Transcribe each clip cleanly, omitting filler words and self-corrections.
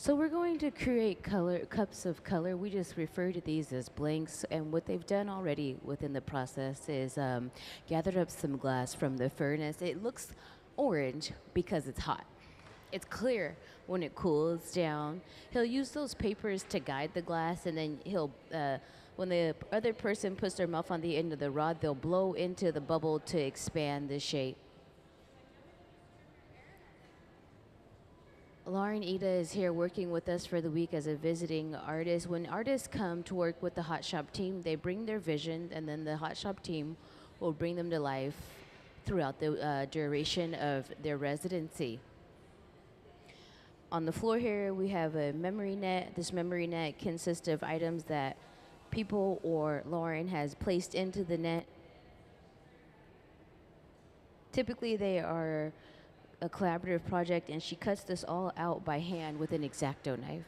So we're going to create color cups of color. We just refer to these as blanks. And what they've done already within the process is gathered up some glass from the furnace. It looks orange because it's hot. It's clear when it cools down. He'll use those papers to guide the glass, and then when the other person puts their mouth on the end of the rod, they'll blow into the bubble to expand the shape. Lauren Iida is here working with us for the week as a visiting artist. When artists come to work with the Hot Shop team, they bring their vision, and then the Hot Shop team will bring them to life throughout the duration of their residency. On the floor here, we have a memory net. This memory net consists of items that people or Lauren has placed into the net. Typically, they are a collaborative project, and she cuts this all out by hand with an X-Acto knife.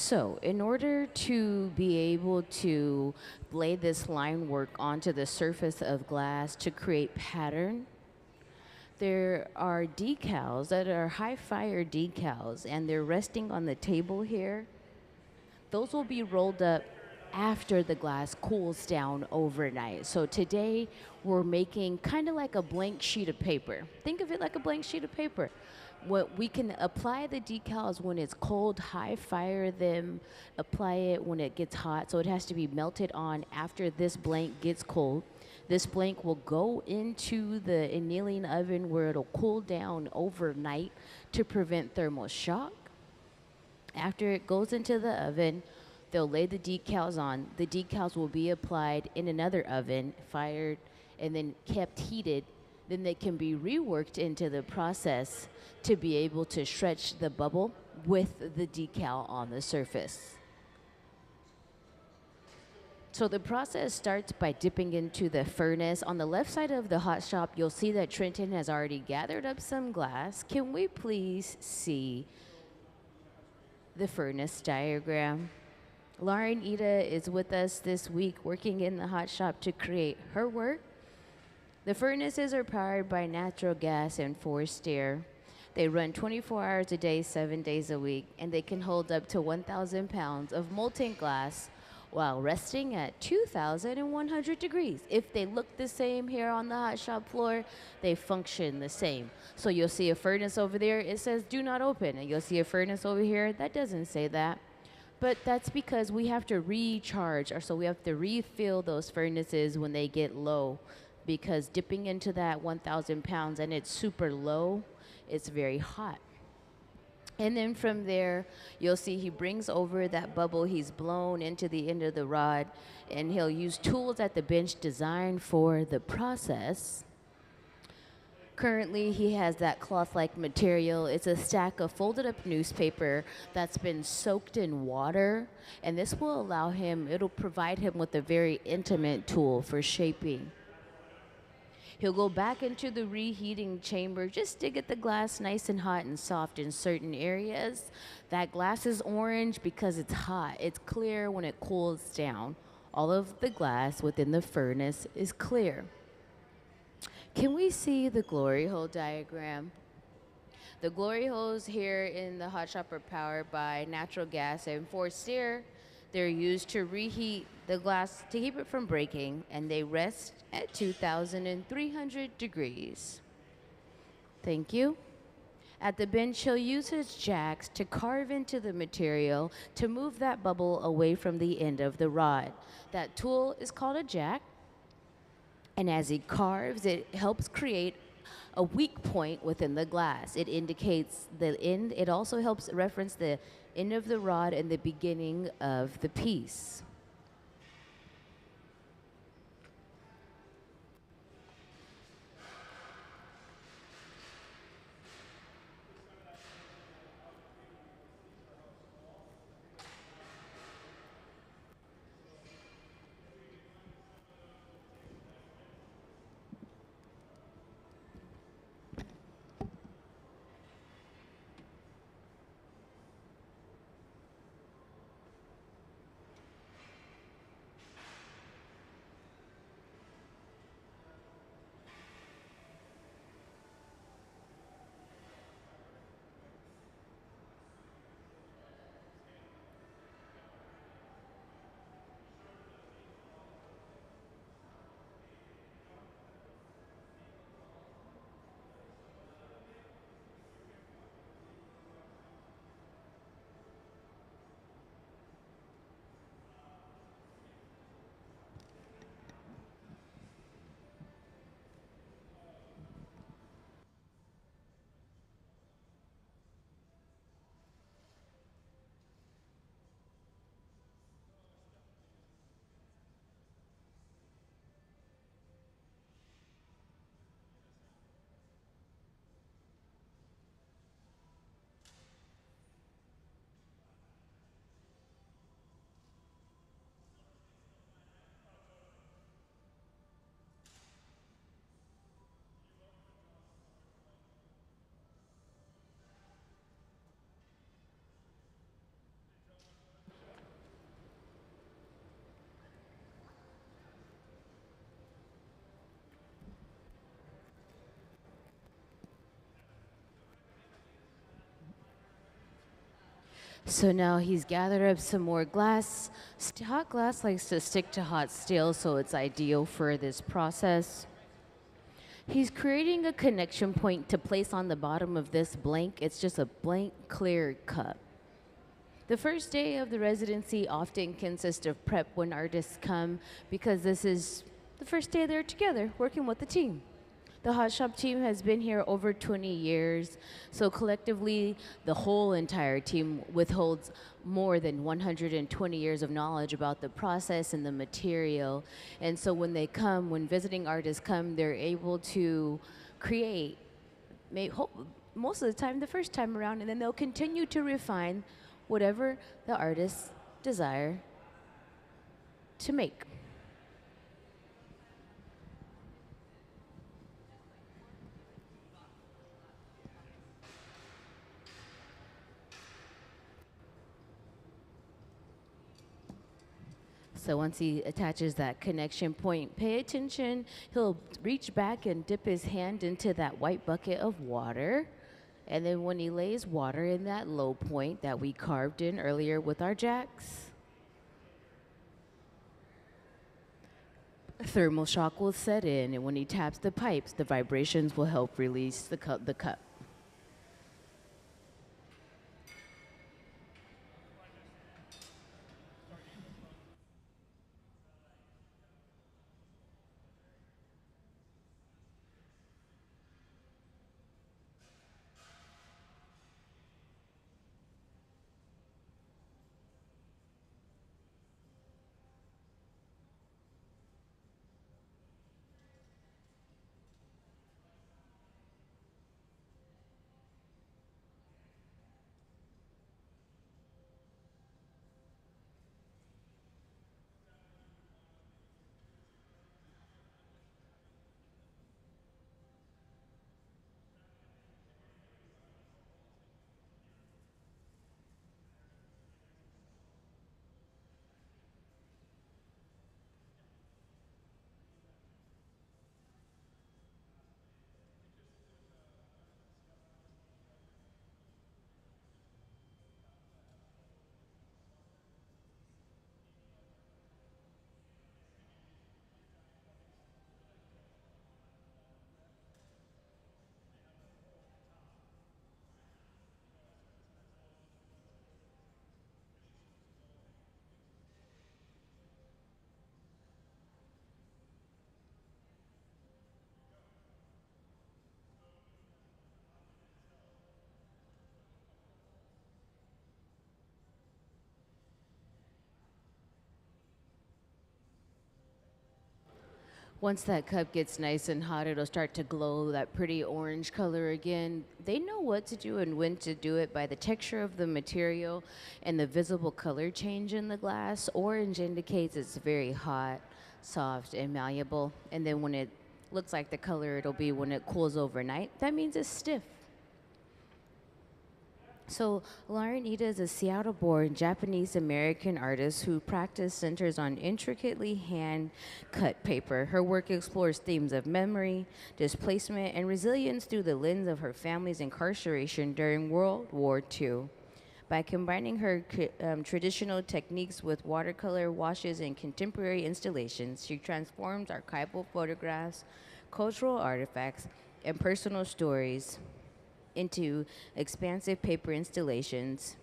So, in order to be able to lay this line work onto the surface of glass to create pattern, there are decals that are high fire decals, and they're resting on the table here. Those will be rolled up after the glass cools down overnight. So today we're making kind of like a blank sheet of paper. Think of it like a blank sheet of paper. What we can apply the decals when it's cold, high fire them, apply it when it gets hot. So it has to be melted on after this blank gets cold. This blank will go into the annealing oven where it'll cool down overnight to prevent thermal shock. After it goes into the oven, they'll lay the decals on. The decals will be applied in another oven, fired, and then kept heated. Then they can be reworked into the process to be able to stretch the bubble with the decal on the surface. So the process starts by dipping into the furnace. On the left side of the hot shop, you'll see that Trenton has already gathered up some glass. Can we please see the furnace diagram? Lauren Iida is with us this week working in the hot shop to create her work. The furnaces are powered by natural gas and forced air. They run 24 hours a day, 7 days a week, and they can hold up to 1,000 pounds of molten glass while resting at 2,100 degrees. If they look the same here on the hot shop floor, they function the same. So you'll see a furnace over there, it says do not open, and you'll see a furnace over here, that doesn't say that. But that's because we have to recharge, or so we have to refill those furnaces when they get low, because dipping into that 1,000 pounds and it's super low, it's very hot. And then from there, you'll see he brings over that bubble he's blown into the end of the rod, and he'll use tools at the bench designed for the process. Currently, he has that cloth-like material. It's a stack of folded up newspaper that's been soaked in water, and this will allow him, it'll provide him with a very intimate tool for shaping. He'll go back into the reheating chamber just to get the glass nice and hot and soft in certain areas. That glass is orange because it's hot. It's clear when it cools down. All of the glass within the furnace is clear. Can we see the glory hole diagram? The glory holes here in the hot shop are powered by natural gas and forced air. They're used to reheat the glass to keep it from breaking, and they rest at 2,300 degrees. Thank you. At the bench, he'll use his jacks to carve into the material to move that bubble away from the end of the rod. That tool is called a jack, and as he carves, it helps create a weak point within the glass. It indicates the end. It also helps reference the end of the rod and the beginning of the piece. So now he's gathered up some more glass. Hot glass likes to stick to hot steel, so it's ideal for this process. He's creating a connection point to place on the bottom of this blank. It's just a blank, clear cup. The first day of the residency often consists of prep when artists come because this is the first day they're together working with the team. The Hot Shop team has been here over 20 years, so collectively, the whole entire team withholds more than 120 years of knowledge about the process and the material. And so when they come, when visiting artists come, they're able to create, most of the time, the first time around, and then they'll continue to refine whatever the artists desire to make. So once he attaches that connection point, pay attention. He'll reach back and dip his hand into that white bucket of water. And then when he lays water in that low point that we carved in earlier with our jacks, thermal shock will set in. And when he taps the pipes, the vibrations will help release the cup. Once that cup gets nice and hot, it'll start to glow that pretty orange color again. They know what to do and when to do it by the texture of the material and the visible color change in the glass. Orange indicates it's very hot, soft, and malleable. And then when it looks like the color it'll be when it cools overnight, that means it's stiff. So, Lauren Iida is a Seattle born Japanese American artist who practice centers on intricately hand cut paper. Her work explores themes of memory, displacement, and resilience through the lens of her family's incarceration during World War II. By combining her traditional techniques with watercolor washes and contemporary installations, she transforms archival photographs, cultural artifacts, and personal stories into expansive paper installations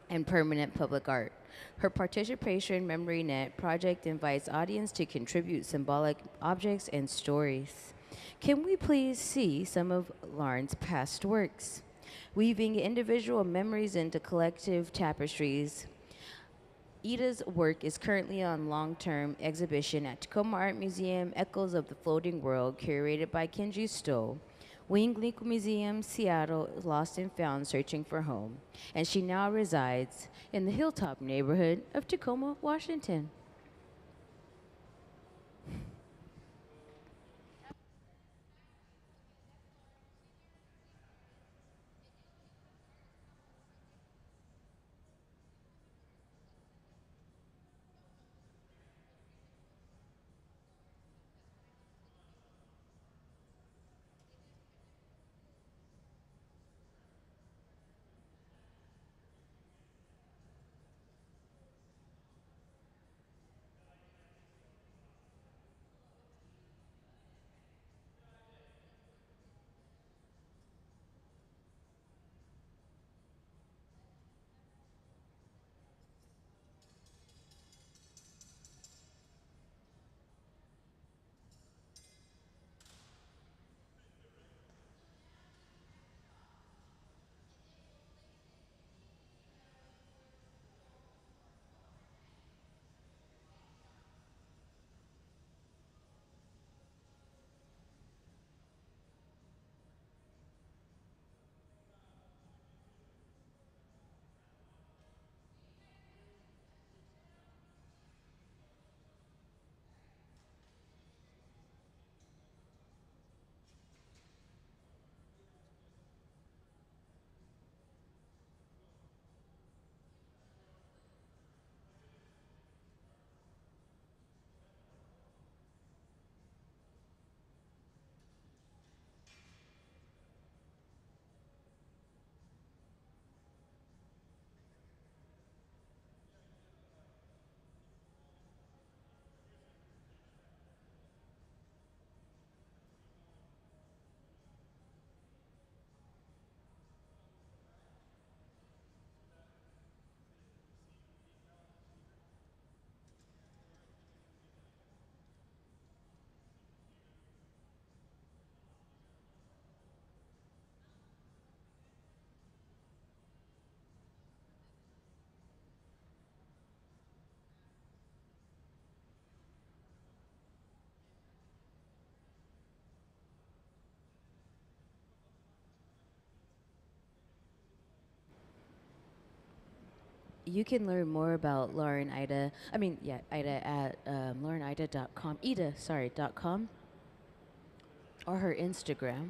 and permanent public art. Her Participation Memory Net project invites audience to contribute symbolic objects and stories. Can we please see some of Lauren's past works? Weaving individual memories into collective tapestries, Ida's work is currently on long-term exhibition at Tacoma Art Museum, Echoes of the Floating World, curated by Kenji Stowe. Wing Link Museum, Seattle, Lost and Found, Searching for Home. And she now resides in the Hilltop neighborhood of Tacoma, Washington. You can learn more about Lauren Ida. I mean, yeah, Ida at laurenida.com. Ida, sorry, .com or her Instagram.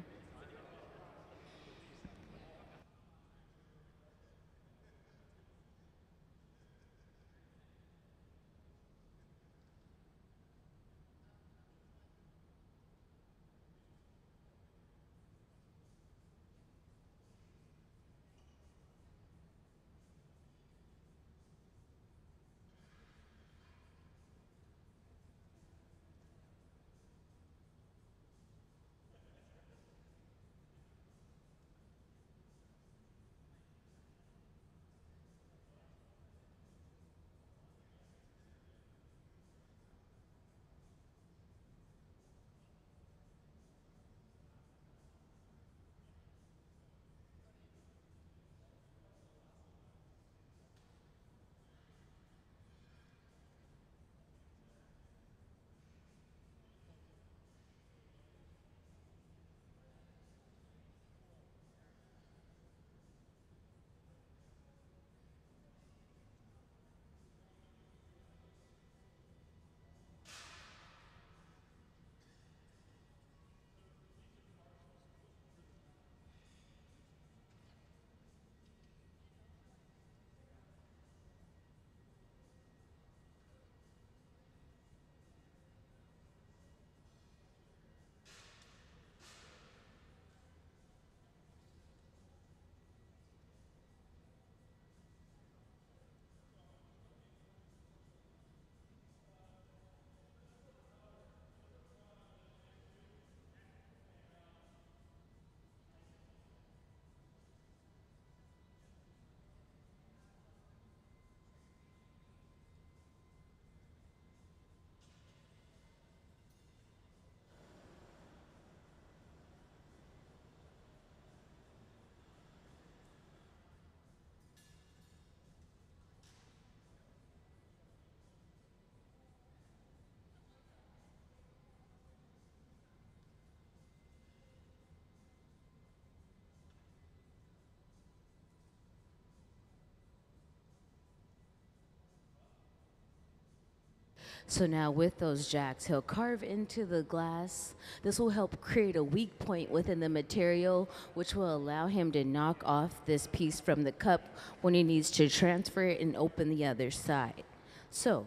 So now with those jacks, he'll carve into the glass. This will help create a weak point within the material, which will allow him to knock off this piece from the cup when he needs to transfer it and open the other side. So,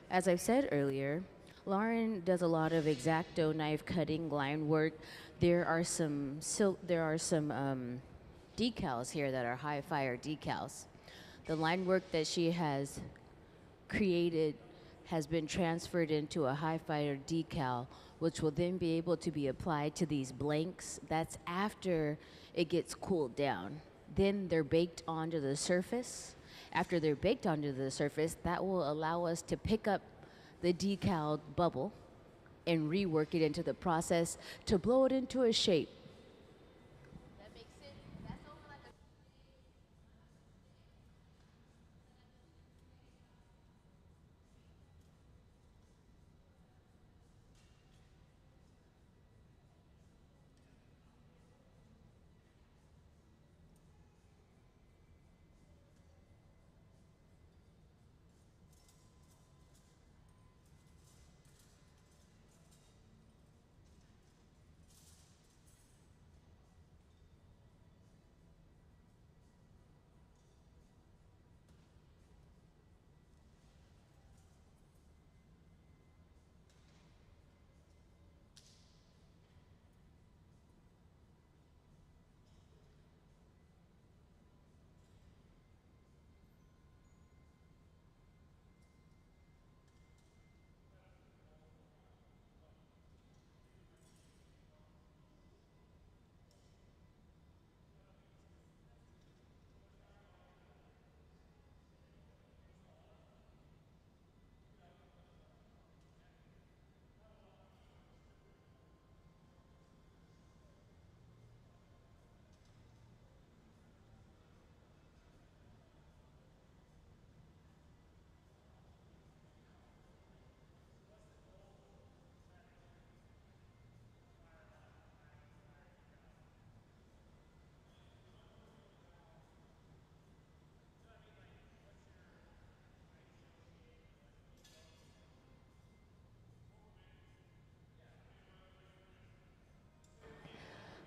as I've said earlier, Lauren does a lot of X-Acto knife cutting, line work. There are some decals here that are high fire decals. The line work that she has created has been transferred into a high fire decal, which will then be able to be applied to these blanks. That's after it gets cooled down. Then they're baked onto the surface. After they're baked onto the surface, that will allow us to pick up the decal bubble and rework it into the process to blow it into a shape.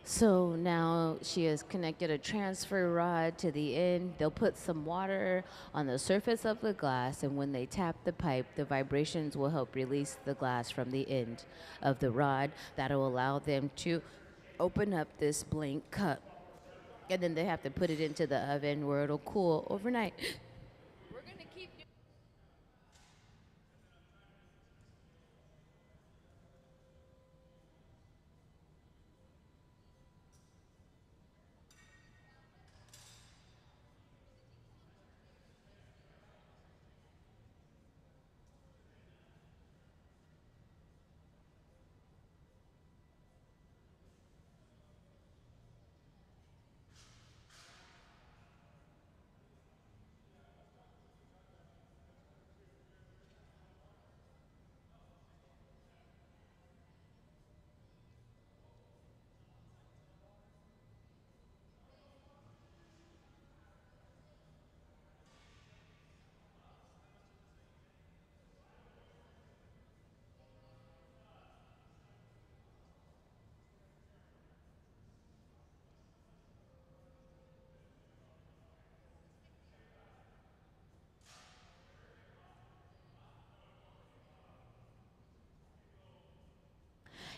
So now she has connected a transfer rod to the end. They'll put some water on the surface of the glass, and when they tap the pipe, the vibrations will help release the glass from the end of the rod. That'll allow them to open up this blank cup. And then they have to put it into the oven where it'll cool overnight.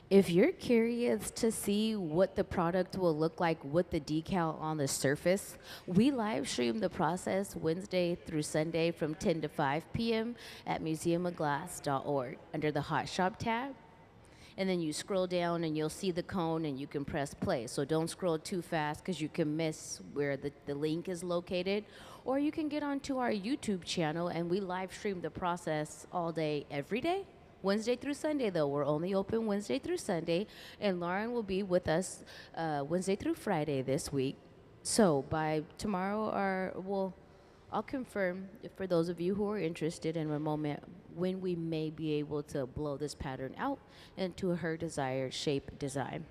If you're curious to see what the product will look like with the decal on the surface, we live stream the process Wednesday through Sunday from 10 to 5 p.m. at museumofglass.org under the Hot Shop tab. And then you scroll down and you'll see the cone and you can press play. So don't scroll too fast because you can miss where the link is located. Or you can get onto our YouTube channel and we live stream the process all day, every day. Wednesday through Sunday, though. We're only open Wednesday through Sunday. And Lauren will be with us Wednesday through Friday this week. So by tomorrow, I'll confirm for those of you who are interested in a moment when we may be able to blow this pattern out into her desired shape design.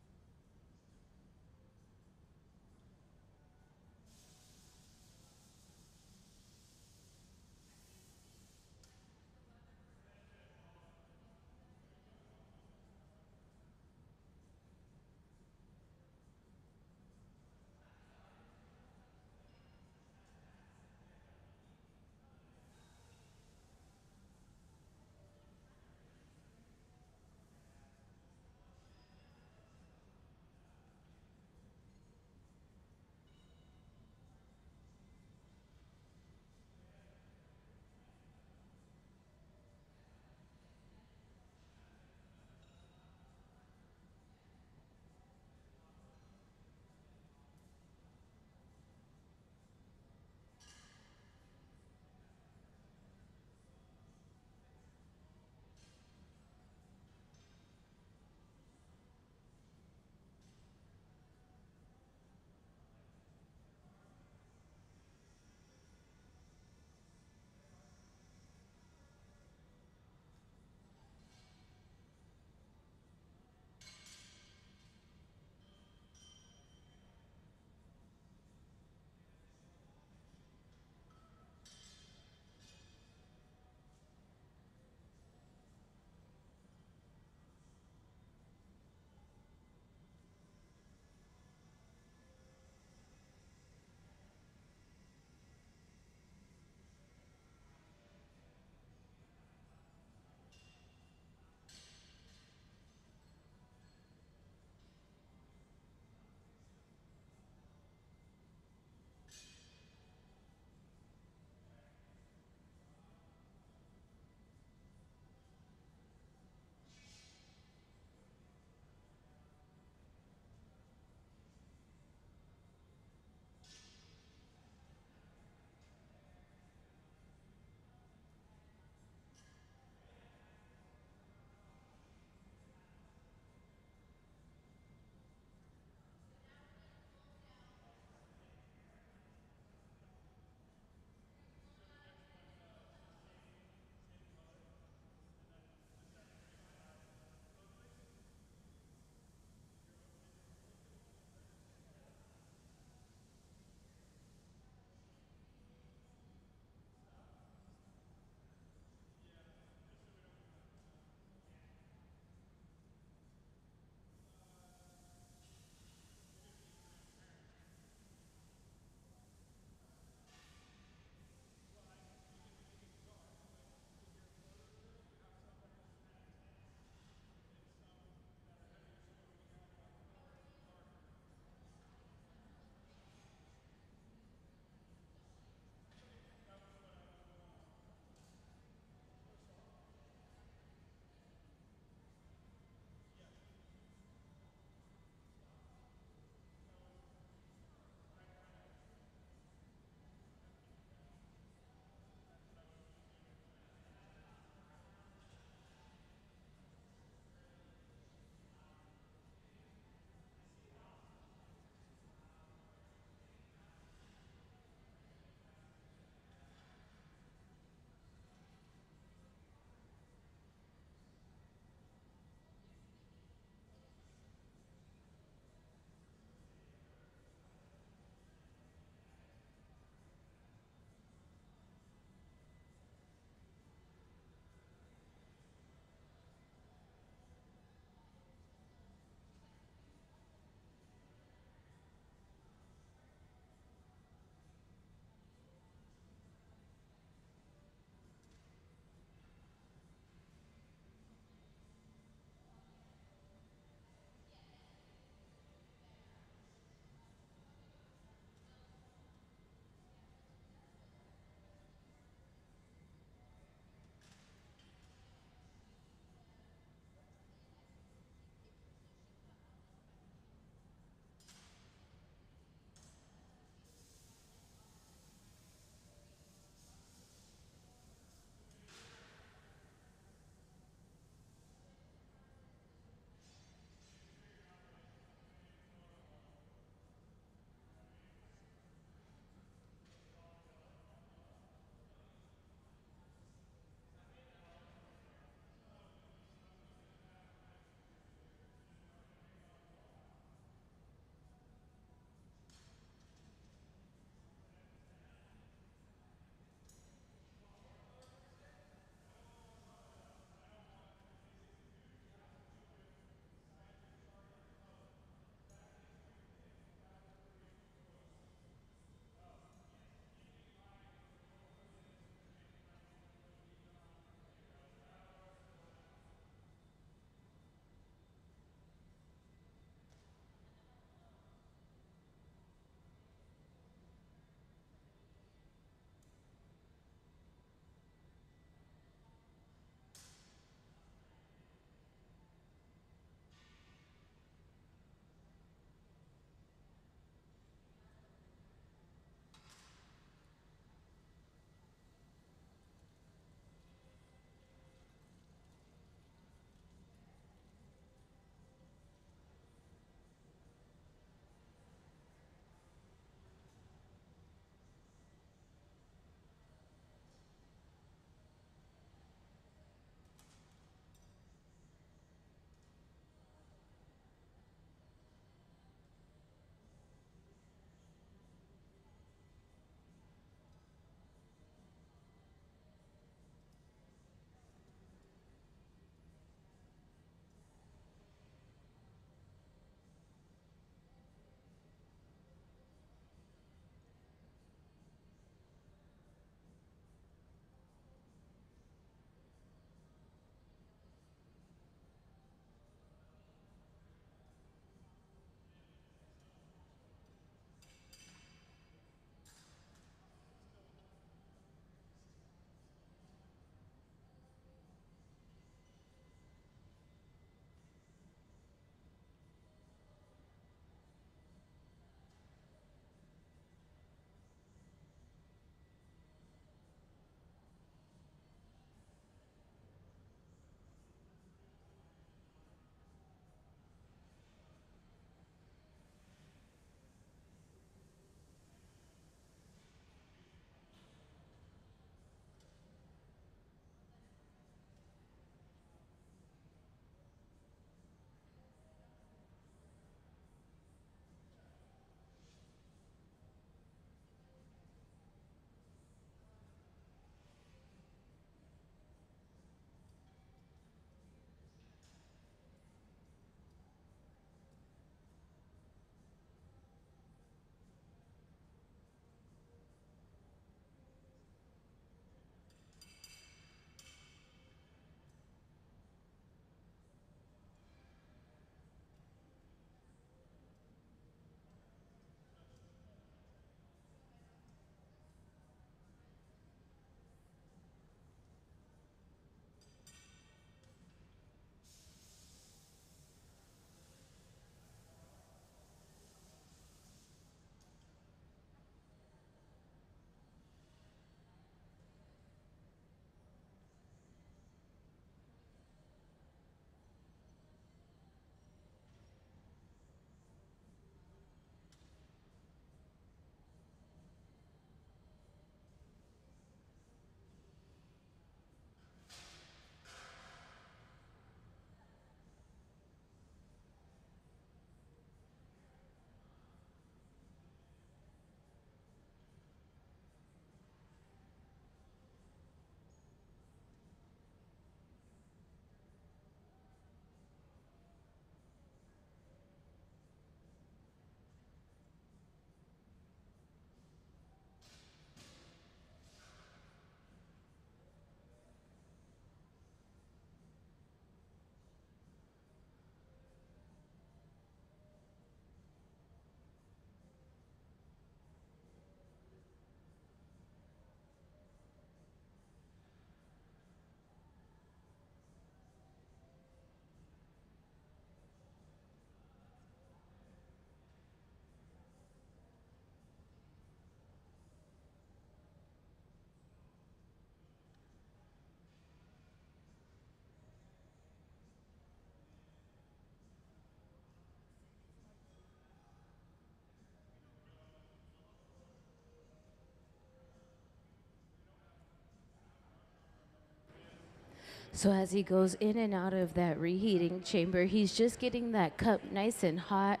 So as he goes in and out of that reheating chamber, he's just getting that cup nice and hot.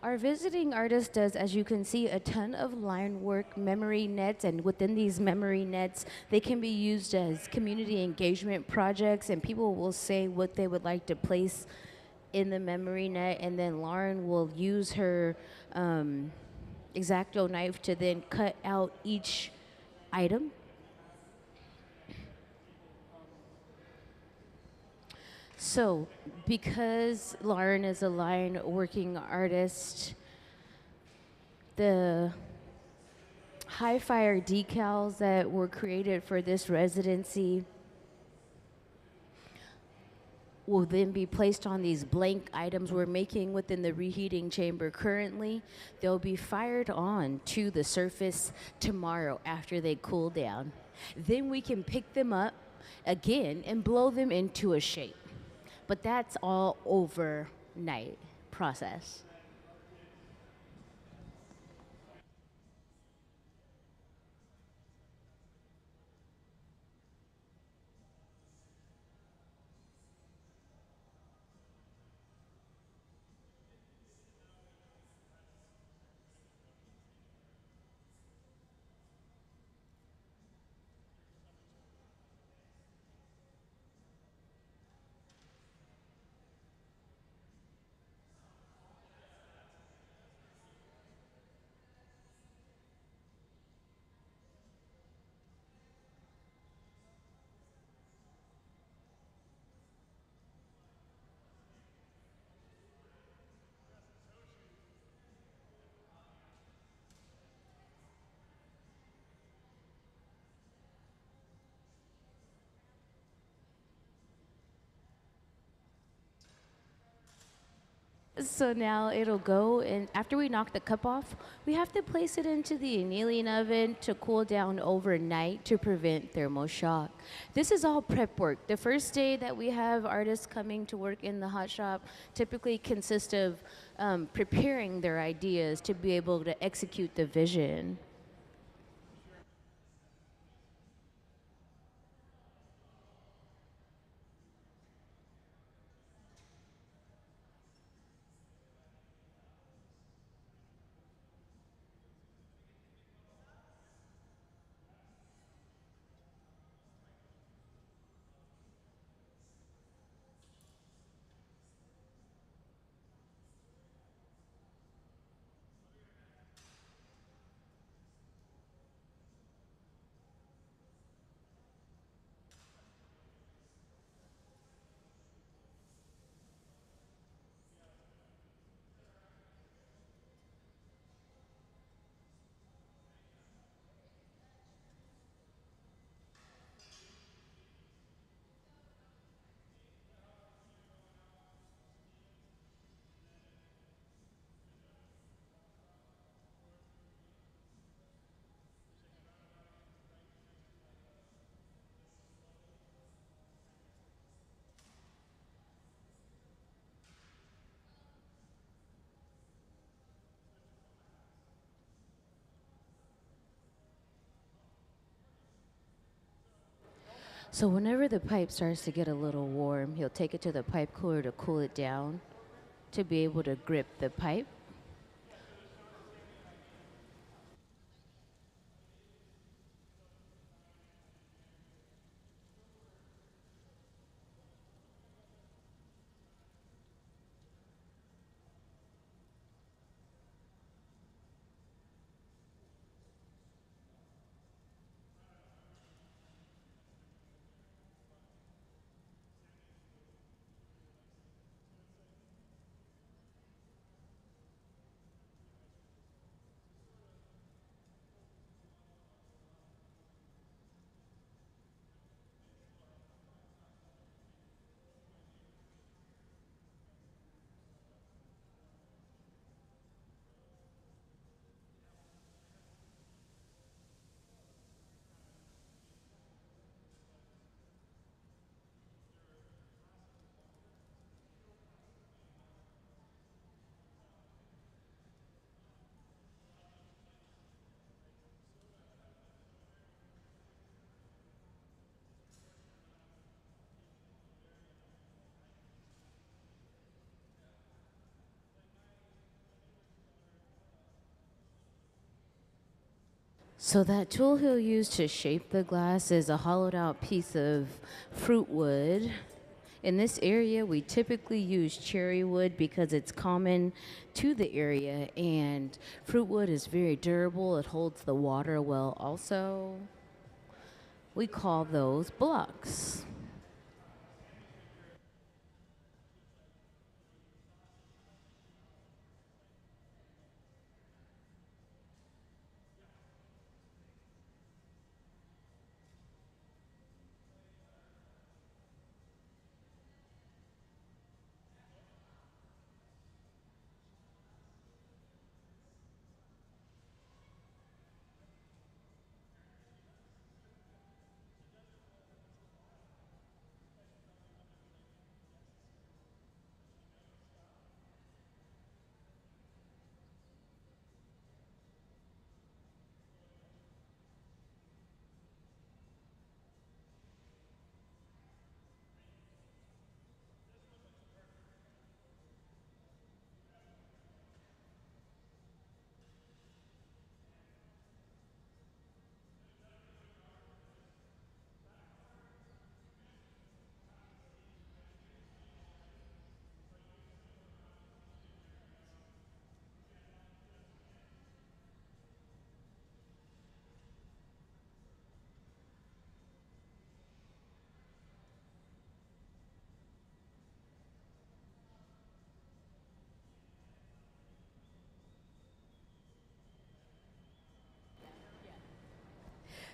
Our visiting artist does, as you can see, a ton of line work, memory nets, and within these memory nets, they can be used as community engagement projects, and people will say what they would like to place in the memory net, and then Lauren will use her X-Acto knife to then cut out each item. So, because Lauren is a line working artist, the high fire decals that were created for this residency will then be placed on these blank items we're making within the reheating chamber currently. They'll be fired on to the surface tomorrow after they cool down. Then we can pick them up again and blow them into a shape. But that's all overnight process. So now it'll go, and after we knock the cup off, we have to place it into the annealing oven to cool down overnight to prevent thermal shock. This is all prep work. The first day that we have artists coming to work in the hot shop typically consists of preparing their ideas to be able to execute the vision. So whenever the pipe starts to get a little warm, he'll take it to the pipe cooler to cool it down to be able to grip the pipe. So that tool he'll use to shape the glass is a hollowed out piece of fruit wood. In this area, we typically use cherry wood because it's common to the area, and fruit wood is very durable. It holds the water well. Also, we call those blocks.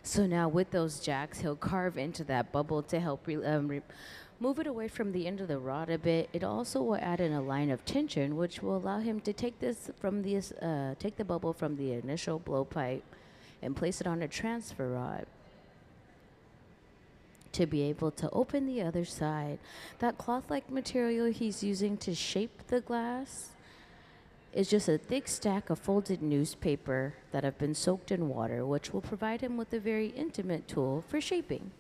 So now with those jacks, he'll carve into that bubble to help move it away from the end of the rod a bit. It also will add in a line of tension, which will allow him to take the bubble from the initial blowpipe and place it on a transfer rod to be able to open the other side. That cloth-like material he's using to shape the glass is just a thick stack of folded newspaper that have been soaked in water, which will provide him with a very intimate tool for shaping.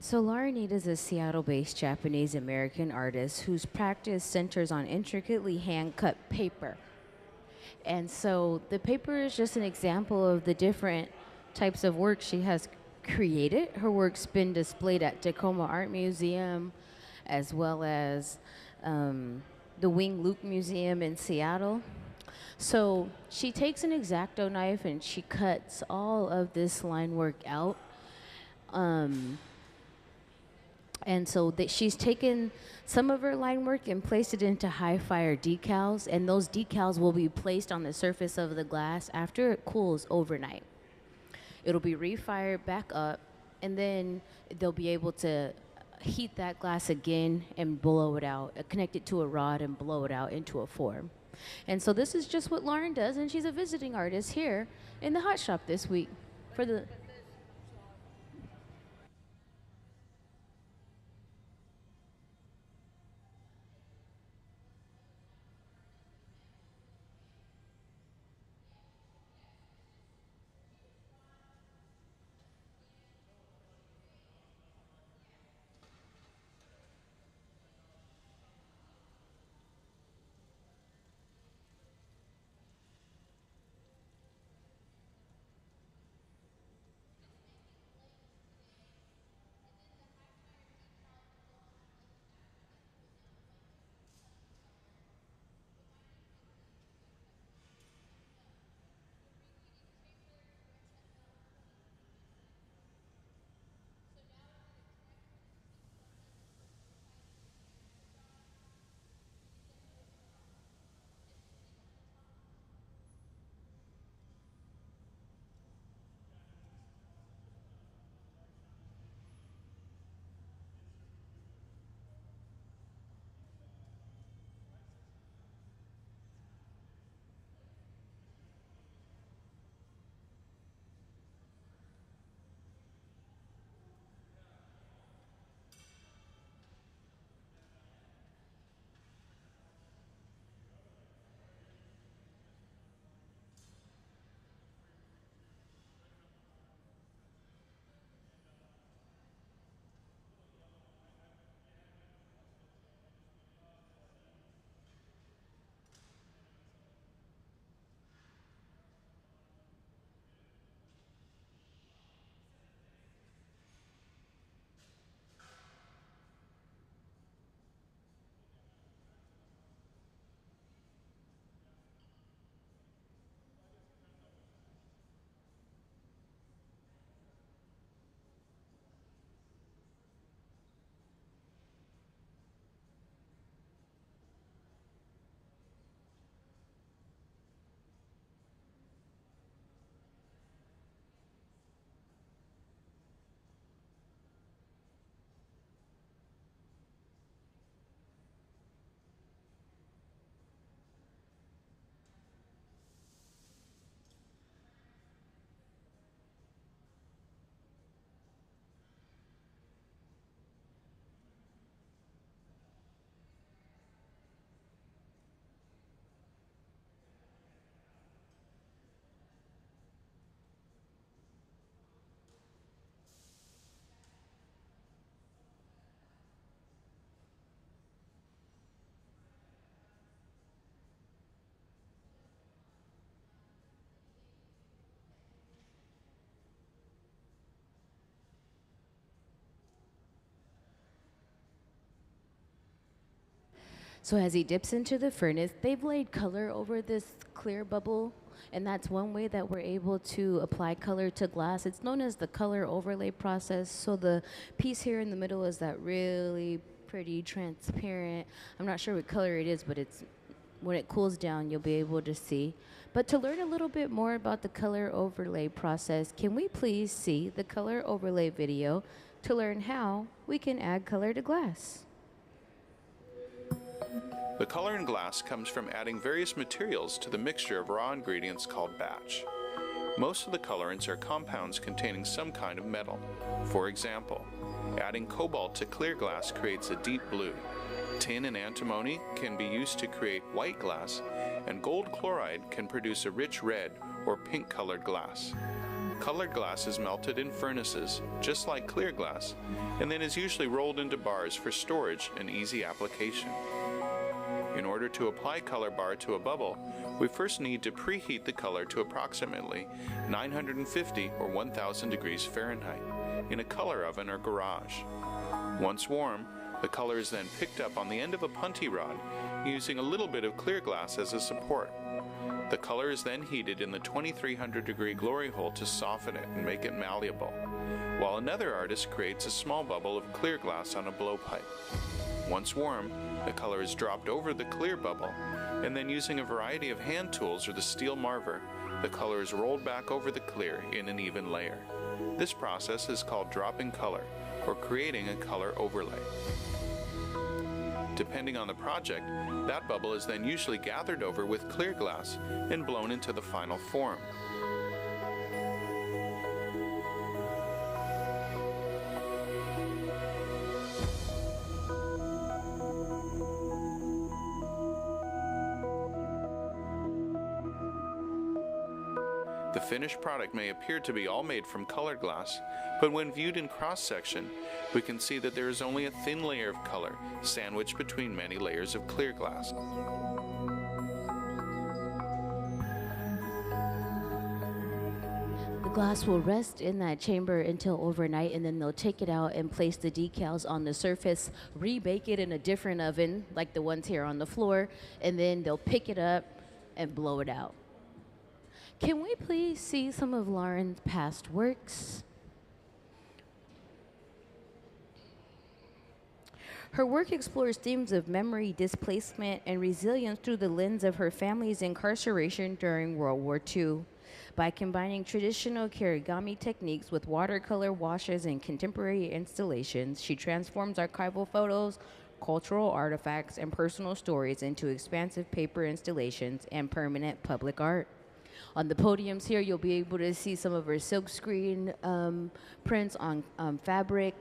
So Lauren Iida is a Seattle-based Japanese-American artist whose practice centers on intricately hand-cut paper. And so the paper is just an example of the different types of work she has created. Her work's been displayed at Tacoma Art Museum, as well as the Wing Luke Museum in Seattle. So she takes an X-Acto knife and she cuts all of this line work out. And so that she's taken some of her line work and placed it into high fire decals, and those decals will be placed on the surface of the glass after it cools overnight. It'll be refired back up, and then they'll be able to heat that glass again and blow it out, connect it to a rod and blow it out into a form. And so this is just what Lauren does, and she's a visiting artist here in the hot shop this week for the. So as he dips into the furnace, they've laid color over this clear bubble, and that's one way that we're able to apply color to glass. It's known as the color overlay process. So the piece here in the middle is that really pretty transparent. I'm not sure what color it is, but it's when it cools down, you'll be able to see. But to learn a little bit more about the color overlay process, can we please see the color overlay video to learn how we can add color to glass? The color in glass comes from adding various materials to the mixture of raw ingredients called batch. Most of the colorants are compounds containing some kind of metal. For example, adding cobalt to clear glass creates a deep blue. Tin and antimony can be used to create white glass, and gold chloride can produce a rich red or pink-colored glass. Colored glass is melted in furnaces, just like clear glass, and then is usually rolled into bars for storage and easy application. In order to apply color bar to a bubble, we first need to preheat the color to approximately 950 or 1000 degrees Fahrenheit in a color oven or garage. Once warm, the color is then picked up on the end of a punty rod using a little bit of clear glass as a support. The color is then heated in the 2300 degree glory hole to soften it and make it malleable, while another artist creates a small bubble of clear glass on a blowpipe. Once warm, the color is dropped over the clear bubble, and then using a variety of hand tools or the steel marver, the color is rolled back over the clear in an even layer. This process is called dropping color, or creating a color overlay. Depending on the project, that bubble is then usually gathered over with clear glass and blown into the final form. The finished product may appear to be all made from colored glass, but when viewed in cross-section, we can see that there is only a thin layer of color sandwiched between many layers of clear glass. The glass will rest in that chamber until overnight, and then they'll take it out and place the decals on the surface, rebake it in a different oven, like the ones here on the floor, and then they'll pick it up and blow it out. Can we please see some of Lauren's past works? Her work explores themes of memory, displacement, and resilience through the lens of her family's incarceration during World War II. By combining traditional origami techniques with watercolor washes and contemporary installations, she transforms archival photos, cultural artifacts, and personal stories into expansive paper installations and permanent public art. On the podiums here, you'll be able to see some of her silkscreen prints on fabric.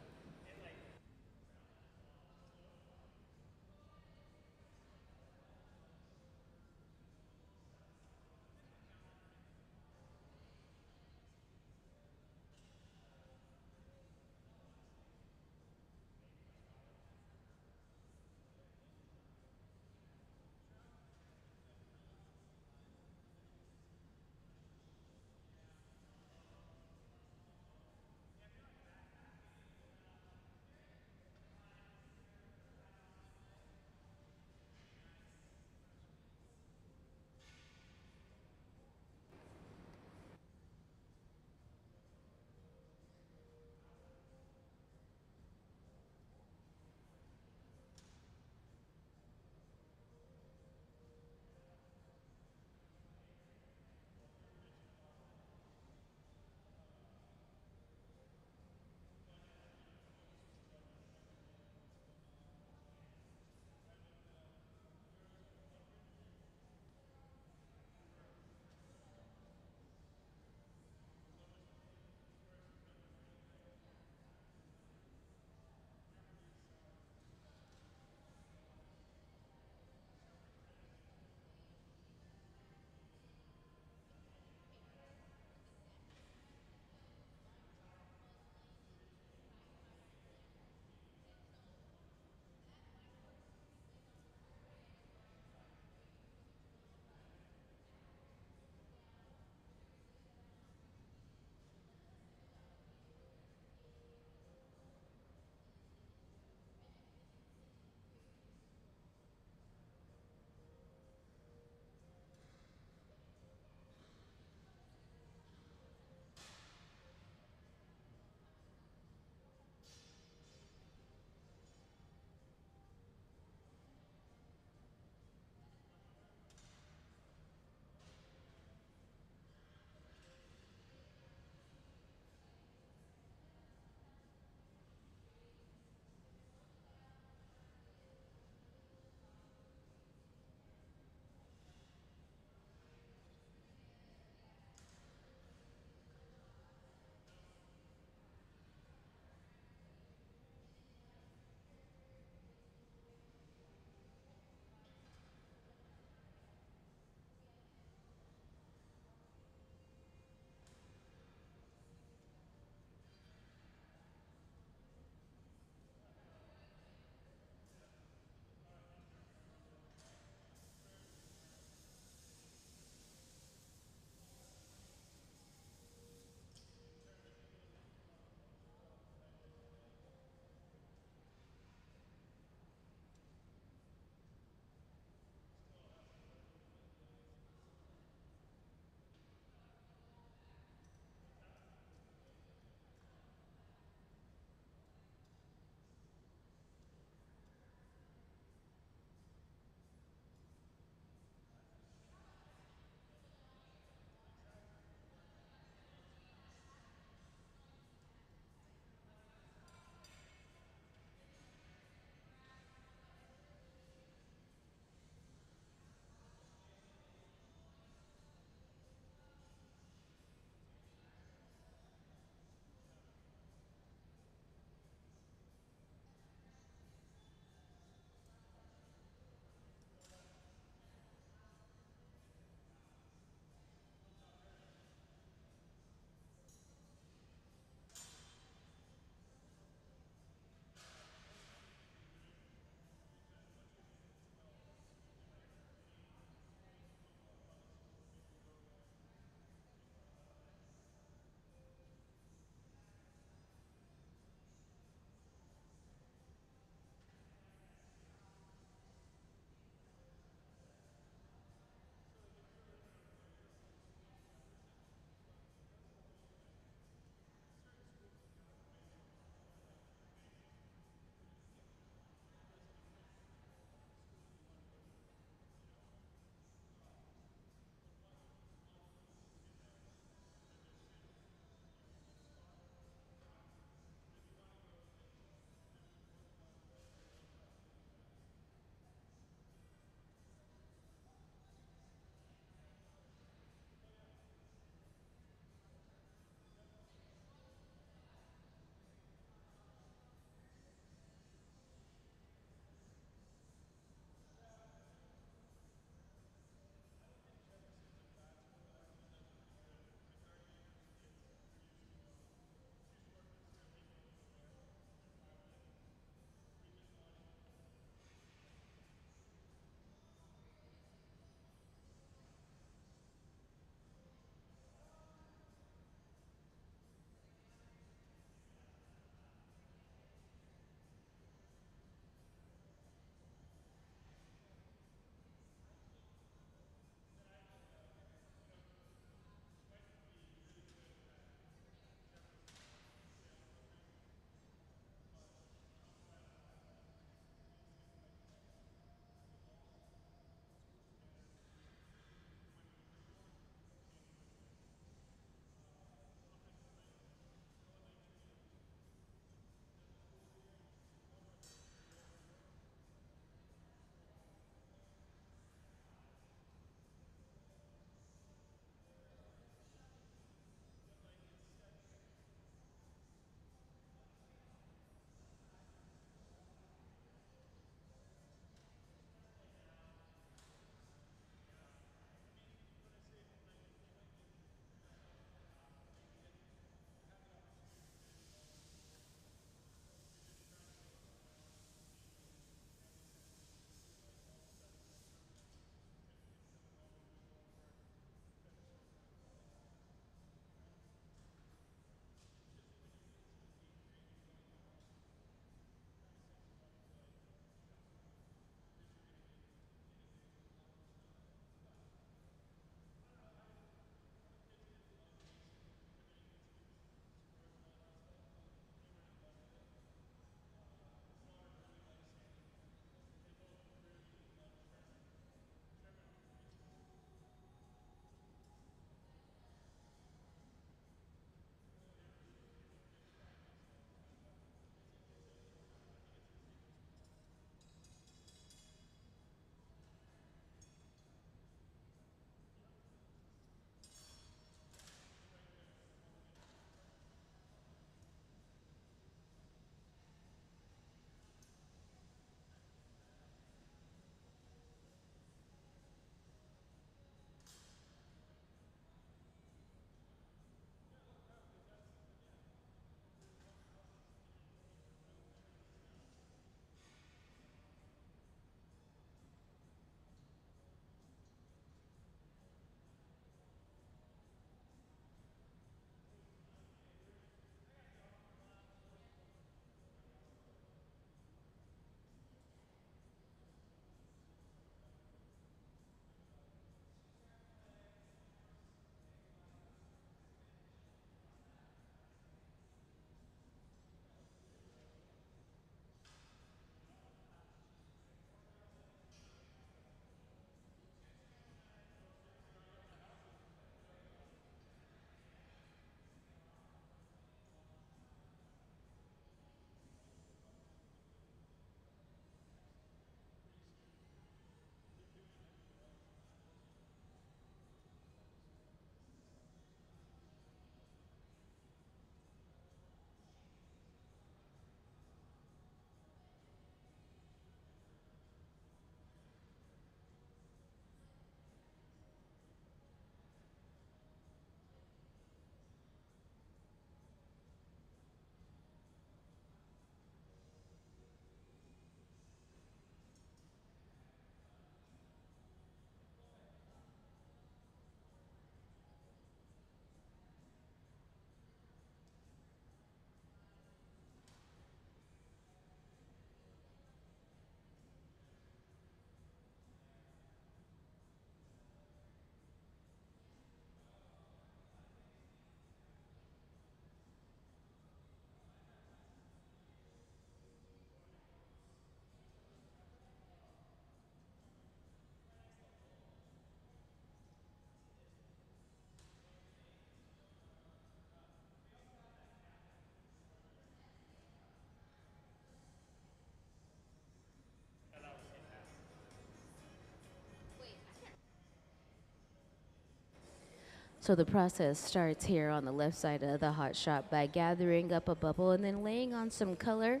So the process starts here on the left side of the hot shot by gathering up a bubble and then laying on some color.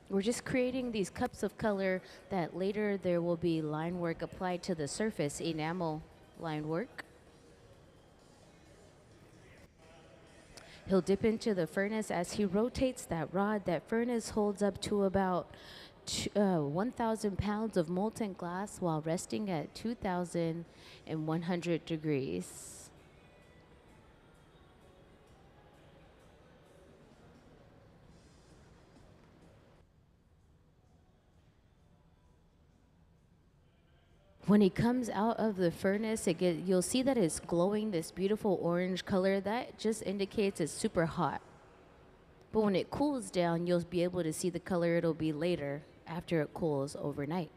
We're just creating these cups of color that later there will be line work applied to the surface, enamel line work. He'll dip into the furnace as he rotates that rod. That furnace holds up to about 1,000 pounds of molten glass while resting at 2,100 degrees. When he comes out of the furnace, you'll see that it's glowing this beautiful orange color. That just indicates it's super hot. But when it cools down, you'll be able to see the color it'll be later after it cools overnight.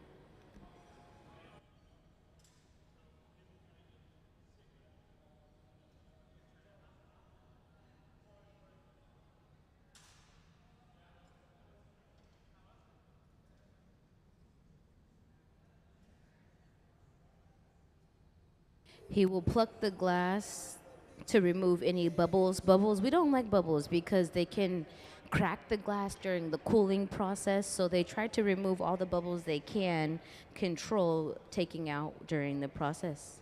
He will pluck the glass to remove any bubbles. We don't like bubbles because they can crack the glass during the cooling process. So they try to remove all the bubbles they can control taking out during the process.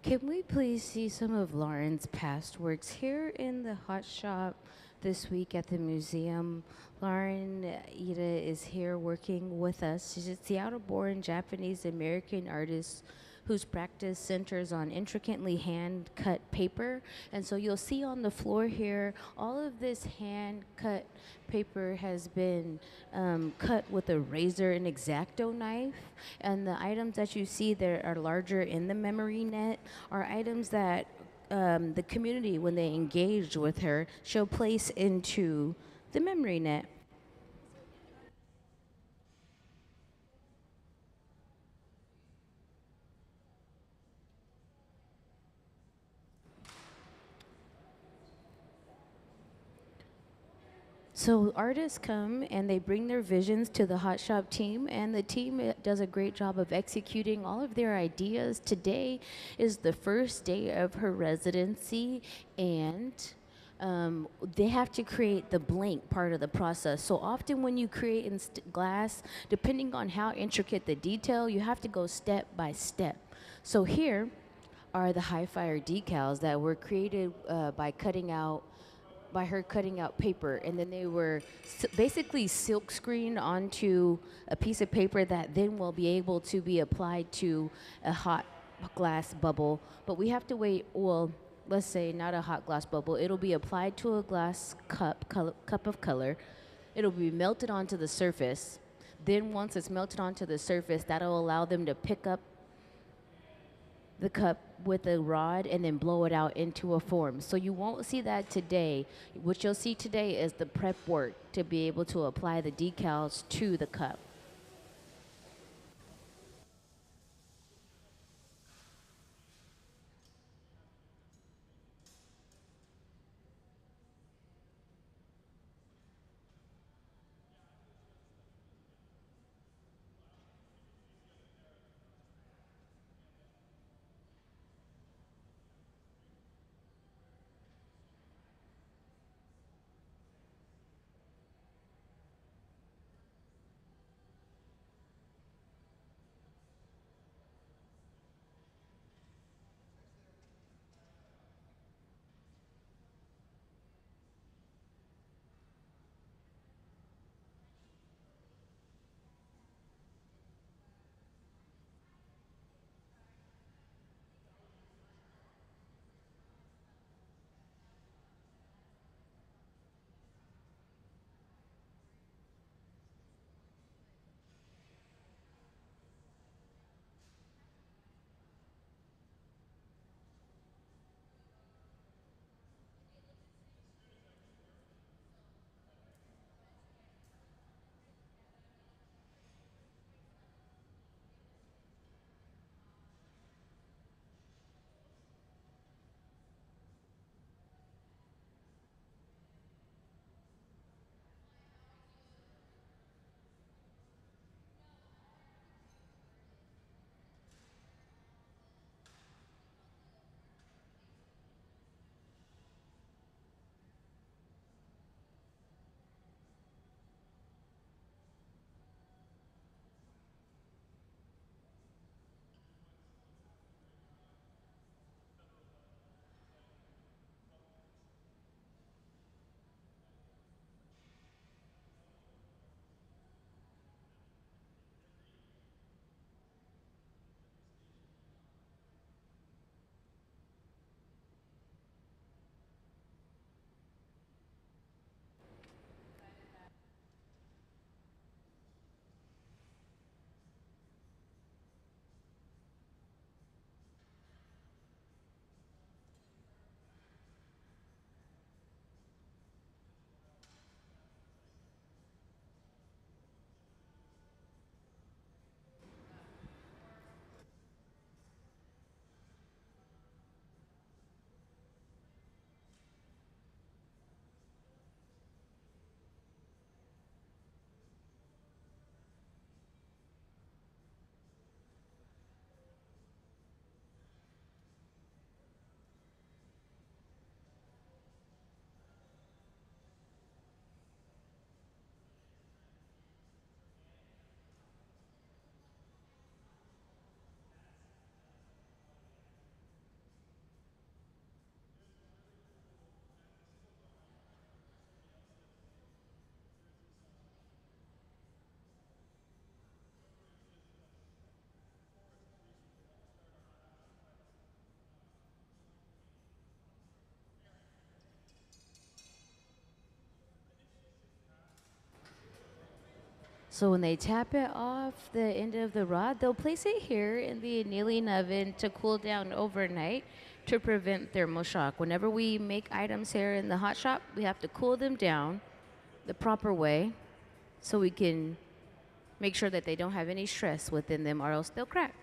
Can we please see some of Lauren's past works here in the hot shop this week at the museum? Lauren Iida is here working with us. She's a Seattle-born Japanese-American artist whose practice centers on intricately hand-cut paper. And so you'll see on the floor here, all of this hand-cut paper has been cut with a razor and X-Acto knife. And the items that you see that are larger in the memory net are items that the community, when they engaged with her, she'll place into the memory net. So artists come and they bring their visions to the Hot Shop team, and the team does a great job of executing all of their ideas. Today is the first day of her residency, and they have to create the blank part of the process. So often when you create in glass, depending on how intricate the detail, you have to go step by step. So here are the high fire decals that were created by her cutting out paper, and then they were basically silk screened onto a piece of paper that then will be able to be applied to a hot glass bubble. But we have to wait, well, let's say not a hot glass bubble, it'll be applied to a glass cup of color. It'll be melted onto the surface. Then once it's melted onto the surface, that'll allow them to pick up the cup with a rod and then blow it out into a form. So you won't see that today. What you'll see today is the prep work to be able to apply the decals to the cup. So when they tap it off the end of the rod, they'll place it here in the annealing oven to cool down overnight to prevent thermal shock. Whenever we make items here in the hot shop, we have to cool them down the proper way so we can make sure that they don't have any stress within them or else they'll crack.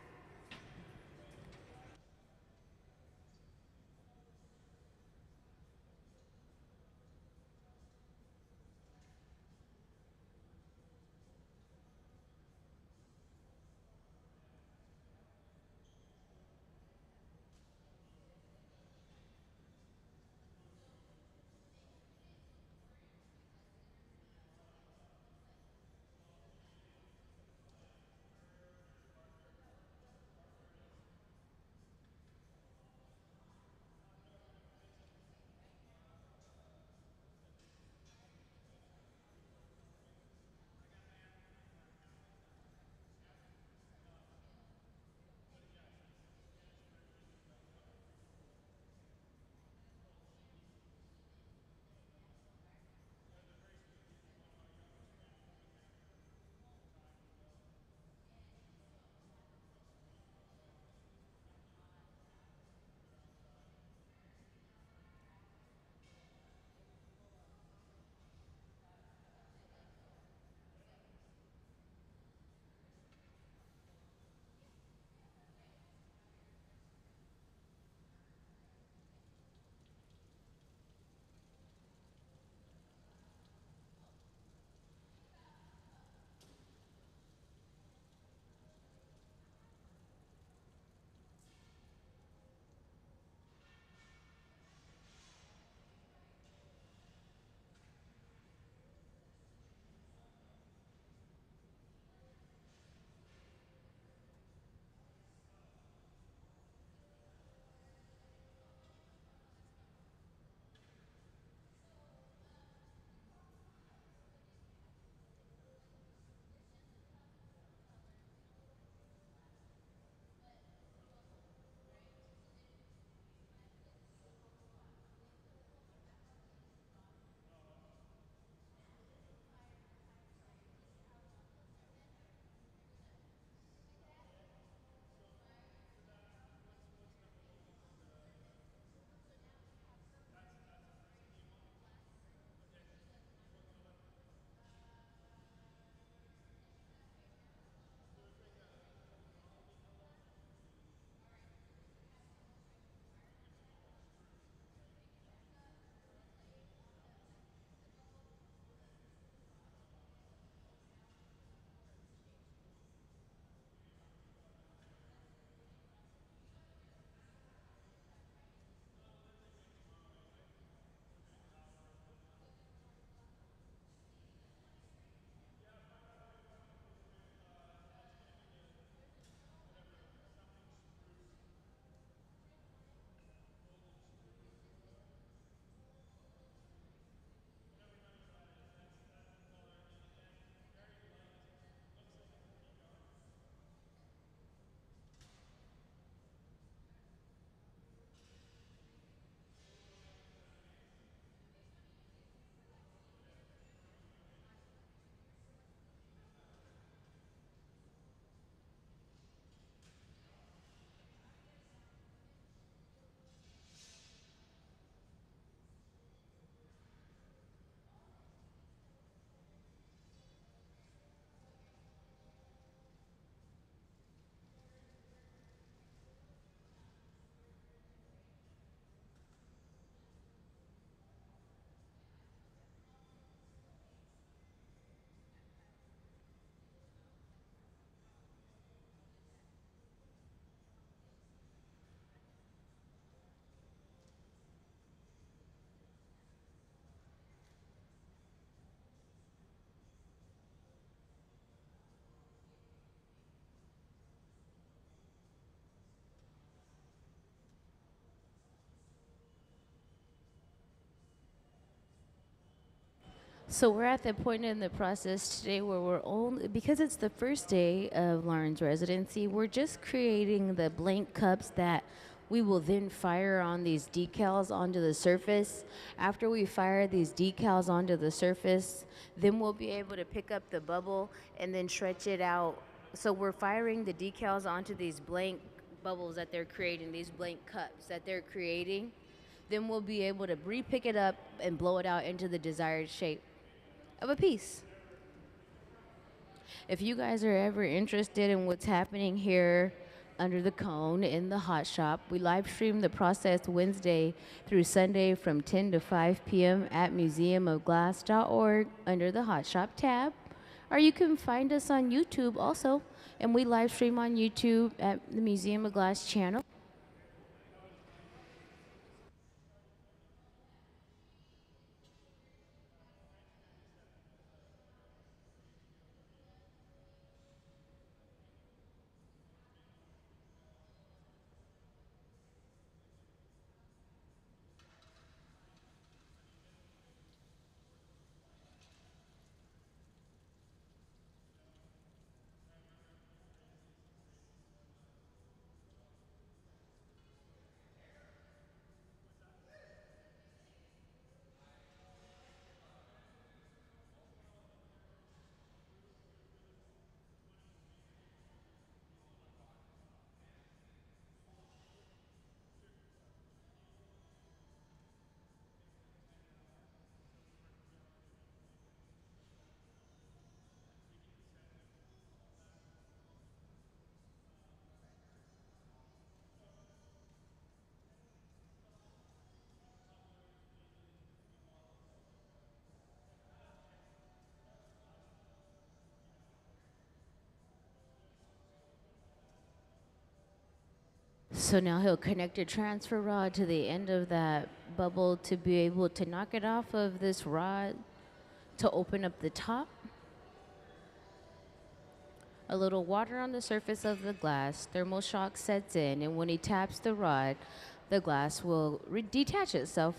So we're at the point in the process today where we're only, because it's the first day of Lauren's residency, we're just creating the blank cups that We will then fire on these decals onto the surface. After we fire these decals onto the surface, then we'll be able to pick up the bubble and then stretch it out. So we're firing the decals onto these blank bubbles that they're creating, these blank cups that they're creating. Then we'll be able to re-pick it up and blow it out into the desired shape of a piece. If you guys are ever interested in what's happening here under the cone in the hot shop, we live stream the process Wednesday through Sunday from 10 to 5 p.m. at museumofglass.org under the hot shop tab. Or you can find us on YouTube also, and we live stream on YouTube at the Museum of Glass channel. So now he'll connect a transfer rod to the end of that bubble to be able to knock it off of this rod to open up the top. A little water on the surface of the glass, thermal shock sets in, and when he taps the rod, the glass will detach itself.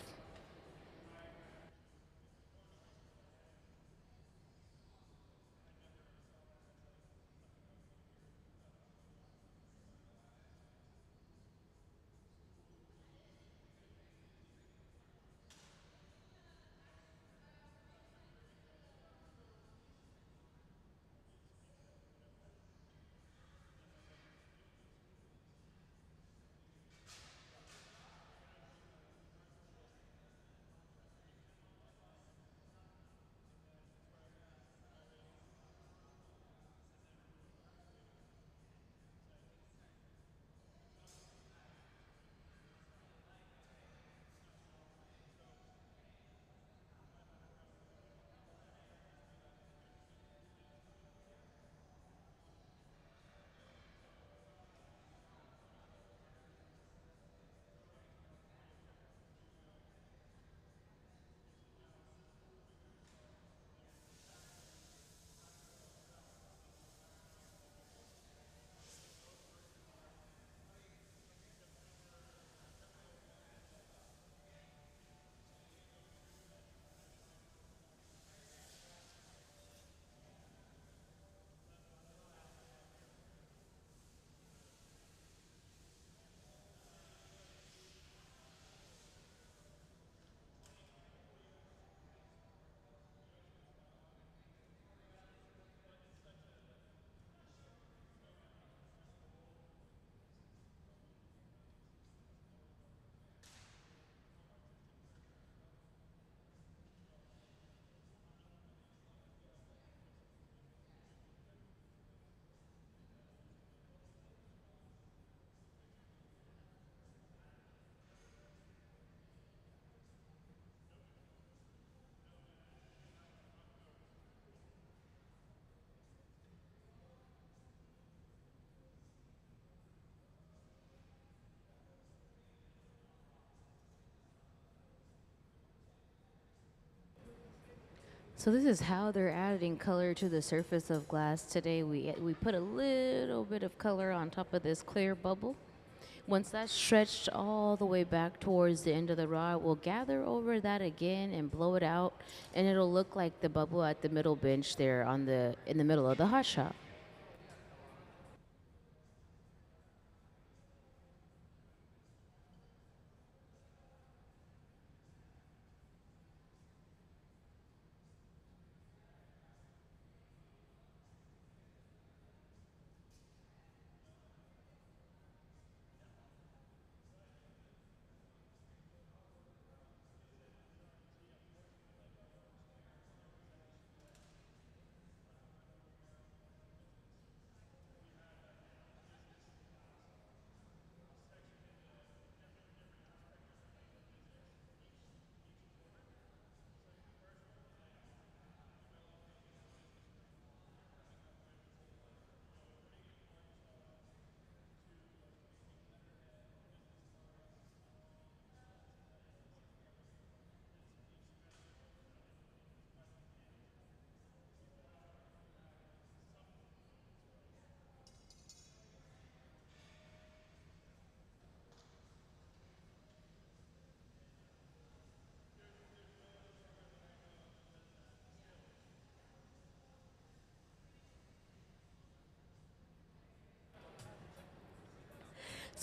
So this is how they're adding color to the surface of glass today. We put a little bit of color on top of this clear bubble. Once that's stretched all the way back towards the end of the rod, we'll gather over that again and blow it out, and it'll look like the bubble at the middle bench there in the middle of the hot shop.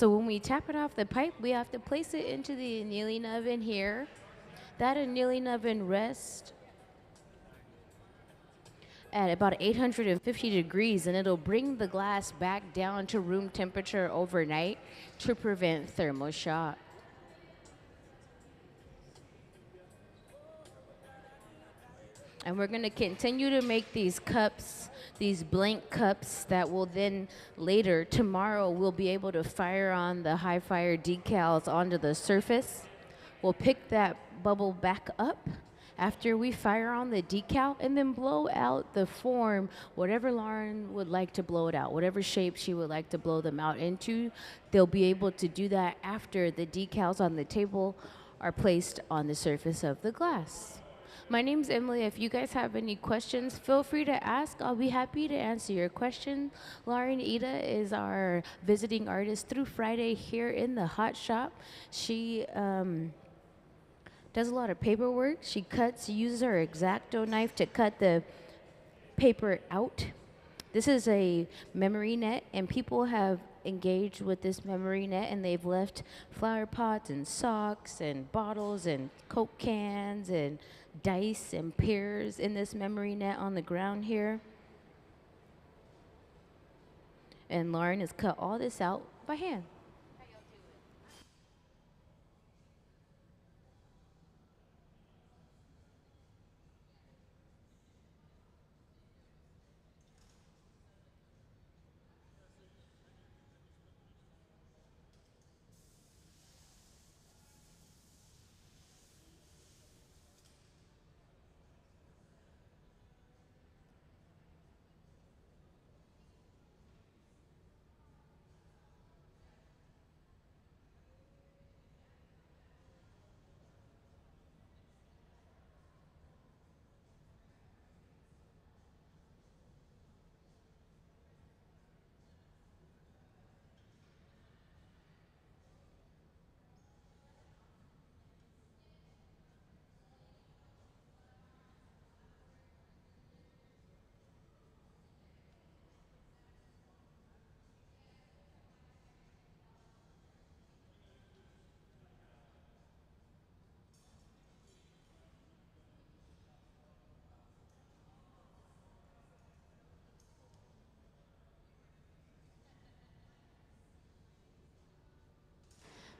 So when we tap it off the pipe, we have to place it into the annealing oven here. That annealing oven rests at about 850 degrees, and it'll bring the glass back down to room temperature overnight to prevent thermal shock. And we're going to continue to make these cups, these blank cups that will then later, tomorrow, we'll be able to fire on the high fire decals onto the surface. We'll pick that bubble back up after we fire on the decal and then blow out the form, whatever Lauren would like to blow it out, whatever shape she would like to blow them out into. They'll be able to do that after the decals on the table are placed on the surface of the glass. My name's Emily. If you guys have any questions, feel free to ask. I'll be happy to answer your question. Lauren Iida is our visiting artist through Friday here in the hot shop. She does a lot of paperwork. She uses her X-Acto knife to cut the paper out. This is a memory net, and people have engaged with this memory net, and they've left flower pots and socks and bottles and Coke cans and dice and pears in this memory net on the ground here. And Lauren has cut all this out by hand.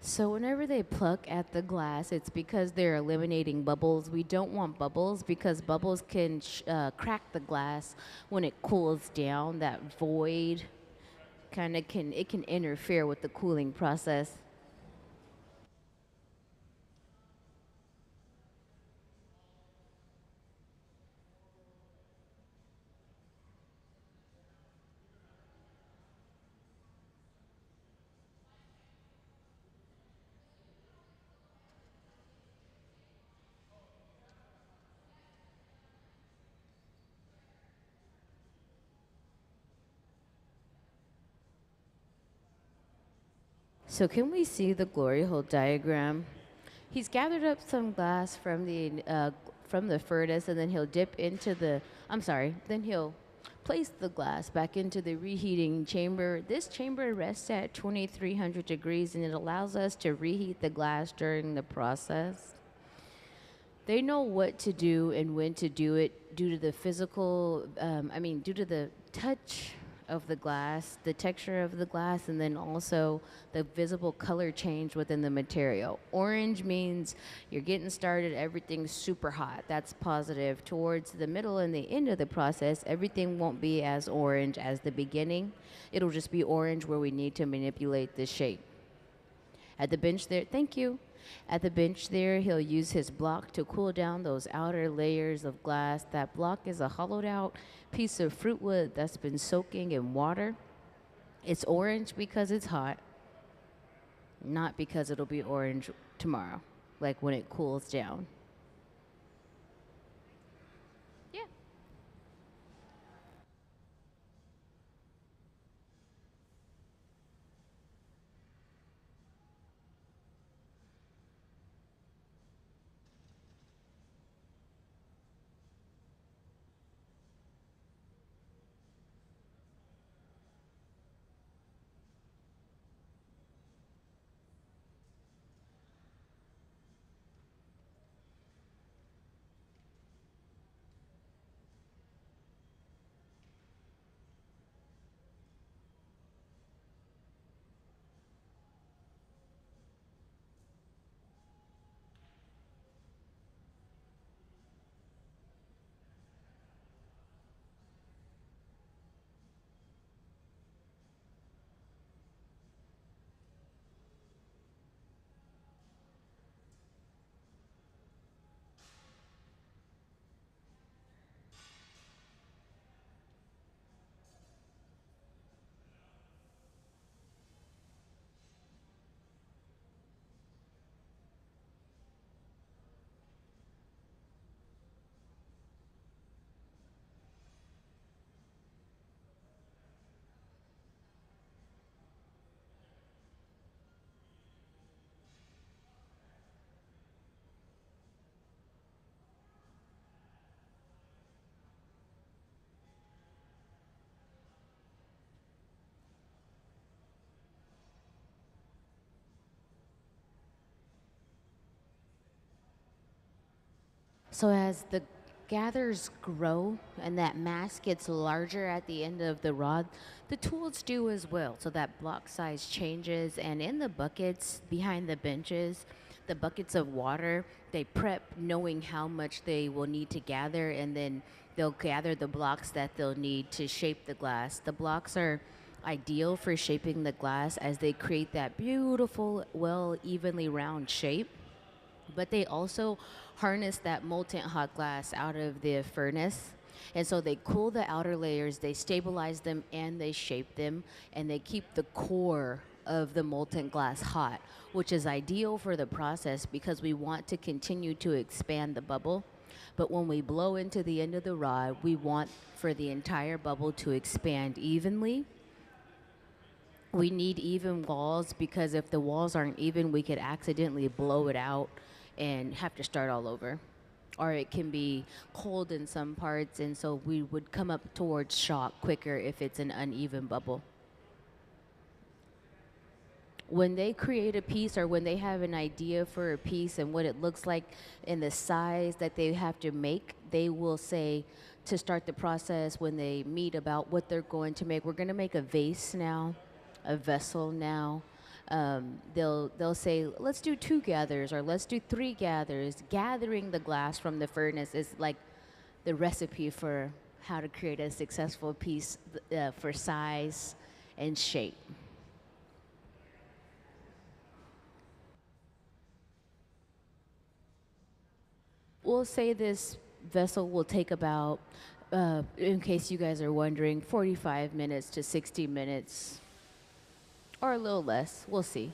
So whenever they pluck at the glass, it's because they're eliminating bubbles. We don't want bubbles because bubbles can crack the glass when it cools down. That void kind of can interfere with the cooling process. So can we see the glory hole diagram? He's gathered up some glass from the furnace, and then he'll dip into the. I'm sorry. Then he'll place the glass back into the reheating chamber. This chamber rests at 2,300 degrees, and it allows us to reheat the glass during the process. They know what to do and when to do it due to the due to the touch of the glass, the texture of the glass, and then also the visible color change within the material. Orange means you're getting started, everything's super hot. That's positive. Towards the middle and the end of the process, everything won't be as orange as the beginning. It'll just be orange where we need to manipulate the shape. At the bench there, thank you. At the bench there, he'll use his block to cool down those outer layers of glass. That block is a hollowed out piece of fruit wood that's been soaking in water. It's orange because it's hot, not because it'll be orange tomorrow, like when it cools down. Yeah. So as the gathers grow and that mass gets larger at the end of the rod, the tools do as well. So that block size changes, and in the buckets behind the benches, the buckets of water, they prep knowing how much they will need to gather, and then they'll gather the blocks that they'll need to shape the glass. The blocks are ideal for shaping the glass as they create that beautiful, well, evenly round shape, but they also harness that molten hot glass out of the furnace. And so they cool the outer layers, they stabilize them, and they shape them, and they keep the core of the molten glass hot, which is ideal for the process because we want to continue to expand the bubble. But when we blow into the end of the rod, we want for the entire bubble to expand evenly. We need even walls because if the walls aren't even, we could accidentally blow it out and have to start all over. Or it can be cold in some parts, and so we would come up towards shock quicker if it's an uneven bubble. When they create a piece or when they have an idea for a piece and what it looks like and the size that they have to make, they will say to start the process when they meet about what they're going to make. We're going to make a vase now, a vessel now. They'll say, let's do 2 gathers or let's do 3 gathers. Gathering the glass from the furnace is like the recipe for how to create a successful piece for size and shape. We'll say this vessel will take about, in case you guys are wondering, 45 minutes to 60 minutes or a little less. We'll see.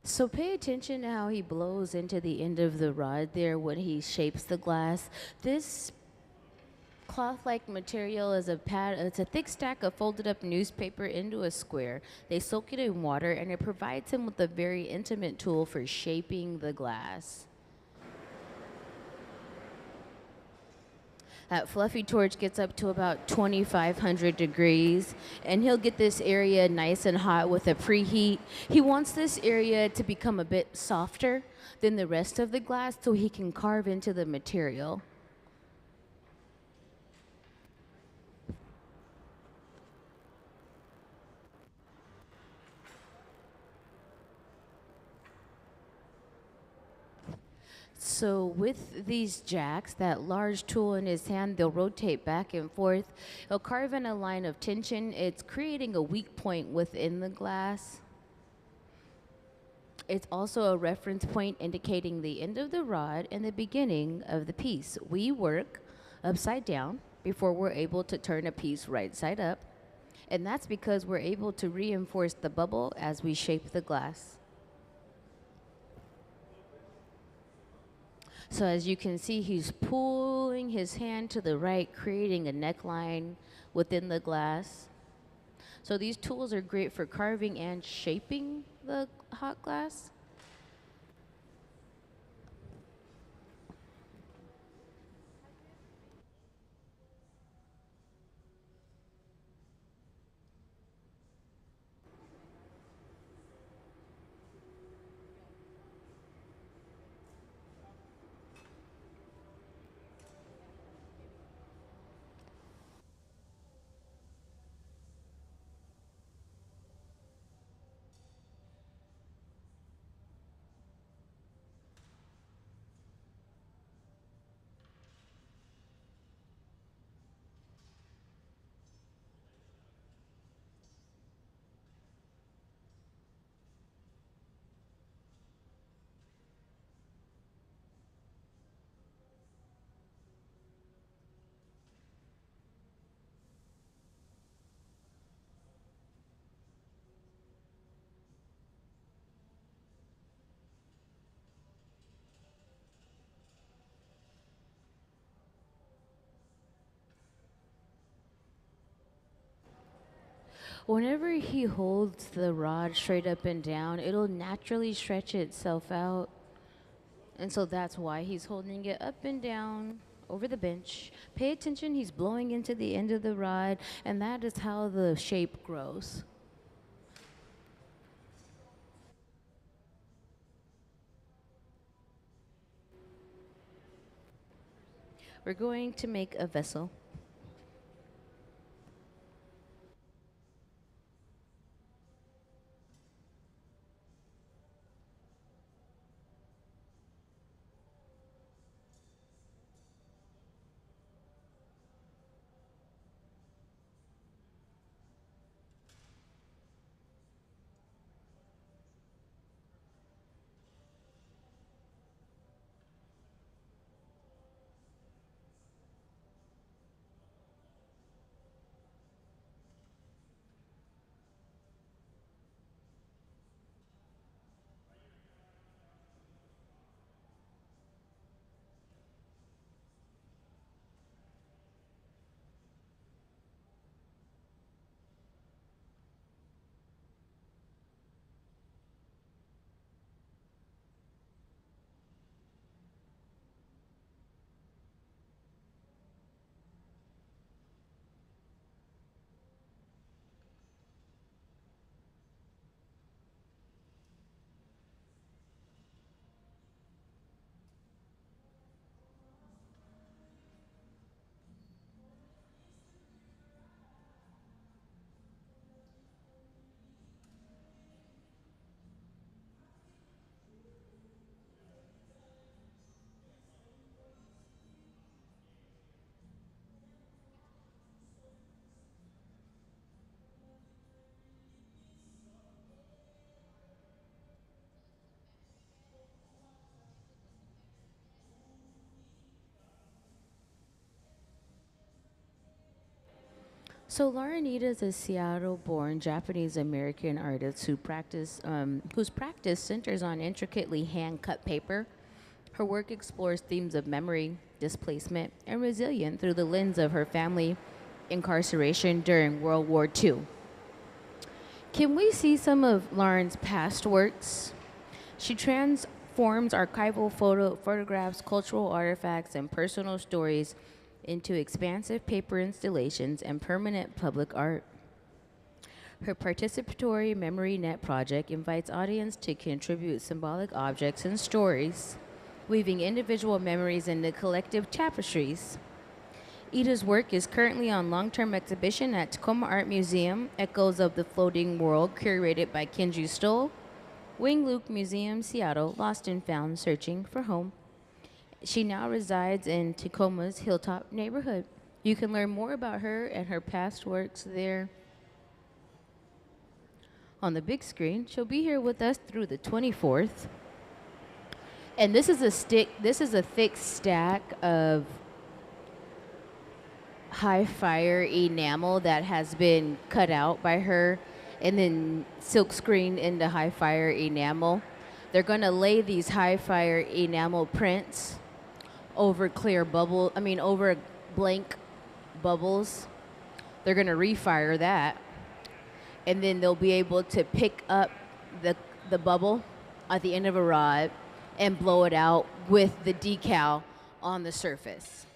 So pay attention to how he blows into the end of the rod there when he shapes the glass. This cloth-like material is a pad. It's a thick stack of folded up newspaper into a square. They soak it in water, and it provides him with a very intimate tool for shaping the glass. That fluffy torch gets up to about 2,500 degrees, and he'll get this area nice and hot with a preheat. He wants this area to become a bit softer than the rest of the glass so he can carve into the material. So with these jacks, that large tool in his hand, they'll rotate back and forth. He'll carve in a line of tension. It's creating a weak point within the glass. It's also a reference point indicating the end of the rod and the beginning of the piece. We work upside down before we're able to turn a piece right side up. And that's because we're able to reinforce the bubble as we shape the glass. So as you can see, he's pulling his hand to the right, creating a neckline within the glass. So these tools are great for carving and shaping the hot glass. Whenever he holds the rod straight up and down, it'll naturally stretch itself out. And so that's why he's holding it up and down over the bench. Pay attention, he's blowing into the end of the rod, and that is how the shape grows. We're going to make a vessel. So Lauren Iida is a Seattle-born Japanese-American artist whose practice centers on intricately hand-cut paper. Her work explores themes of memory, displacement, and resilience through the lens of her family incarceration during World War II. Can we see some of Lauren's past works? She transforms archival photographs, cultural artifacts, and personal stories into expansive paper installations and permanent public art. Her participatory Memory Net project invites audience to contribute symbolic objects and stories, weaving individual memories into collective tapestries. Ida's work is currently on long-term exhibition at Tacoma Art Museum, Echoes of the Floating World, curated by Kenji Stoll, Wing Luke Museum, Seattle, Lost and Found, Searching for Home. She now resides in Tacoma's Hilltop neighborhood. You can learn more about her and her past works there on the big screen. She'll be here with us through the 24th. And this is a thick stack of high fire enamel that has been cut out by her and then silk screened into high fire enamel. They're going to lay these high fire enamel prints over over blank bubbles. They're going to refire that, and then they'll be able to pick up the bubble at the end of a rod and blow it out with the decal on the surface.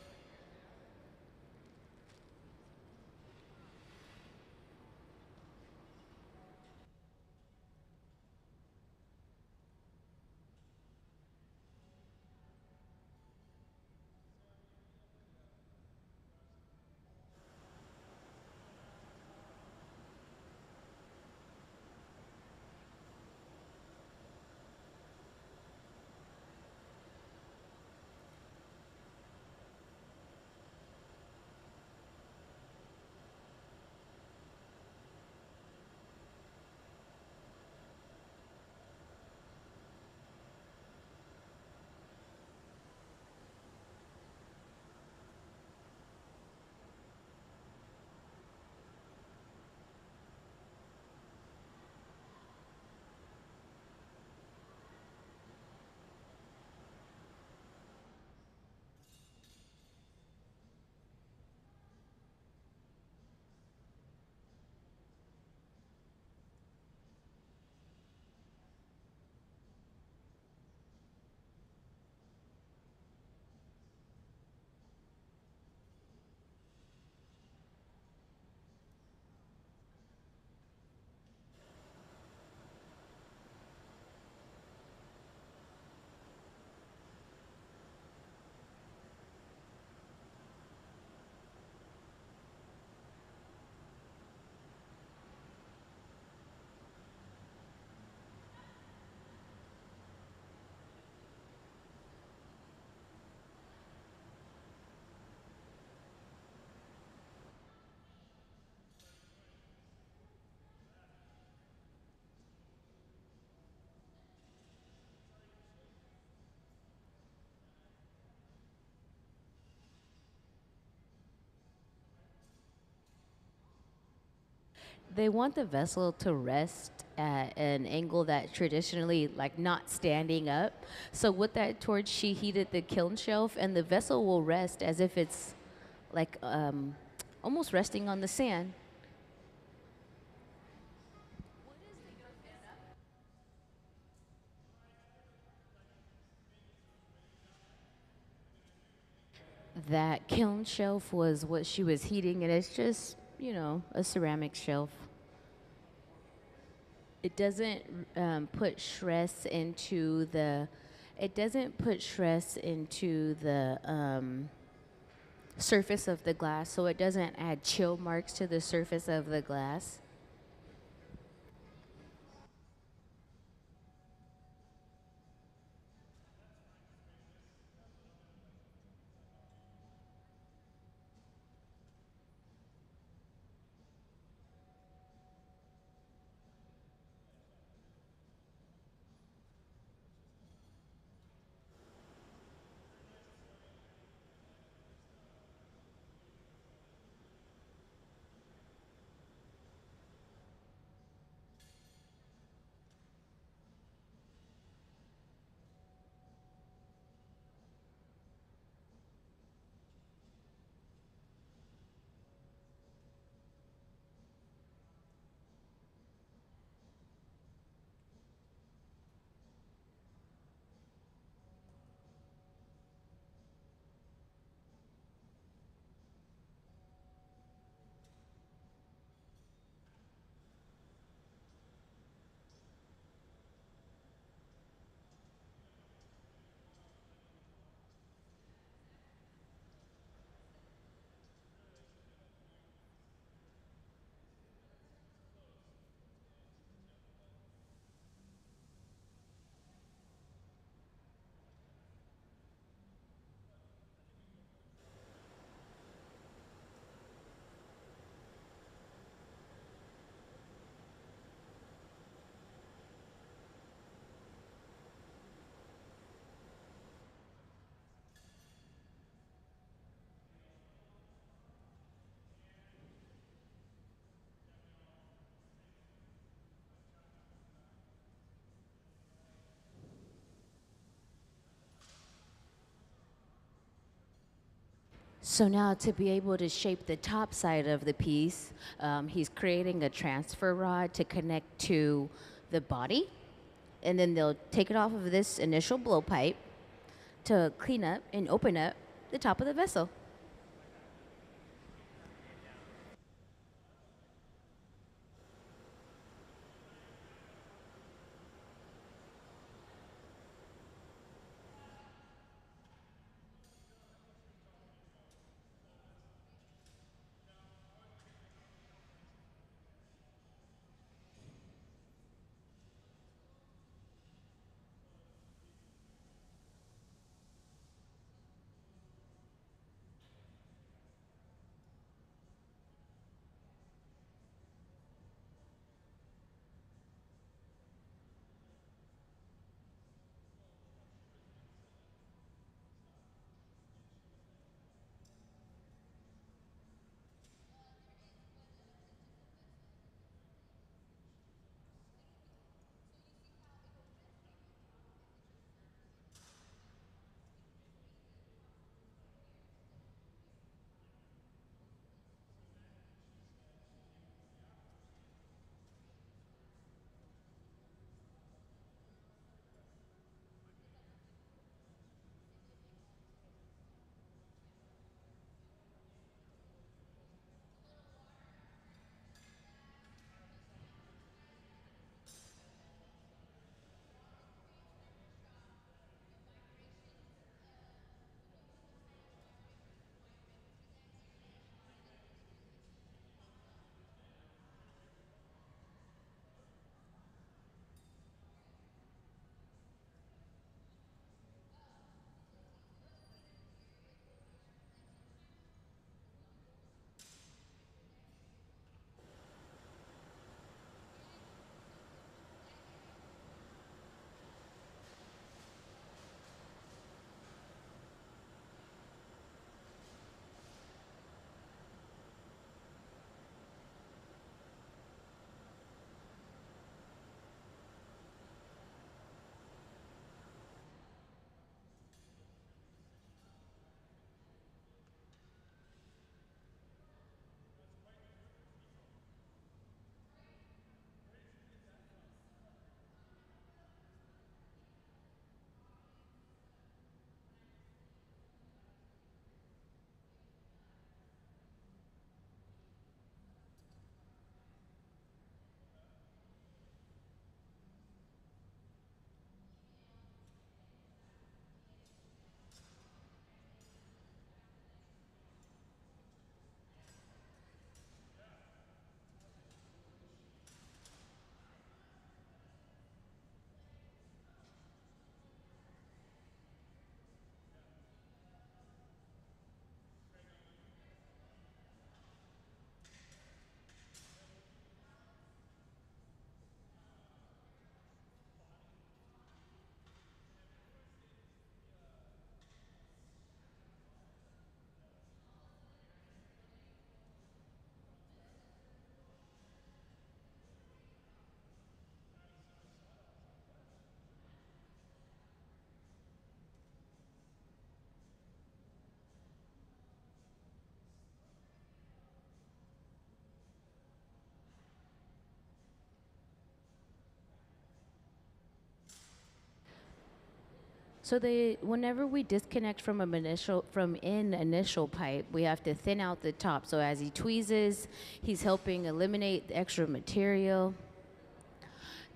They want the vessel to rest at an angle that traditionally, like not standing up. So with that torch, she heated the kiln shelf, and the vessel will rest as if it's like almost resting on the sand. That kiln shelf was what she was heating, and it's just, a ceramic shelf. It doesn't put stress into the. It doesn't put stress into the surface of the glass, so it doesn't add chill marks to the surface of the glass. So now to be able to shape the top side of the piece, he's creating a transfer rod to connect to the body. And then they'll take it off of this initial blowpipe to clean up and open up the top of the vessel. So whenever we disconnect from an initial pipe, we have to thin out the top. So as he tweezes, he's helping eliminate the extra material.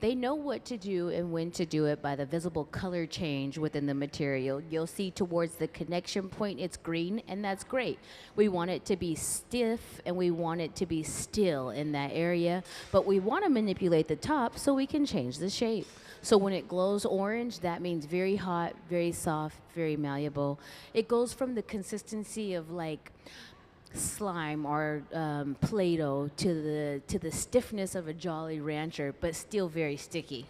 They know what to do and when to do it by the visible color change within the material. You'll see towards the connection point, it's green, and that's great. We want it to be stiff and we want it to be still in that area, but we want to manipulate the top so we can change the shape. So when it glows orange, that means very hot, very soft, very malleable. It goes from the consistency of like slime or Play-Doh to the stiffness of a Jolly Rancher, but still very sticky.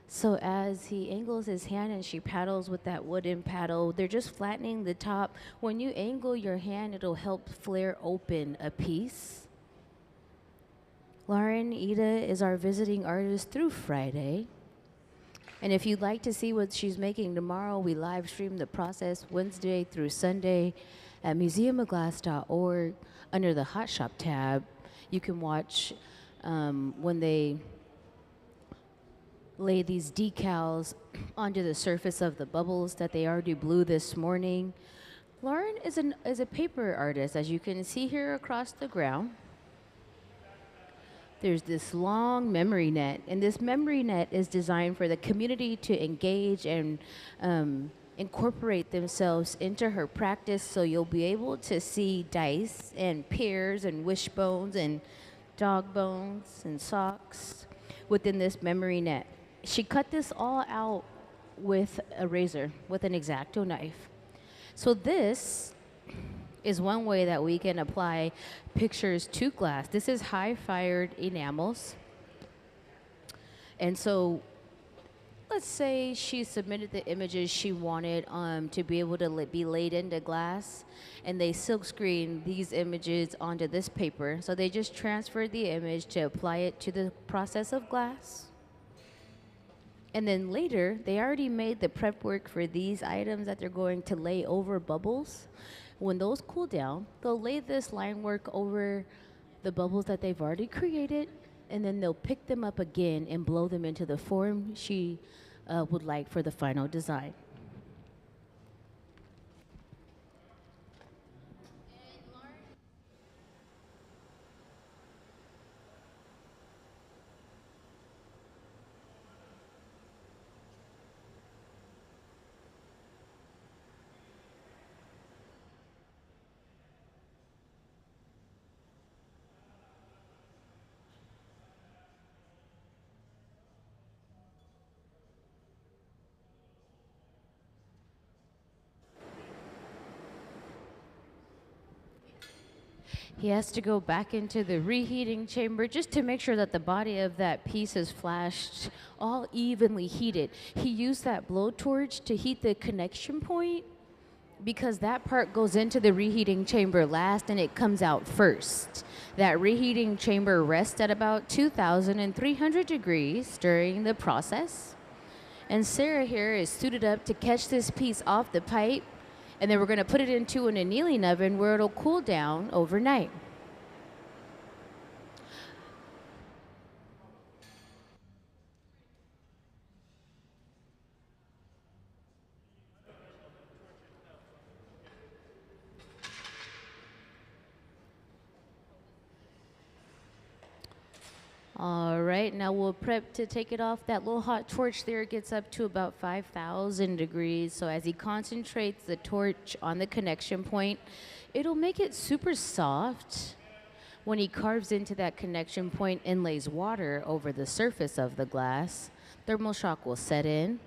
So as he angles his hand and she paddles with that wooden paddle, they're just flattening the top. When you angle your hand, it'll help flare open a piece. Lauren Iida is our visiting artist through Friday. And if you'd like to see what she's making tomorrow, we live stream the process Wednesday through Sunday at museumofglass.org under the Hot Shop tab. You can watch when they lay these decals onto the surface of the bubbles that they already blew this morning. Lauren is a paper artist, as you can see here across the ground. There's this long memory net, and this memory net is designed for the community to engage and incorporate themselves into her practice, so you'll be able to see dice and pears and wishbones and dog bones and socks within this memory net. She cut this all out with a razor, with an X-Acto knife. So this is one way that we can apply pictures to glass. This is high-fired enamels. And so let's say she submitted the images she wanted to be able to be laid into glass, and they silkscreen these images onto this paper. So they just transferred the image to apply it to the process of glass. And then later, they already made the prep work for these items that they're going to lay over bubbles. When those cool down, they'll lay this line work over the bubbles that they've already created, and then they'll pick them up again and blow them into the form she would like for the final design. He has to go back into the reheating chamber just to make sure that the body of that piece is flashed all evenly heated. He used that blowtorch to heat the connection point because that part goes into the reheating chamber last and it comes out first. That reheating chamber rests at about 2,300 degrees during the process. And Sarah here is suited up to catch this piece off the pipe, and then we're going to put it into an annealing oven where it'll cool down overnight. All right, now we'll prep to take it off. That little hot torch there gets up to about 5,000 degrees. So as he concentrates the torch on the connection point, it'll make it super soft. When he carves into that connection point and lays water over the surface of the glass, thermal shock will set in.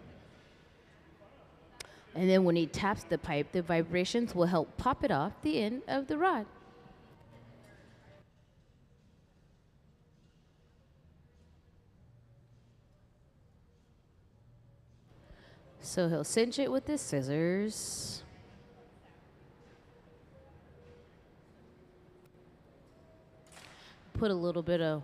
And then when he taps the pipe, the vibrations will help pop it off the end of the rod. So he'll cinch it with his scissors. Put a little bit of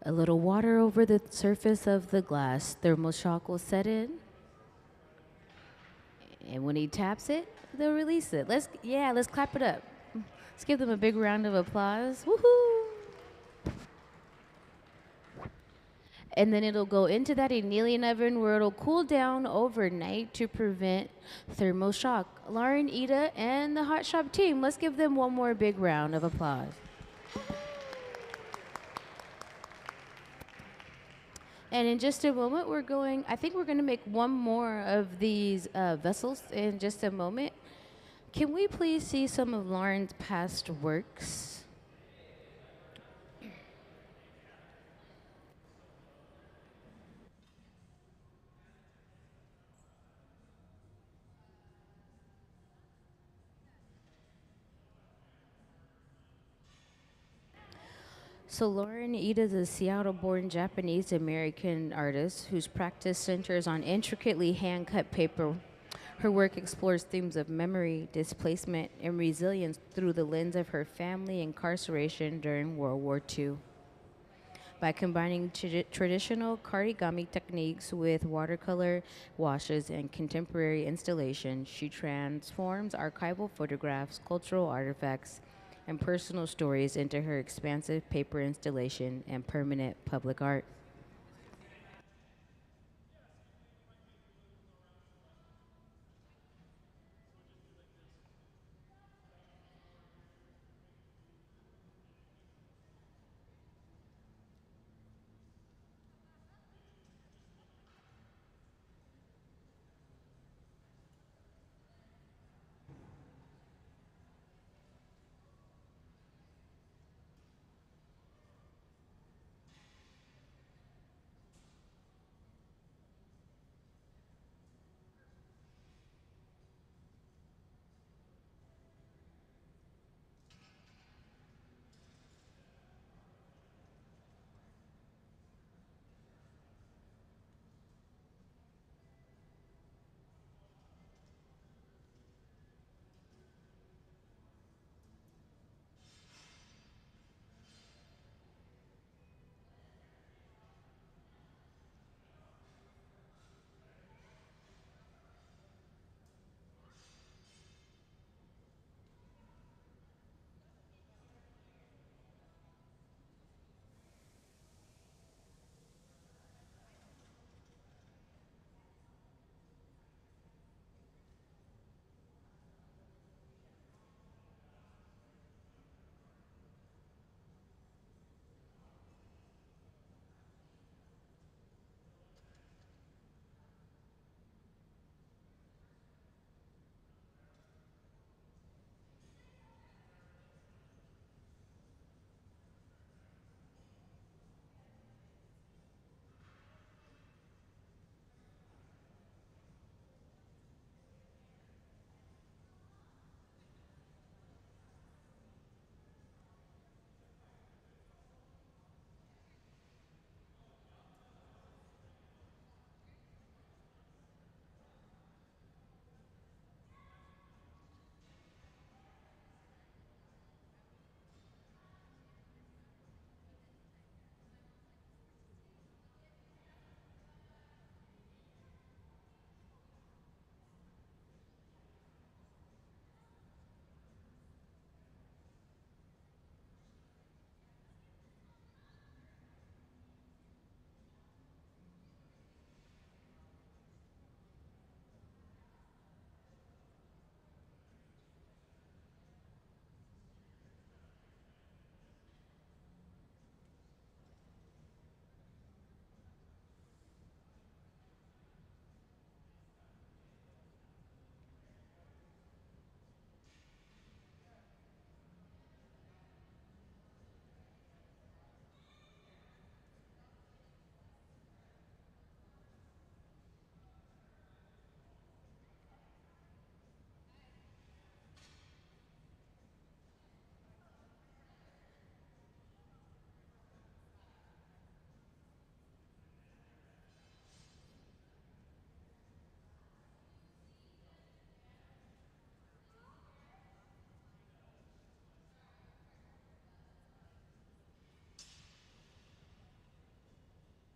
a little water over the surface of the glass. Thermal shock will set in. And when he taps it, they'll release it. Let's clap it up. Let's give them a big round of applause. Woohoo! And then it'll go into that annealing oven where it'll cool down overnight to prevent thermal shock. Lauren Iida and the Hot Shop team, let's give them one more big round of applause. And in just a moment, I think we're going to make one more of these vessels in just a moment. Can we please see some of Lauren's past works? So Lauren Iida is a Seattle-born Japanese-American artist whose practice centers on intricately hand-cut paper. Her work explores themes of memory, displacement, and resilience through the lens of her family incarceration during World War II. By combining traditional karigami techniques with watercolor washes and contemporary installation, she transforms archival photographs, cultural artifacts, and personal stories into her expansive paper installation and permanent public art.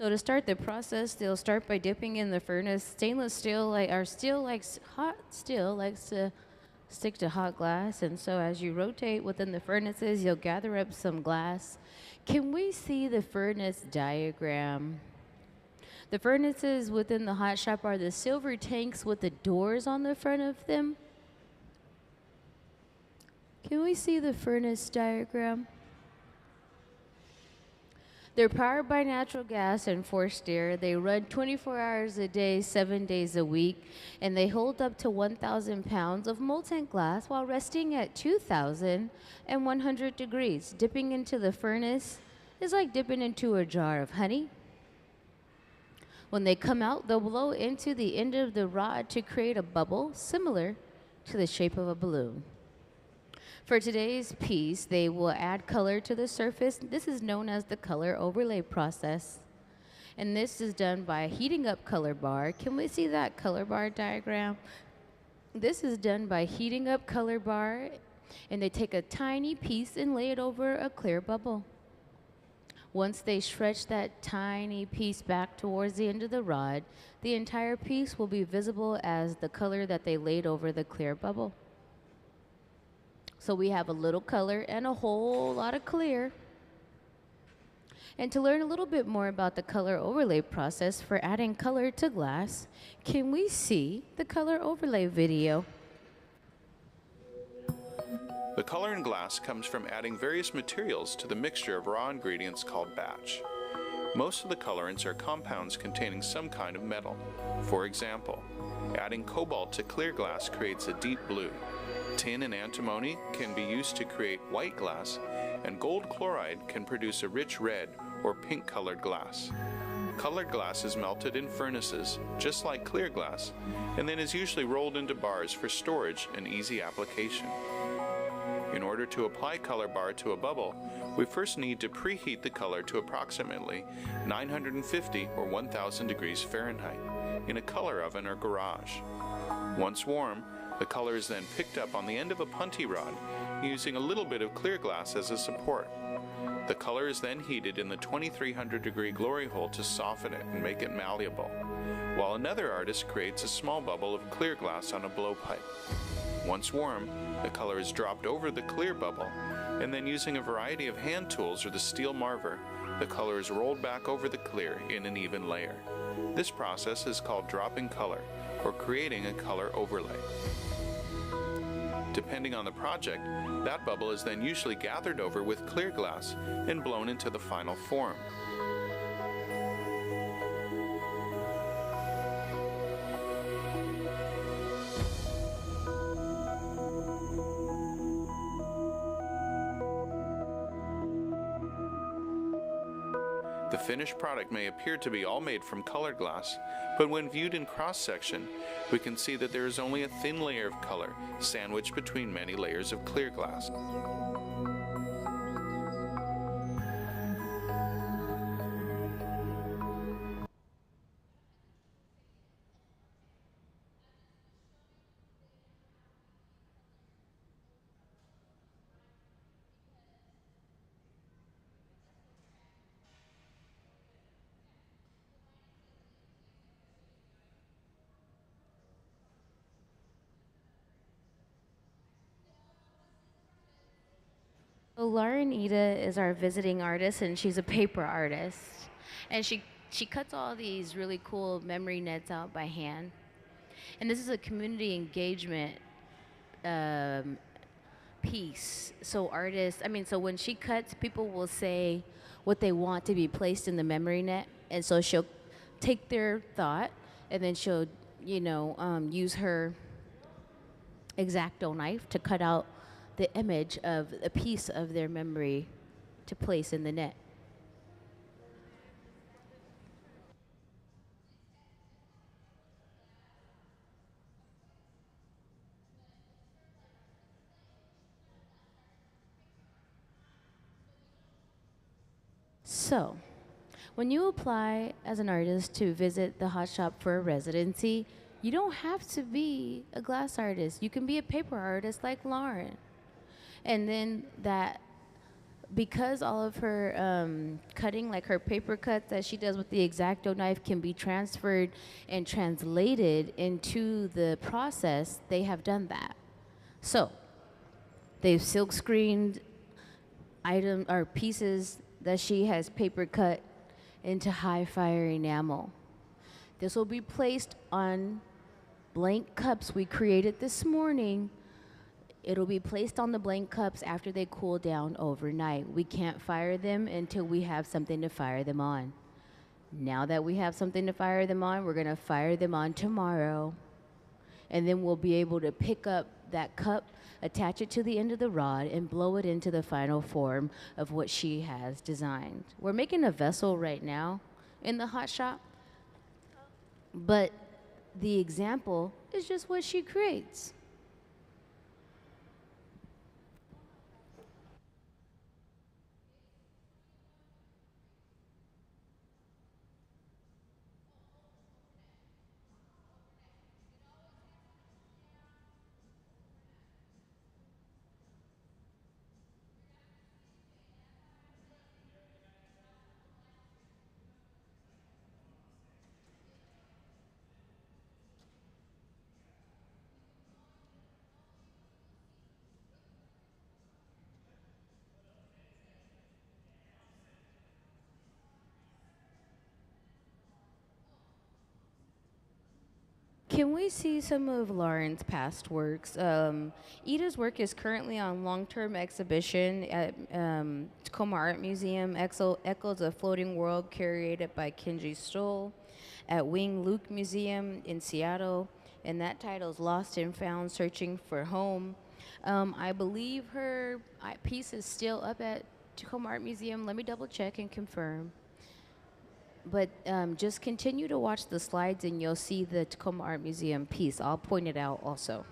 So to start the process, they'll start by dipping in the furnace. Stainless steel, hot steel likes to stick to hot glass, and so as you rotate within the furnaces, you'll gather up some glass. Can we see the furnace diagram? The furnaces within the hot shop are the silver tanks with the doors on the front of them. Can we see the furnace diagram? They're powered by natural gas and forced air. They run 24 hours a day, 7 days a week, and they hold up to 1,000 pounds of molten glass while resting at 2,100 degrees. Dipping into the furnace is like dipping into a jar of honey. When they come out, they'll blow into the end of the rod to create a bubble similar to the shape of a balloon. For today's piece, they will add color to the surface. This is known as the color overlay process. And this is done by heating up color bar. Can we see that color bar diagram? This is done by heating up color bar, and they take a tiny piece and lay it over a clear bubble. Once they stretch that tiny piece back towards the end of the rod, the entire piece will be visible as the color that they laid over the clear bubble. So we have a little color and a whole lot of clear. And to learn a little bit more about the color overlay process for adding color to glass, can we see the color overlay video? The color in glass comes from adding various materials to the mixture of raw ingredients called batch. Most of the colorants are compounds containing some kind of metal. For example, adding cobalt to clear glass creates a deep blue. Tin and antimony can be used to create white glass, and gold chloride can produce a rich red or pink-colored glass. Colored glass is melted in furnaces, just like clear glass, and then is usually rolled into bars for storage and easy application. In order to apply color bar to a bubble, we first need to preheat the color to approximately 950 or 1,000 degrees Fahrenheit in a color oven or garage. Once warm, the color is then picked up on the end of a punty rod using a little bit of clear glass as a support. The color is then heated in the 2300 degree glory hole to soften it and make it malleable, while another artist creates a small bubble of clear glass on a blowpipe. Once warm, the color is dropped over the clear bubble, and then using a variety of hand tools or the steel marver, the color is rolled back over the clear in an even layer. This process is called dropping color, or creating a color overlay. Depending on the project, that bubble is then usually gathered over with clear glass and blown into the final form. The finished product may appear to be all made from colored glass, but when viewed in cross-section, we can see that there is only a thin layer of color sandwiched between many layers of clear glass. So Lauren Iida is our visiting artist, and she's a paper artist. And she cuts all these really cool memory nets out by hand. And this is a community engagement piece. So so when she cuts, people will say what they want to be placed in the memory net. And so she'll take their thought, and then she'll, use her X-Acto knife to cut out the image of a piece of their memory to place in the net. So, when you apply as an artist to visit the hot shop for a residency, you don't have to be a glass artist. You can be a paper artist like Lauren. And then because all of her cutting, like her paper cuts that she does with the X-Acto knife, can be transferred and translated into the process, they have done that. So they've silk screened pieces that she has paper cut into high fire enamel. This will be placed on blank cups we created this morning It'll be placed on the blank cups after they cool down overnight. We can't fire them until we have something to fire them on. Now that we have something to fire them on, we're going to fire them on tomorrow. And then we'll be able to pick up that cup, attach it to the end of the rod, and blow it into the final form of what she has designed. We're making a vessel right now in the hot shop, but the example is just what she creates. Can we see some of Lauren's past works? Ida's work is currently on long-term exhibition at Tacoma Art Museum, Echoes of Floating World, curated by Kenji Stoll, at Wing Luke Museum in Seattle, and that title is Lost and Found, Searching for Home. I believe her piece is still up at Tacoma Art Museum. Let me double check and confirm. But just continue to watch the slides and you'll see the Tacoma Art Museum piece. I'll point it out also.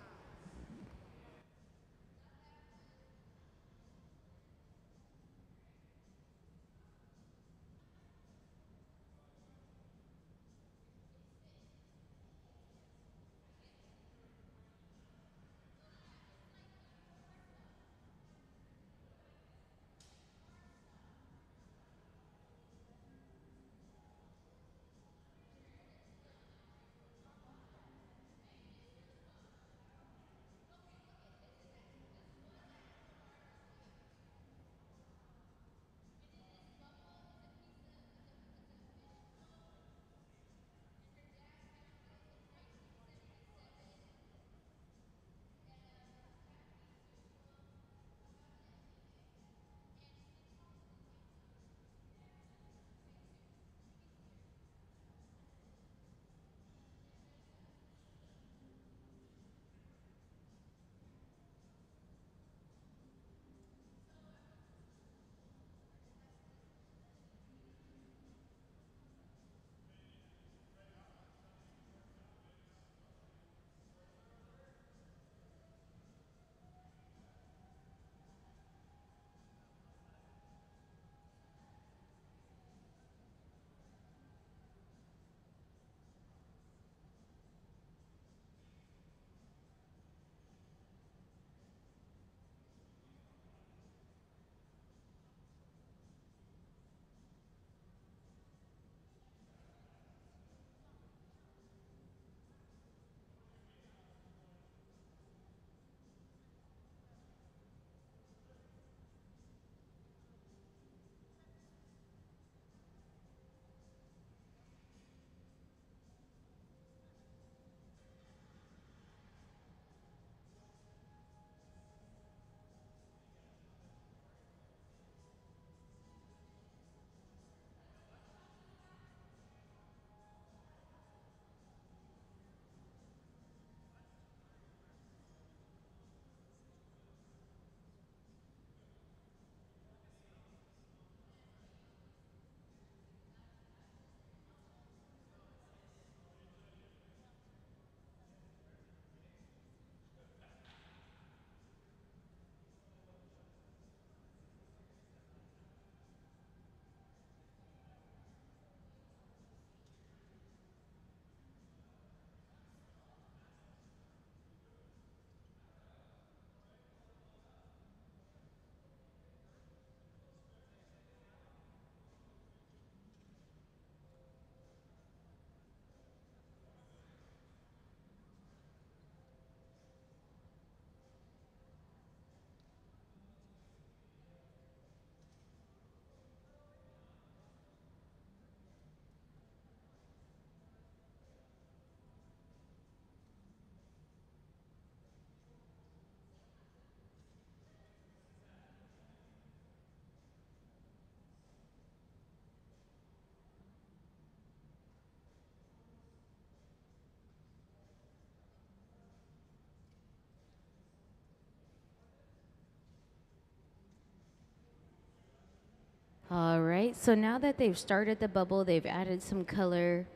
All right, so now that they've started the bubble, they've added some color.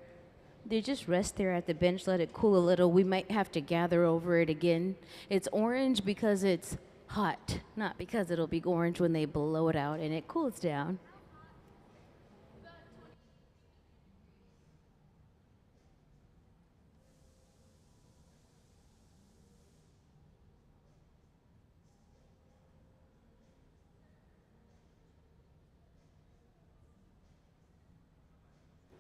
They just rest there at the bench, let it cool a little. We might have to gather over it again. It's orange because it's hot, not because it'll be orange when they blow it out and it cools down.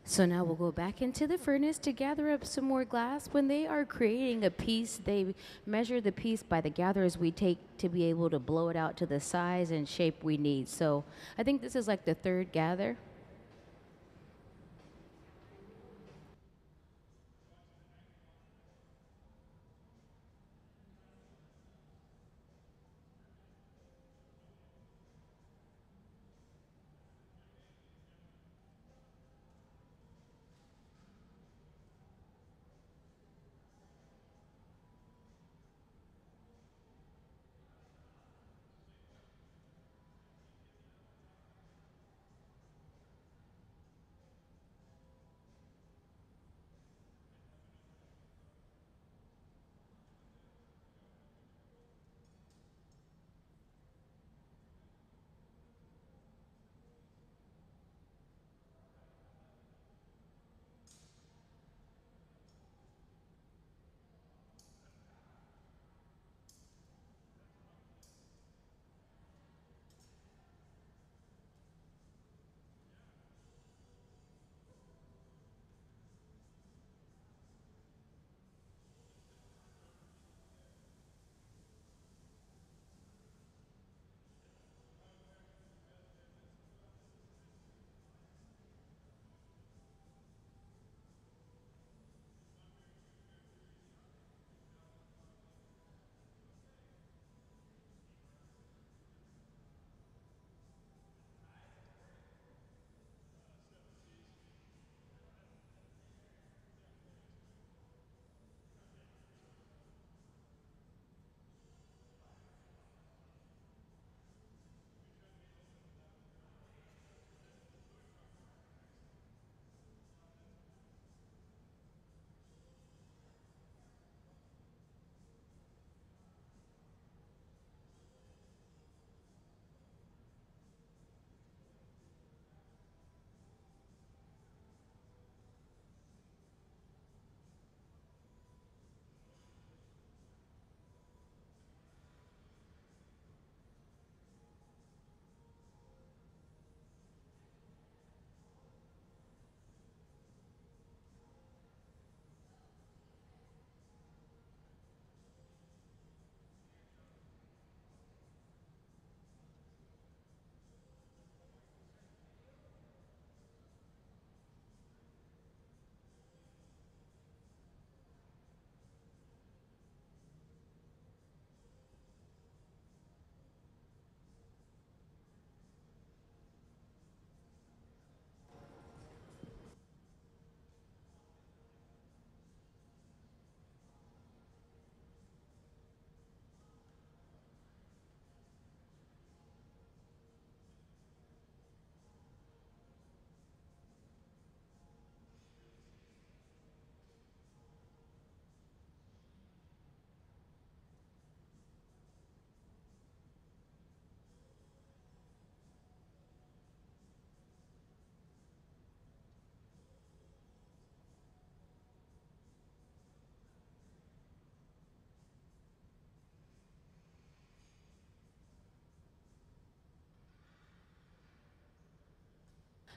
So now we'll go back into the furnace to gather up some more glass. When they are creating a piece, they measure the piece by the gatherers we take to be able to blow it out to the size and shape we need. So I think this is like the third gather.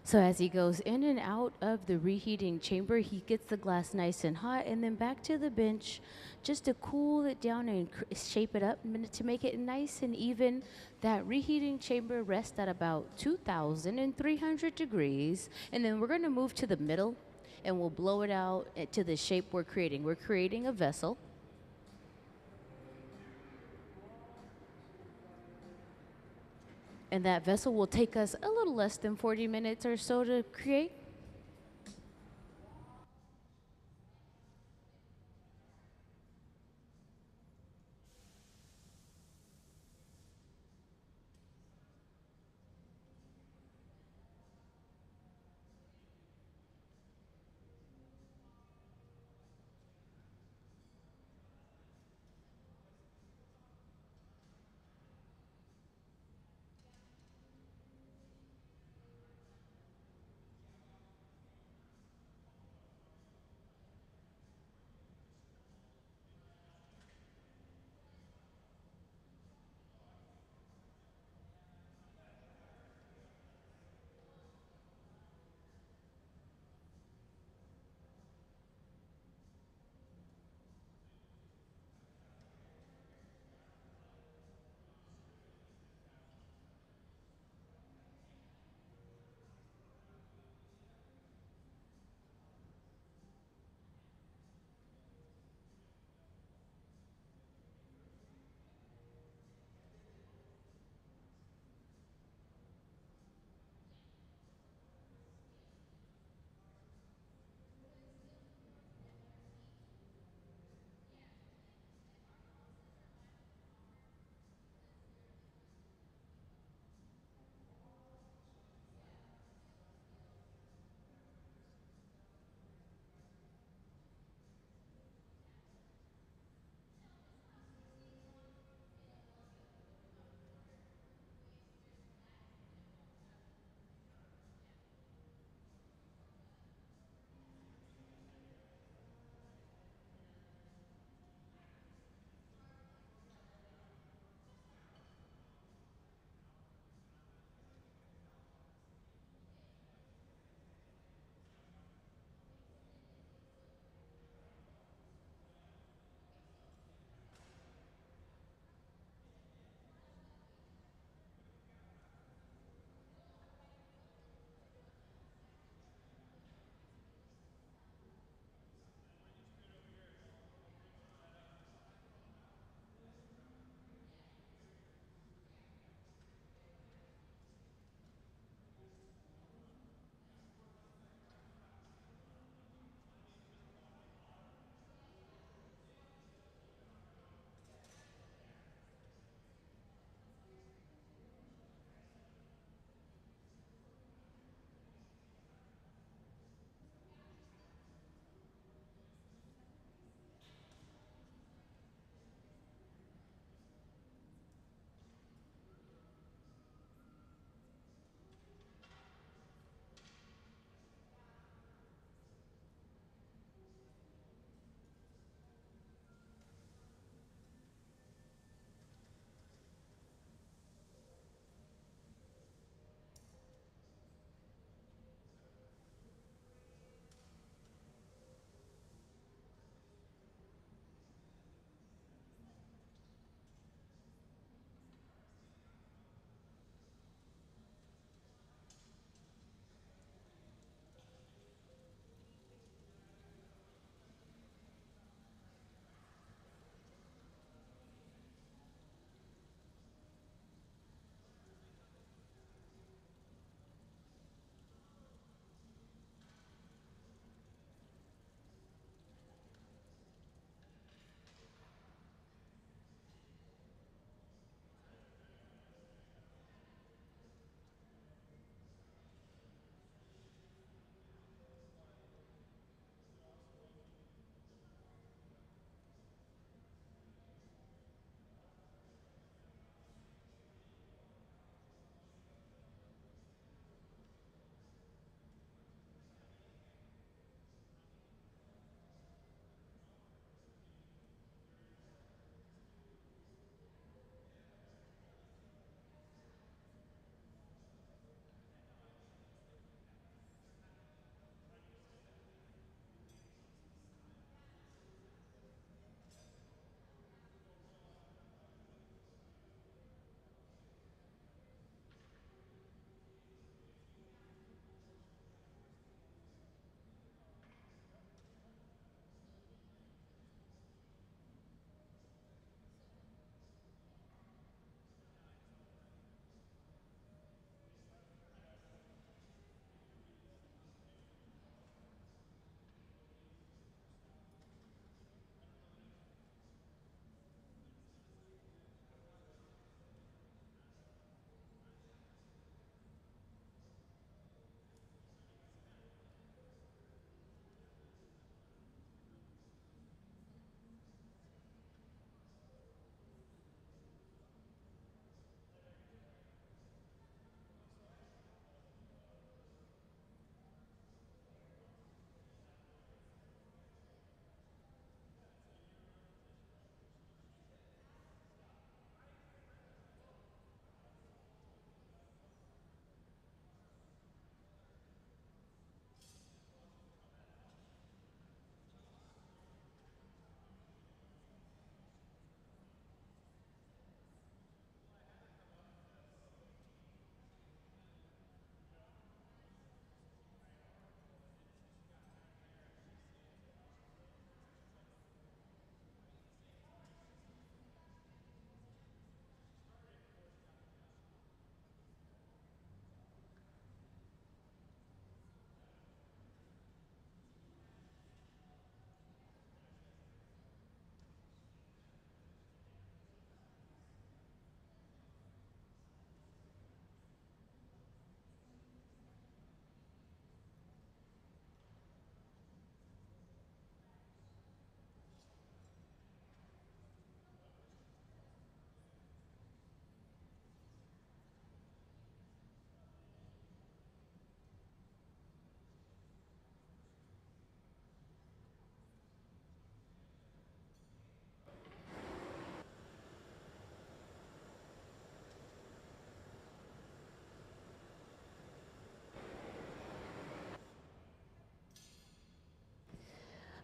So as he goes in and out of the reheating chamber, he gets the glass nice and hot and then back to the bench just to cool it down and shape it up to make it nice and even. That reheating chamber rests at about 2,300 degrees. And then we're going to move to the middle and we'll blow it out to the shape we're creating. We're creating a vessel. And that vessel will take us a little less than 40 minutes or so to create.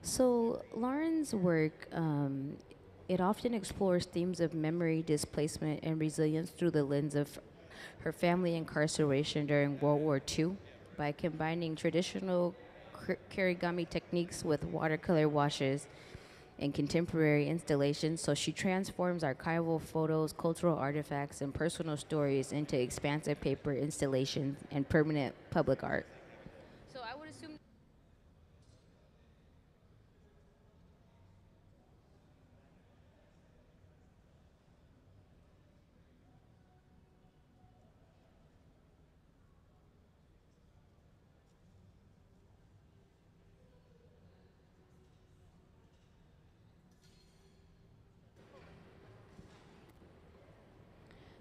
So Lauren's work, it often explores themes of memory, displacement, and resilience through the lens of her family incarceration during World War II by combining traditional karigami techniques with watercolor washes and contemporary installations. So she transforms archival photos, cultural artifacts, and personal stories into expansive paper installations and permanent public art. So I would assume.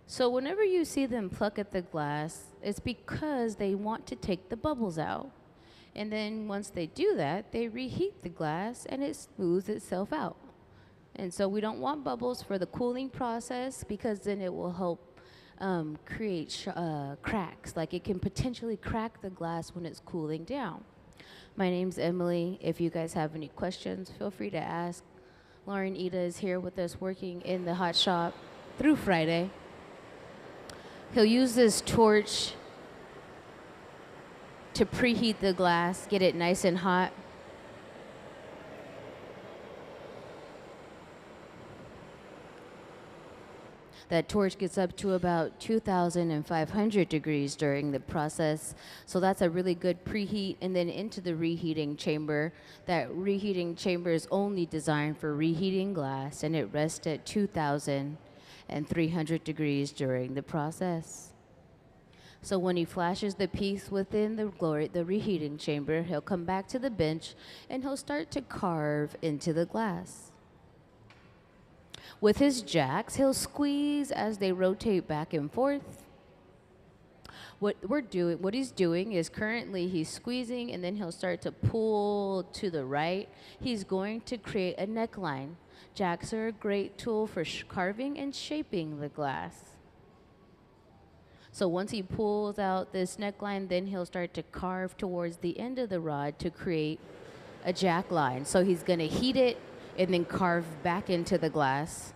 So whenever you see them pluck at the glass, it's because they want to take the bubbles out. And then once they do that, they reheat the glass and it smooths itself out. And so we don't want bubbles for the cooling process because then it will help create cracks. Like it can potentially crack the glass when it's cooling down. My name's Emily. If you guys have any questions, feel free to ask. Lauren Iida is here with us working in the hot shop through Friday. He'll use this torch to preheat the glass, get it nice and hot. That torch gets up to about 2,500 degrees during the process. So that's a really good preheat. And then into the reheating chamber. That reheating chamber is only designed for reheating glass, and it rests at 2,300 degrees during the process. So when he flashes the piece within the reheating chamber, he'll come back to the bench and he'll start to carve into the glass. With his jacks, he'll squeeze as they rotate back and forth. What he's doing is currently he's squeezing and then he'll start to pull to the right. He's going to create a neckline. Jacks are a great tool for carving and shaping the glass. So once he pulls out this neckline, then he'll start to carve towards the end of the rod to create a jack line. So he's going to heat it and then carve back into the glass.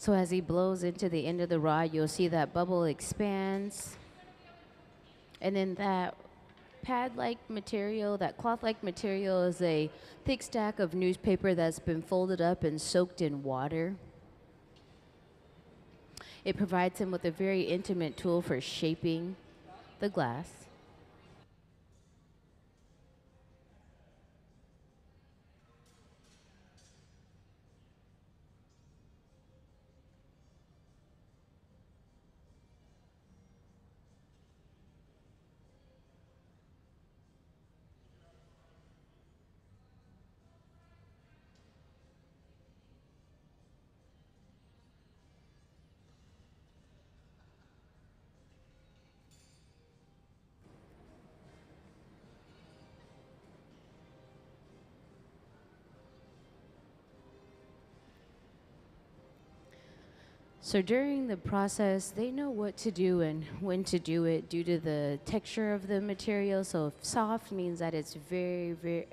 So as he blows into the end of the rod, you'll see that bubble expands. And then that pad-like material, that cloth-like material, is a thick stack of newspaper that's been folded up and soaked in water. It provides him with a very intimate tool for shaping the glass. So during the process, they know what to do and when to do it due to the texture of the material. So if soft means that it's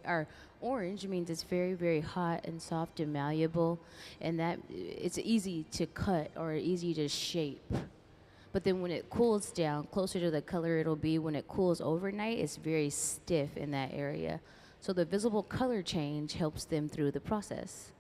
or orange means it's very, very hot and soft and malleable, and that it's easy to cut or easy to shape. But then when it cools down, closer to the color it'll be when it cools overnight, it's very stiff in that area. So the visible color change helps them through the process.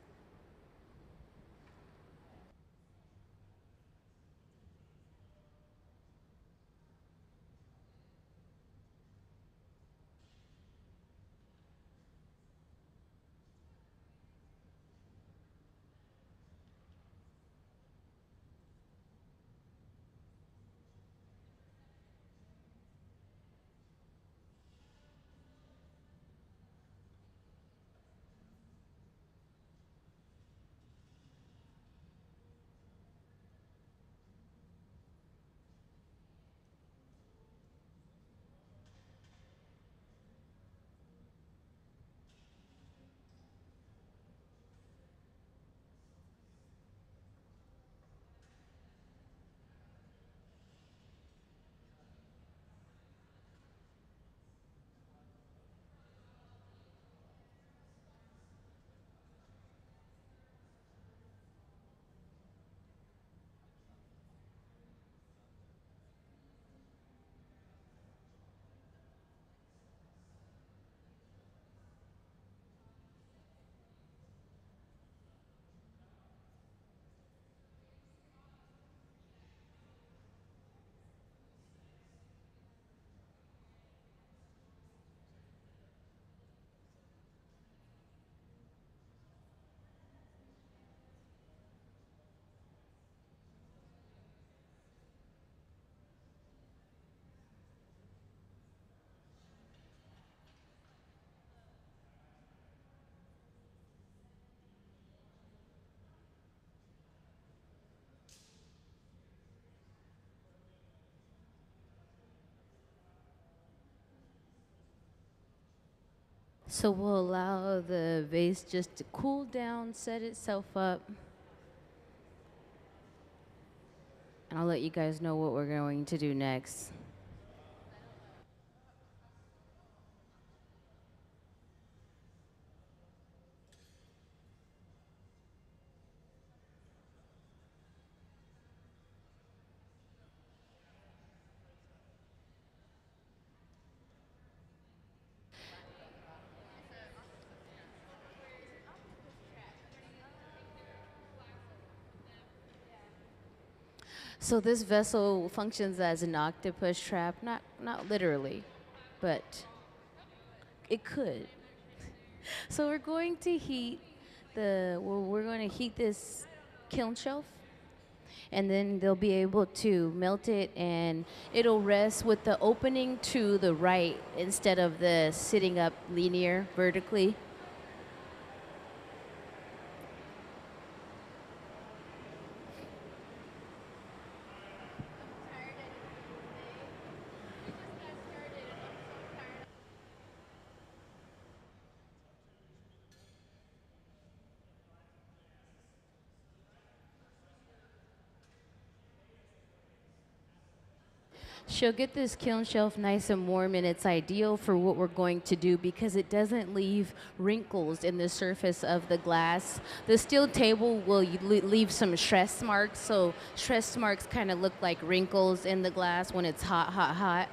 So we'll allow the vase just to cool down, set itself up, and I'll let you guys know what we're going to do next. So this vessel functions as an octopus trap, not literally, but it could. So we're going to heat we're going to heat this kiln shelf, and then they'll be able to melt it, and it'll rest with the opening to the right instead of the sitting up linear vertically. She'll get this kiln shelf nice and warm, and it's ideal for what we're going to do because it doesn't leave wrinkles in the surface of the glass. The steel table will leave some stress marks, so stress marks kind of look like wrinkles in the glass when it's hot, hot, hot.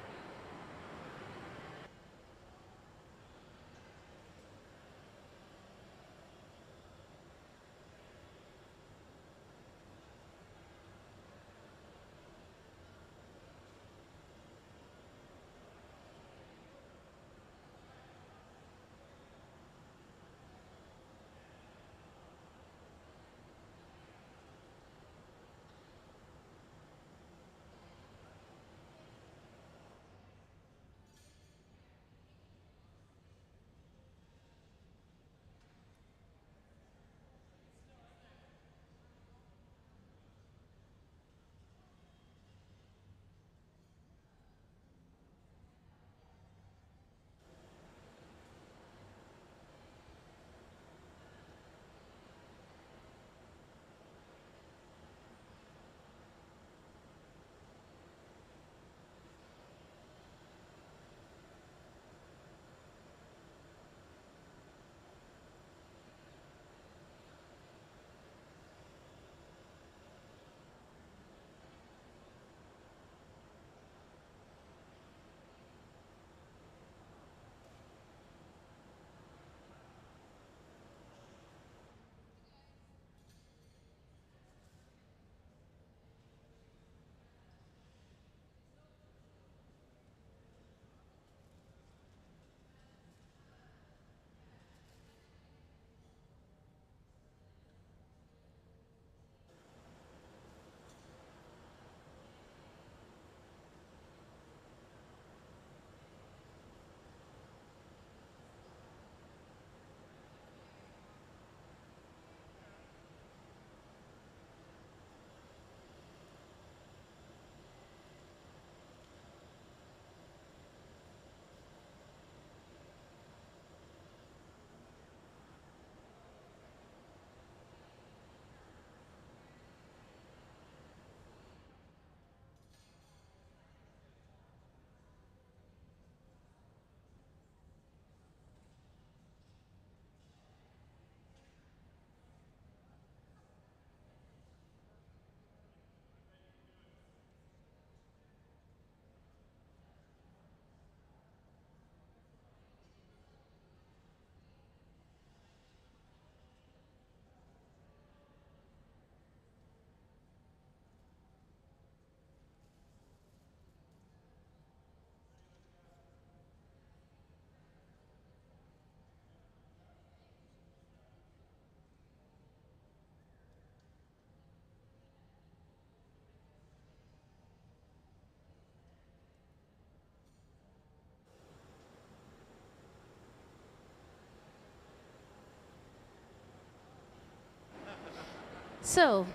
So,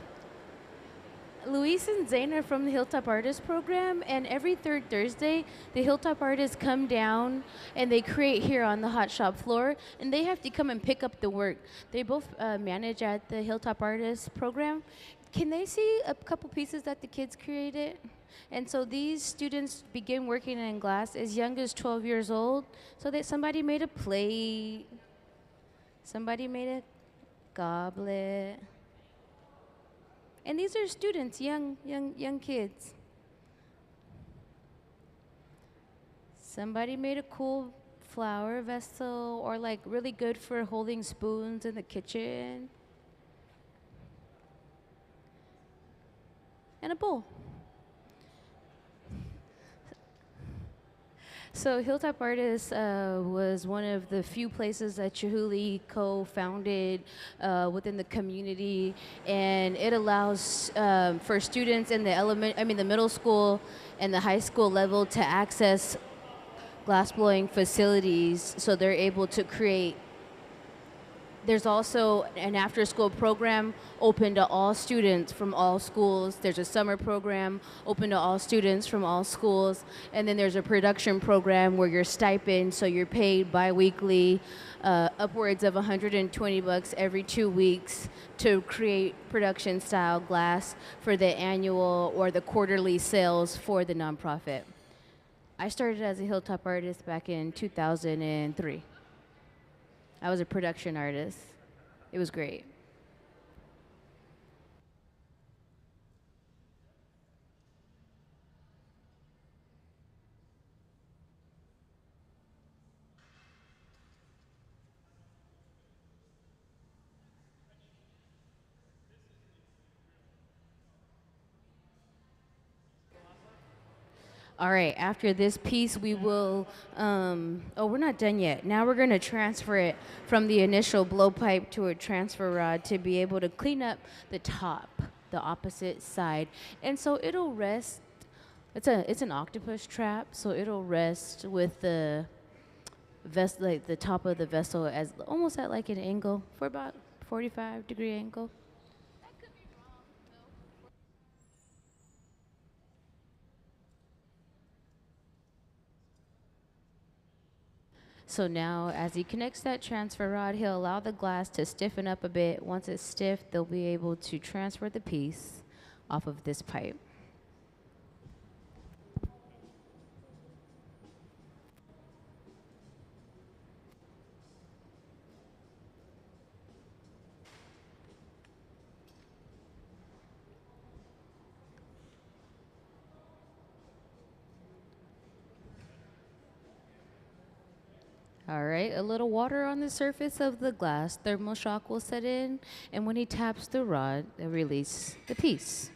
Luis and Zane are from the Hilltop Artist Program, and every third Thursday, the Hilltop Artists come down and they create here on the hot shop floor, and they have to come and pick up the work. They both manage at the Hilltop Artist Program. Can they see a couple pieces that the kids created? And so these students begin working in glass as young as 12 years old, so that somebody made a plate, somebody made a goblet. And these are students, young kids. Somebody made a cool flower vessel, or like really good for holding spoons in the kitchen. And a bowl. So Hilltop Artists was one of the few places that Chihuly co-founded within the community, and it allows for students in the middle school and the high school level to access glassblowing facilities, so they're able to create There's also an after-school program open to all students from all schools. There's a summer program open to all students from all schools. And then there's a production program where you're stipend, so you're paid biweekly, upwards of 120 bucks every 2 weeks to create production-style glass for the annual or the quarterly sales for the nonprofit. I started as a hilltop artist back in 2003. I was a production artist. It was great. All right, after this piece, we will, oh, we're not done yet. Now we're gonna transfer it from the initial blowpipe to a transfer rod to be able to clean up the top, the opposite side. And so it'll rest, it's an octopus trap, so it'll rest with the vessel, like the top of the vessel as almost at like an angle for about 45-degree angle. So now, as he connects that transfer rod, he'll allow the glass to stiffen up a bit. Once it's stiff, they'll be able to transfer the piece off of this pipe. All right, a little water on the surface of the glass, thermal shock will set in, and when he taps the rod, they'll release the piece.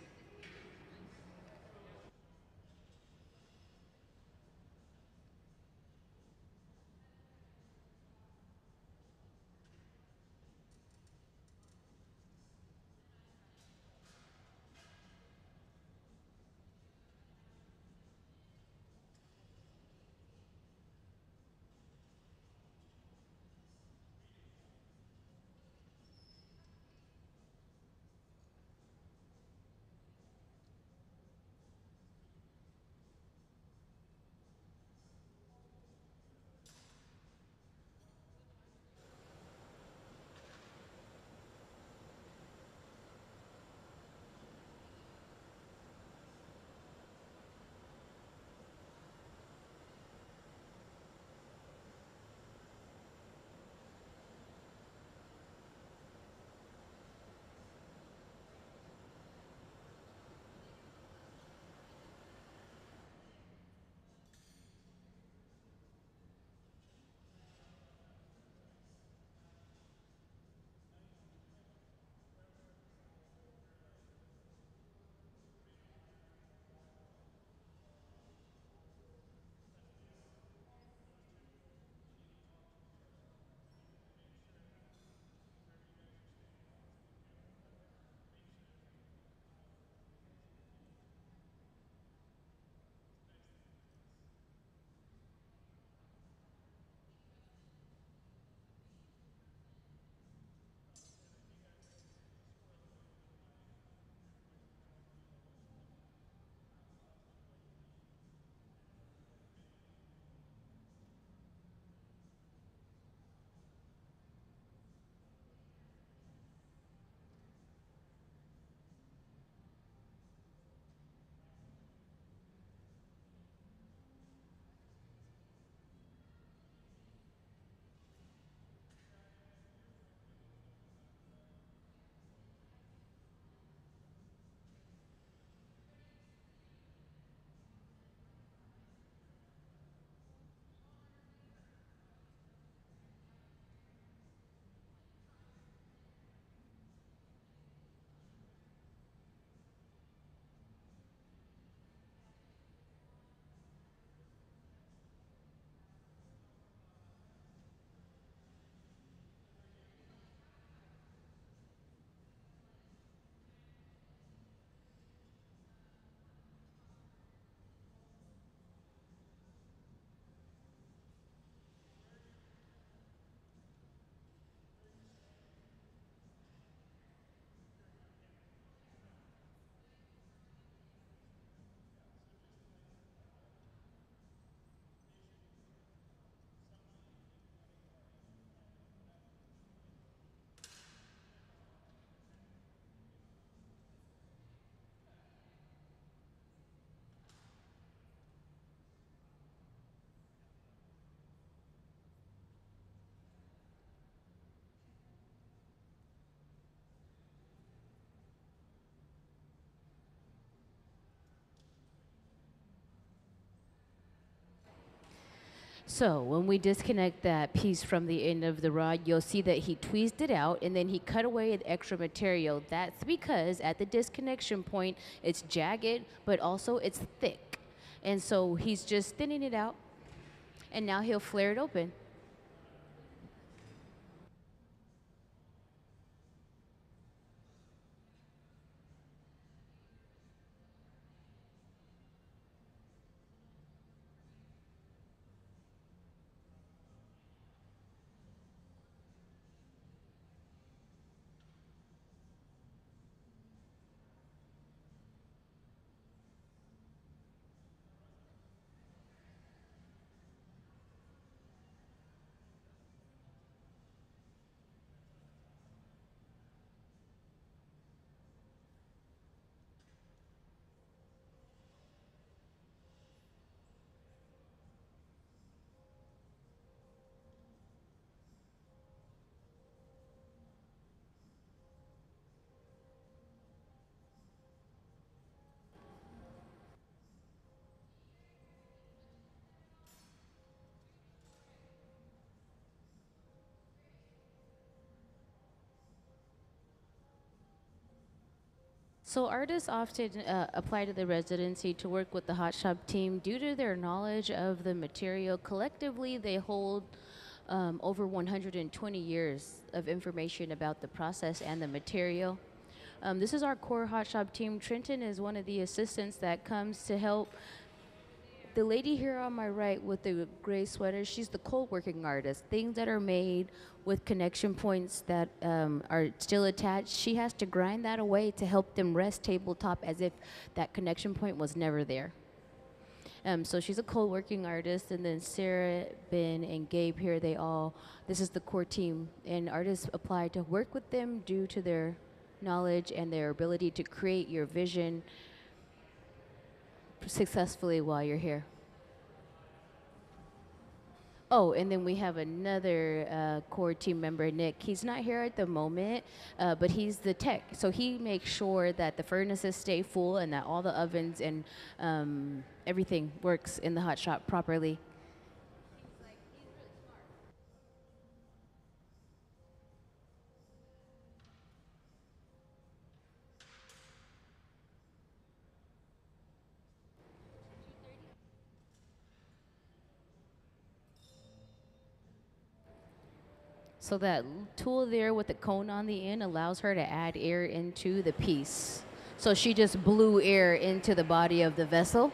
So when we disconnect that piece from the end of the rod, you'll see that he tweezed it out and then he cut away the extra material. That's because at the disconnection point, it's jagged, but also it's thick. And so he's just thinning it out, and now he'll flare it open. So artists often apply to the residency to work with the hot shop team due to their knowledge of the material. Collectively, they hold over 120 years of information about the process and the material. This is our core hot shop team. Trenton is one of the assistants that comes to help. The lady here on my right with the gray sweater, she's the cold working artist. Things that are made with connection points that are still attached, she has to grind that away to help them rest tabletop as if that connection point was never there. So she's a cold working artist, and then Sarah, Ben, and Gabe here, this is the core team. And artists apply to work with them due to their knowledge and their ability to create your vision successfully while you're here. Oh, and then we have another core team member, Nick. He's not here at the moment, but he's the tech. So he makes sure that the furnaces stay full and that all the ovens and everything works in the hot shop properly. So that tool there with the cone on the end allows her to add air into the piece. So she just blew air into the body of the vessel.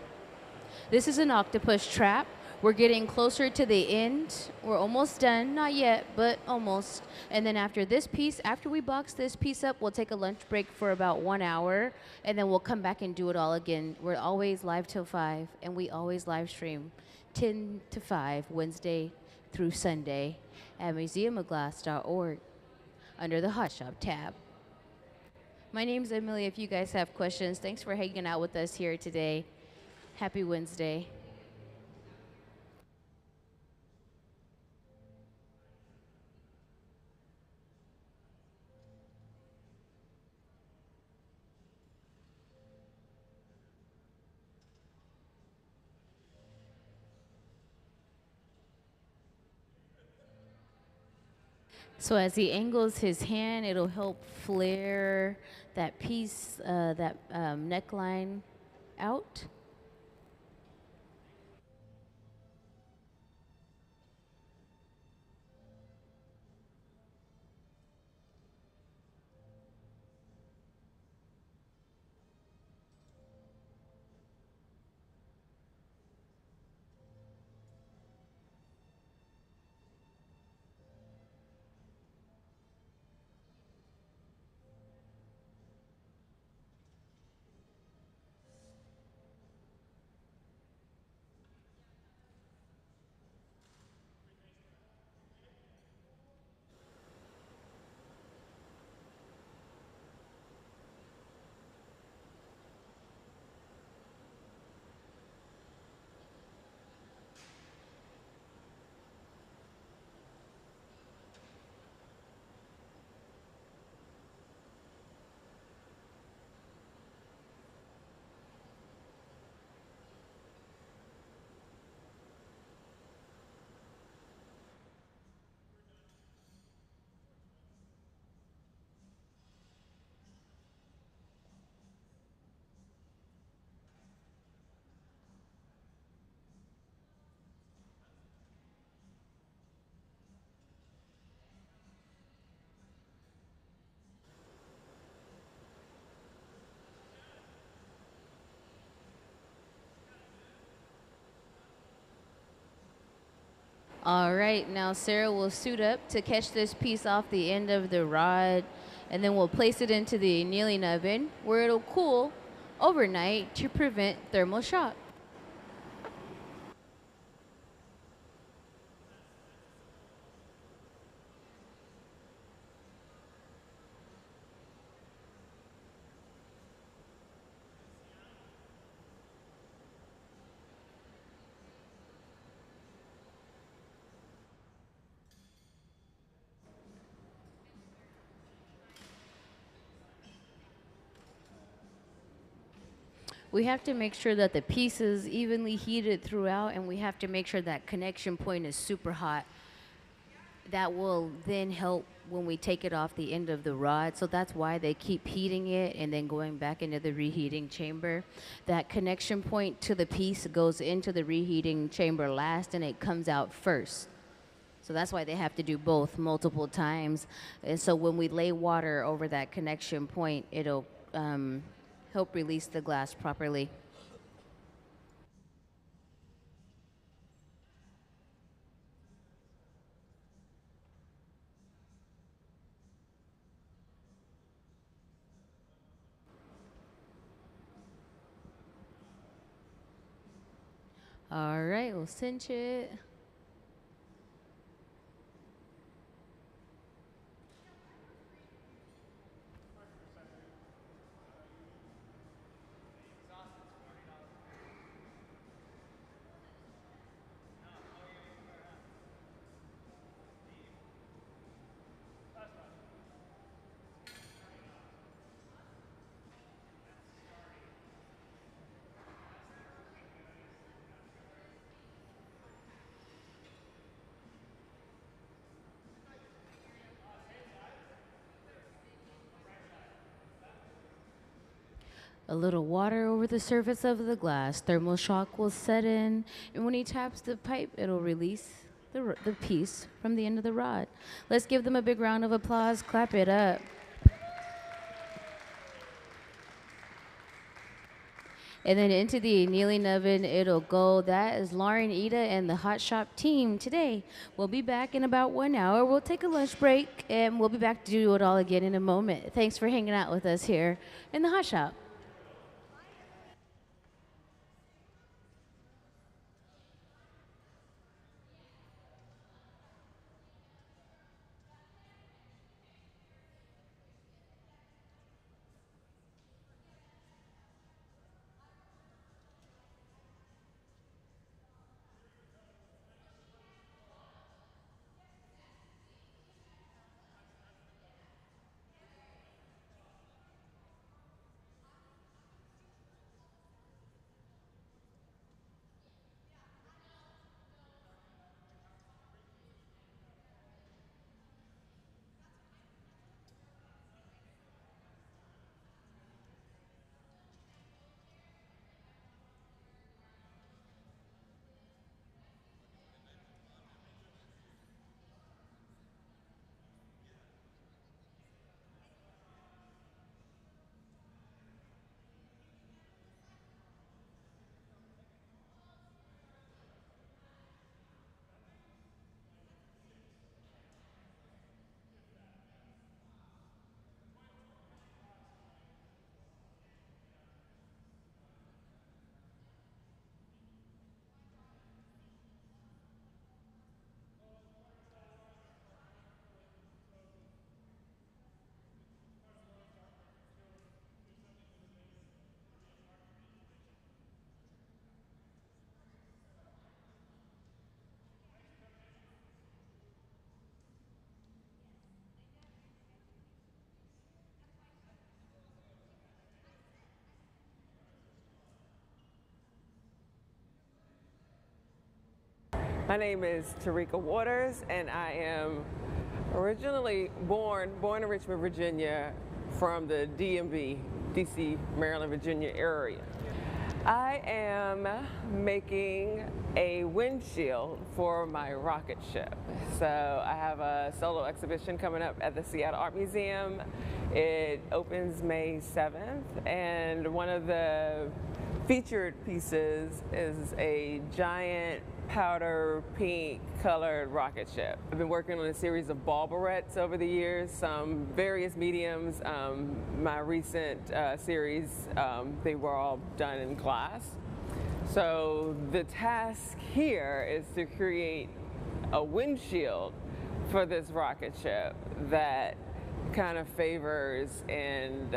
This is an octopus trap. We're getting closer to the end. We're almost done, not yet, but almost. And then after this piece, after we box this piece up, we'll take a lunch break for about 1 hour, and then we'll come back and do it all again. We're always live till 5, and we always live stream 10 to 5, Wednesday through Sunday at museumofglass.org under the Hot Shop tab. My name's Emily. If you guys have questions, thanks for hanging out with us here today. Happy Wednesday. So as he angles his hand, it'll help flare that piece, that neckline out. All right, now Sarah will suit up to catch this piece off the end of the rod, and then we'll place it into the annealing oven where it'll cool overnight to prevent thermal shock. We have to make sure that the piece is evenly heated throughout, and we have to make sure that connection point is super hot. That will then help when we take it off the end of the rod. So that's why they keep heating it and then going back into the reheating chamber. That connection point to the piece goes into the reheating chamber last, and it comes out first. So that's why they have to do both multiple times. And so when we lay water over that connection point, it'll help release the glass properly. All right, we'll cinch it. A little water over the surface of the glass. Thermal shock will set in, and when he taps the pipe, it'll release the piece from the end of the rod. Let's give them a big round of applause. Clap it up. And then into the annealing oven, it'll go. That is Lauren Iida and the Hot Shop team today. We'll be back in about 1 hour. We'll take a lunch break, and we'll be back to do it all again in a moment. Thanks for hanging out with us here in the Hot Shop. My name is Tarika Waters, and I am originally born in Richmond, Virginia, from the DMV, DC, Maryland, Virginia area. I am making a windshield for my rocket ship. So I have a solo exhibition coming up at the Seattle Art Museum. It opens May 7th, and one of the featured pieces is a giant powder pink colored rocket ship. I've been working on a series of ball barrettes over the years, some various mediums. My recent series, they were all done in glass. So the task here is to create a windshield for this rocket ship that kind of favors and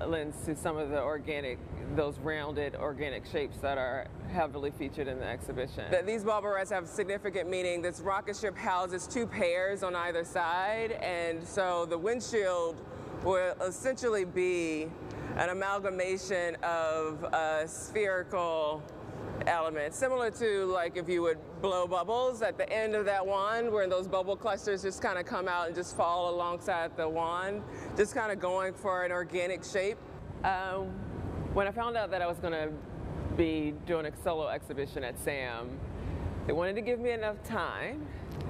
lends to some of the those rounded organic shapes that are heavily featured in the exhibition. These ball barrettes have significant meaning. This rocket ship houses two pairs on either side, and so the windshield will essentially be an amalgamation of spherical elements, similar to like if you would blow bubbles at the end of that wand, where those bubble clusters just kind of come out and just fall alongside the wand, just kind of going for an organic shape. When I found out that I was going to be doing a solo exhibition at SAM, they wanted to give me enough time.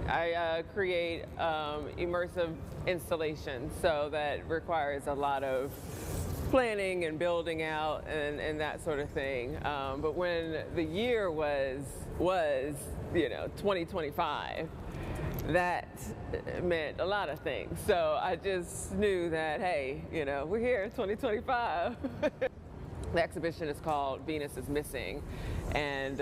I create immersive installations, so that requires a lot of planning and building out and that sort of thing. But when the year was 2025, that meant a lot of things. So I just knew that, hey, we're here in 2025. The exhibition is called Venus is Missing, and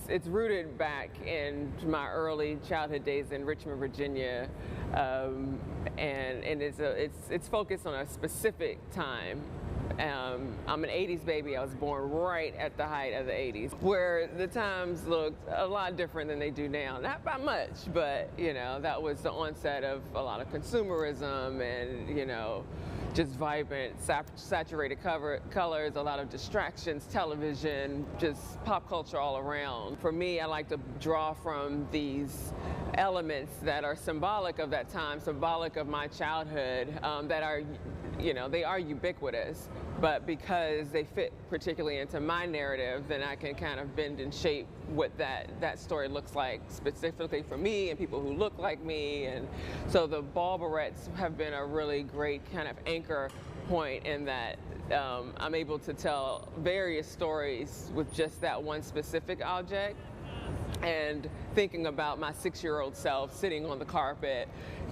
it's rooted back in my early childhood days in Richmond, Virginia, and it's focused on a specific time. I'm an 80s baby. I was born right at the height of the 80s, where the times looked a lot different than they do now. Not by much, but that was the onset of a lot of consumerism and just vibrant, saturated colors, a lot of distractions, television, just pop culture all around. For me, I like to draw from these elements that are symbolic of that time, symbolic of my childhood, that are, they are ubiquitous, but because they fit particularly into my narrative, then I can kind of bend and shape what that story looks like specifically for me and people who look like me. And so the ball barrettes have been a really great kind of anchor point in that I'm able to tell various stories with just that one specific object. And thinking about my 6-year-old self sitting on the carpet,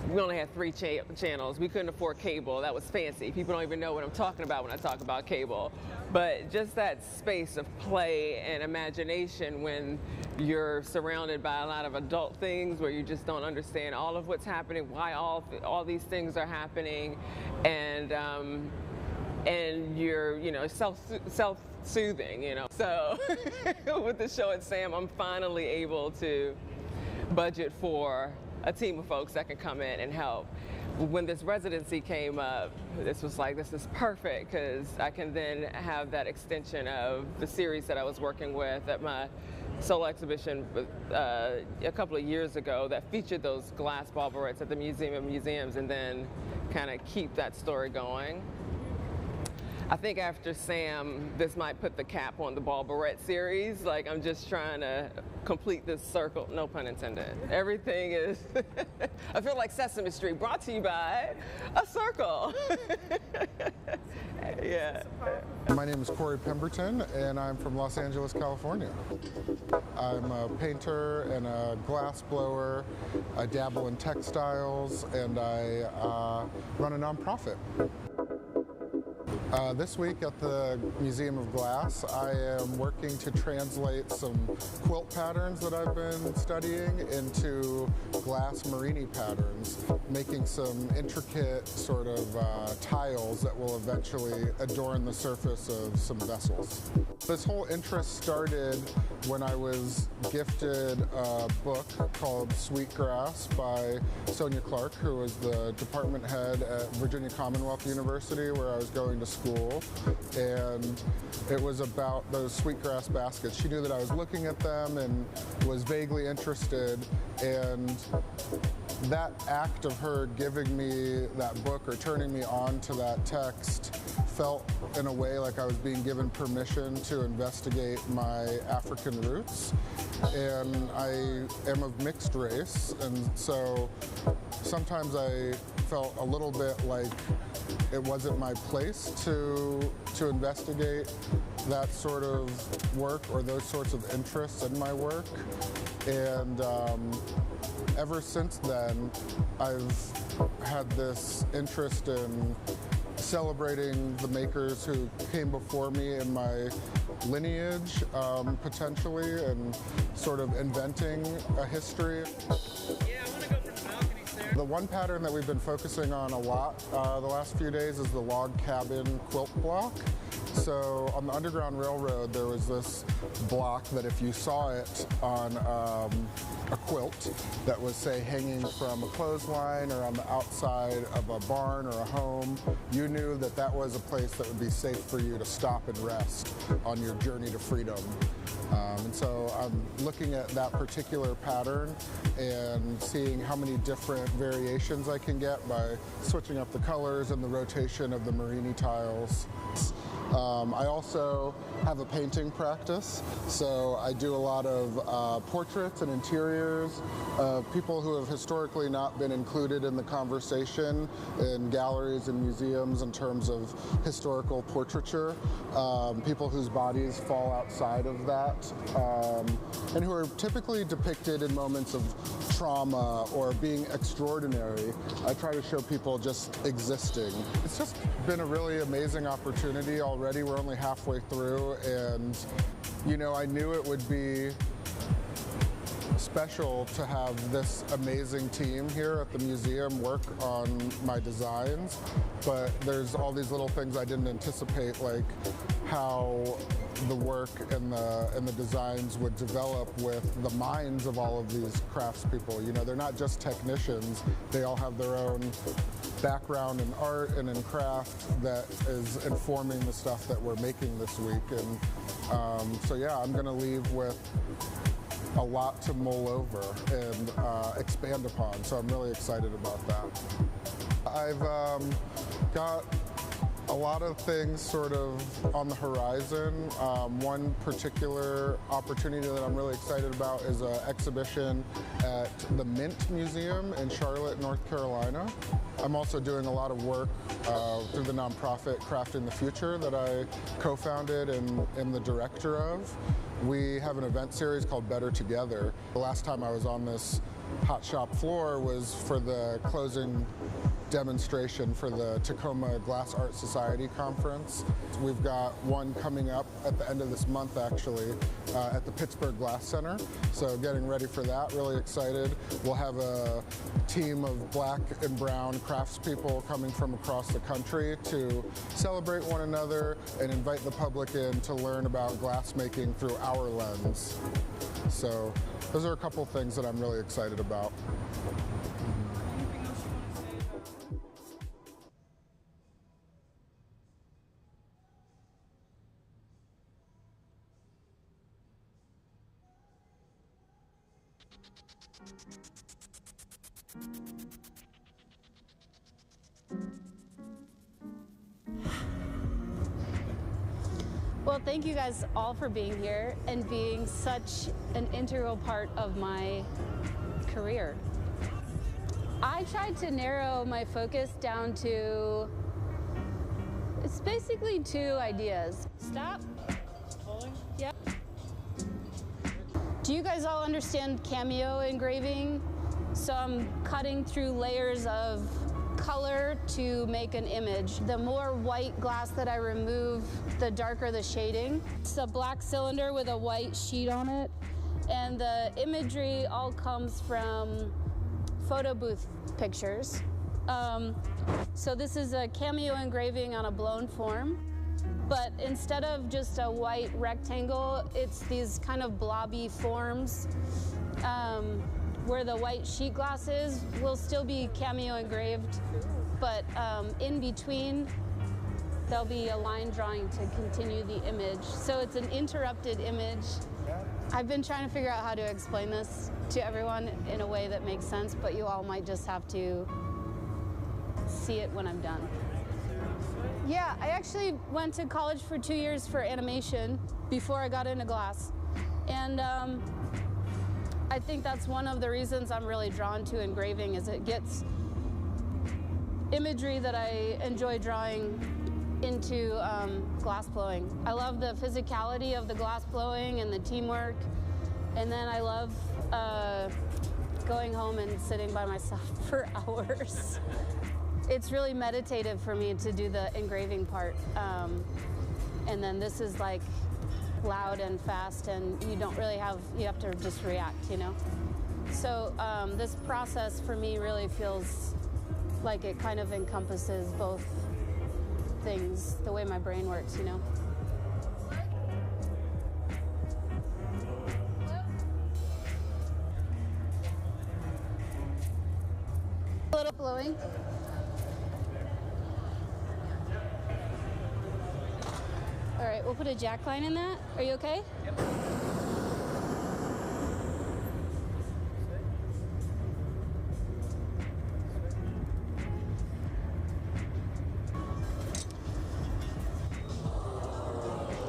we only had 3 channels. We couldn't afford cable. That was fancy. People don't even know what I'm talking about when I talk about cable. But just that space of play and imagination when you're surrounded by a lot of adult things where you just don't understand all of what's happening, why all these things are happening, and you're self-soothing, So with the show at SAM, I'm finally able to budget for a team of folks that can come in and help. When this residency came up, this was like, this is perfect, because I can then have that extension of the series that I was working with at my solo exhibition a couple of years ago that featured those glass ball barrettes at the Museum of Museums, and then kind of keep that story going. I think after SAM, this might put the cap on the ball barrette series. Like, I'm just trying to complete this circle, no pun intended. Everything is, I feel like Sesame Street, brought to you by a circle. Yeah. My name is Corey Pemberton, and I'm from Los Angeles, California. I'm a painter and a glass blower. I dabble in textiles, and I run a nonprofit. This week at the Museum of Glass, I am working to translate some quilt patterns that I've been studying into glass Marini patterns, making some intricate sort of tiles that will eventually adorn the surface of some vessels. This whole interest started when I was gifted a book called Sweetgrass by Sonia Clark, who was the department head at Virginia Commonwealth University, where I was going to school, and it was about those sweetgrass baskets. She knew that I was looking at them and was vaguely interested, and that act of her giving me that book or turning me on to that text felt in a way like I was being given permission to investigate my African roots. And I am of mixed race, and so sometimes I felt a little bit like it wasn't my place to investigate that sort of work or those sorts of interests in my work. And ever since then, I've had this interest in celebrating the makers who came before me in my lineage, potentially, and sort of inventing a history. Yeah, I want to go from the balcony, sir. The one pattern that we've been focusing on a lot the last few days is the log cabin quilt block. So on the Underground Railroad, there was this block that if you saw it on a quilt that was, say, hanging from a clothesline or on the outside of a barn or a home, you knew that that was a place that would be safe for you to stop and rest on your journey to freedom. And so I'm looking at that particular pattern and seeing how many different variations I can get by switching up the colors and the rotation of the Marini tiles. I also have a painting practice, so I do a lot of portraits and interiors of people who have historically not been included in the conversation in galleries and museums in terms of historical portraiture, people whose bodies fall outside of that, and who are typically depicted in moments of trauma or being extraordinary. I try to show people just existing. It's just been a really amazing opportunity already. We're only halfway through, and you know, I knew it would be special to have this amazing team here at the museum work on my designs, but there's all these little things I didn't anticipate, like how the work and the designs would develop with the minds of all of these craftspeople. You know, they're not just technicians, they all have their own background in art and in craft that is informing the stuff that we're making this week. And so yeah, I'm gonna leave with a lot to mull over and expand upon, so I'm really excited about that. I've got a lot of things sort of on the horizon. One particular opportunity that I'm really excited about is an exhibition at the Mint Museum in Charlotte, North Carolina. I'm also doing a lot of work through the nonprofit Crafting the Future that I co-founded and am the director of. We have an event series called Better Together. The last time I was on this hot shop floor was for the closing demonstration for the Tacoma Glass Art Society conference. We've got one coming up at the end of this month, actually, at the Pittsburgh Glass Center. So getting ready for that, really excited. We'll have a team of black and brown craftspeople coming from across the country to celebrate one another and invite the public in to learn about glassmaking through our lens. So those are a couple things that I'm really excited about. Well, thank you guys all for being here and being such an integral part of my career. I tried to narrow my focus down to, it's basically two ideas. Stop. Yep. Do you guys all understand cameo engraving? So I'm cutting through layers of color to make an image. The more white glass that I remove, the darker the shading. It's a black cylinder with a white sheet on it, and the imagery all comes from photo booth pictures. So this is a cameo engraving on a blown form, but instead of just a white rectangle, it's these kind of blobby forms. Where the white sheet glass is will still be cameo engraved, but in between there'll be a line drawing to continue the image. So it's an interrupted image. I've been trying to figure out how to explain this to everyone in a way that makes sense, but you all might just have to see it when I'm done. Yeah, I actually went to college for 2 years for animation before I got into glass. And I think that's one of the reasons I'm really drawn to engraving, is it gets imagery that I enjoy drawing into glass blowing. I love the physicality of the glass blowing and the teamwork, and then I love going home and sitting by myself for hours. It's really meditative for me to do the engraving part, and then this is like loud and fast, and you don't really have, you have to just react, you know? So this process for me really feels like it kind of encompasses both things, the way my brain works, you know? A little blowing. All right, we'll put a jack line in that. Are you okay? Yep.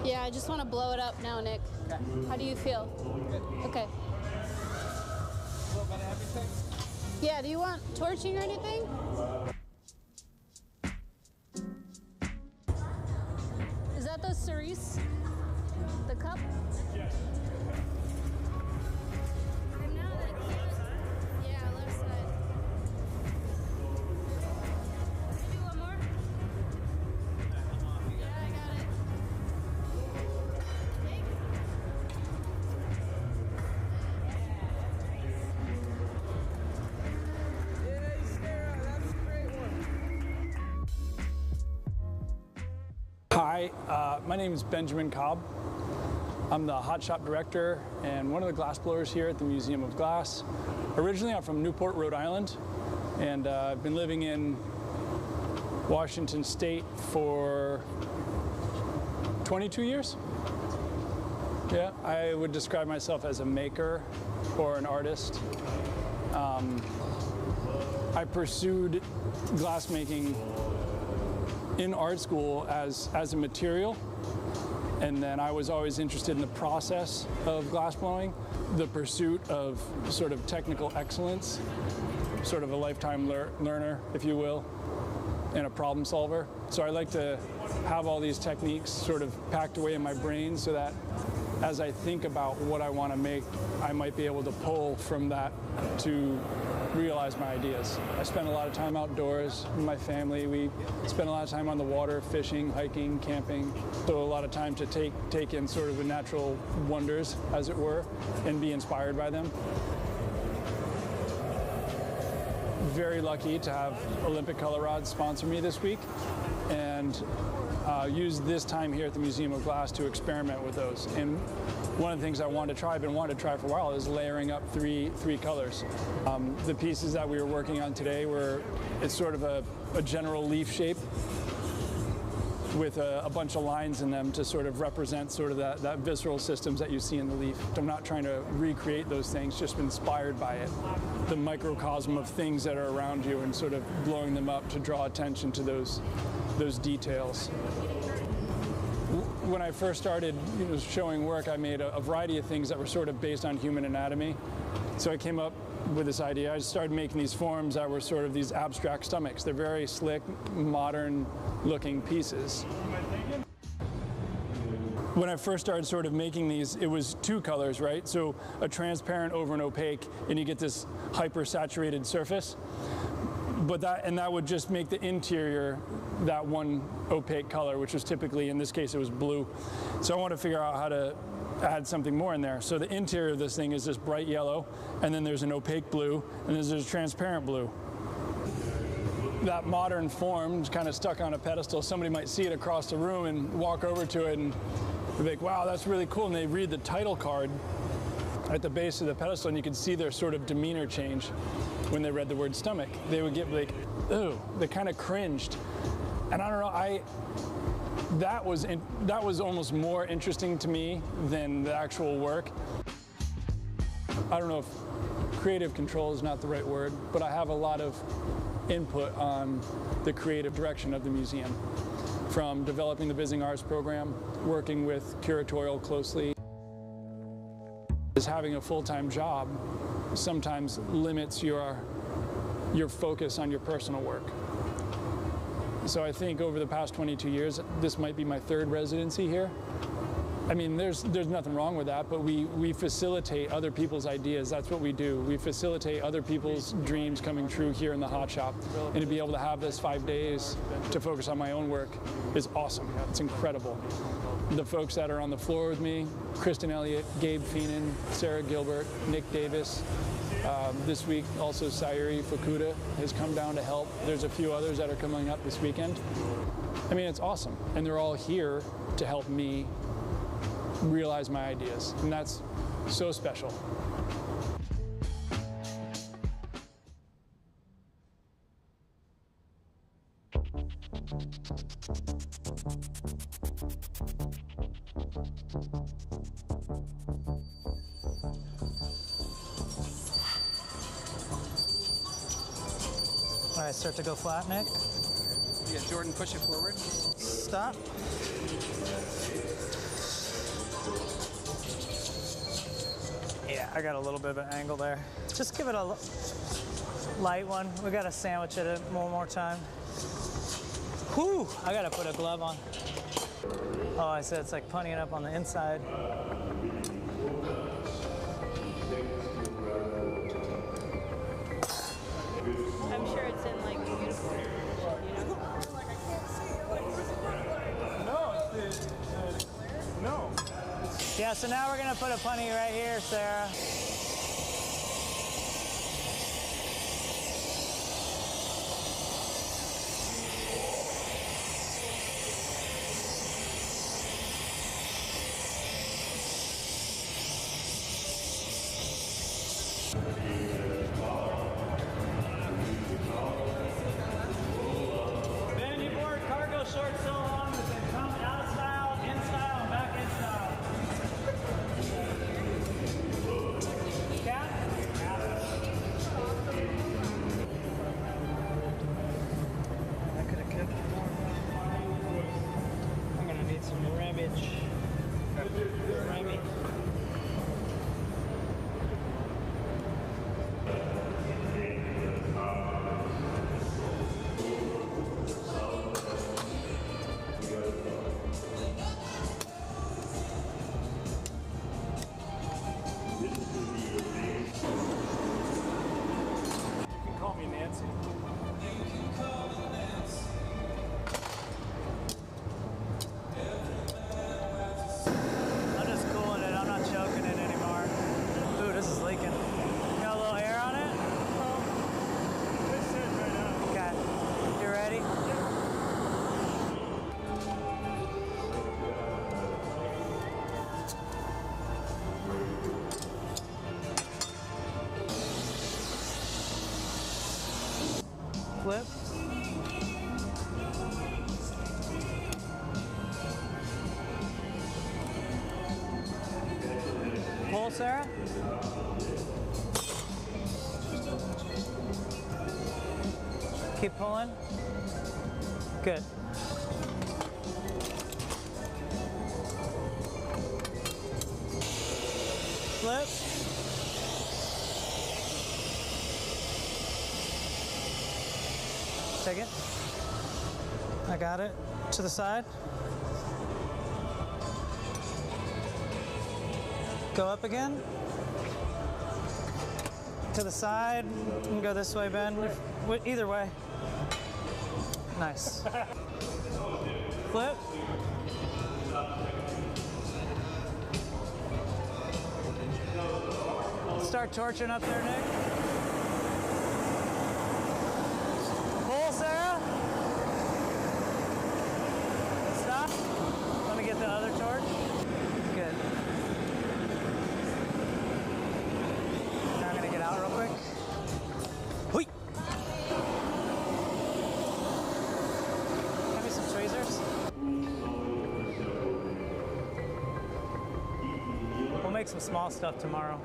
Yeah, I just want to blow it up now, Nick. Okay. How do you feel? Good. Okay. Yeah, do you want torching or anything? Is that the cerise? The cup? Yes. I'm now like, yeah, left side. Can you do one more? Yeah, I got it. Hi, my name is Benjamin Cobb. I'm the hot shop director and one of the glass blowers here at the Museum of Glass. Originally, I'm from Newport, Rhode Island, and I've been living in Washington State for 22 years. Yeah, I would describe myself as a maker or an artist. I pursued glassmaking in art school as a material, and then I was always interested in the process of glass blowing, the pursuit of sort of technical excellence, sort of a lifetime learner, if you will, and a problem solver. So I like to have all these techniques sort of packed away in my brain so that as I think about what I want to make, I might be able to pull from that to realize my ideas. I spend a lot of time outdoors with my family. We spend a lot of time on the water, fishing, hiking, camping. So a lot of time to take in sort of the natural wonders, as it were, and be inspired by them. Very lucky to have Olympic Color Rods sponsor me this week, and use this time here at the Museum of Glass to experiment with those. And one of the things I've been wanting to try for a while is layering up three colors. The pieces that we were working on today it's sort of a general leaf shape with a bunch of lines in them to sort of represent sort of that visceral systems that you see in the leaf. I'm not trying to recreate those things, just inspired by it. The microcosm of things that are around you and sort of blowing them up to draw attention to those details. When I first started showing work, I made a variety of things that were sort of based on human anatomy. So I came up with this idea. I started making these forms that were sort of these abstract stomachs. They're very slick, modern-looking pieces. When I first started sort of making these, it was two colors, right? So a transparent over an opaque, and you get this hyper-saturated surface. But that would just make the interior that one opaque color, which was typically, in this case, it was blue. So I wanted to figure out how to add something more in there. So the interior of this thing is this bright yellow, and then there's an opaque blue, and then there's a transparent blue. That modern form is kind of stuck on a pedestal. Somebody might see it across the room and walk over to it and be like, wow, that's really cool. And they read the title card at the base of the pedestal, and you could see their sort of demeanor change when they read the word stomach. They would get like, ooh, they kind of cringed. And I don't know, that was almost more interesting to me than the actual work. I don't know if creative control is not the right word, but I have a lot of input on the creative direction of the museum. From developing the visiting arts program, working with curatorial closely. Having a full-time job sometimes limits your focus on your personal work. So I think over the past 22 years, this might be my third residency here. I mean, there's nothing wrong with that, but we facilitate other people's ideas. That's what we do. We facilitate other people's dreams coming true here in the hot shop. And to be able to have this 5 days to focus on my own work is awesome. It's incredible. The folks that are on the floor with me, Kristen Elliott, Gabe Feenan, Sarah Gilbert, Nick Davis. This week, also Sayuri Fukuda has come down to help. There's a few others that are coming up this weekend. I mean, it's awesome. And they're all here to help me realize my ideas. And that's so special. All right, start to go flat, Nick. Yeah, Jordan, push it forward. Stop. Yeah, I got a little bit of an angle there. Just give it a light one. We got to sandwich it one more time. Whew, I got to put a glove on. Oh, I said it's like punning up on the inside. I'm sure it's in like beautiful, you know? No. Yeah, so now we're gonna put a punny right here, Sarah. Ben, you wore cargo shorts so long that they come out of style, in style, and back in style. Cap? I could have kept it more. I'm gonna need some ramage. Rammy. You can call me Nancy. I'm just cooling it. I'm not choking it anymore. Ooh, this is leaking. Got a little air on it? This is right now. Okay. You ready? Flip. Pull, Sarah. Keep pulling. Good. Flip. Take it. I got it. To the side. Go up again. To the side. And go this way, Ben. Either way. Nice. Flip. Start torching up there, Nick. Pull, Sarah. Stop. Let me get the other torch. Good. Now I'm gonna get out real quick. Whee! Give me some tweezers. We'll make some small stuff tomorrow.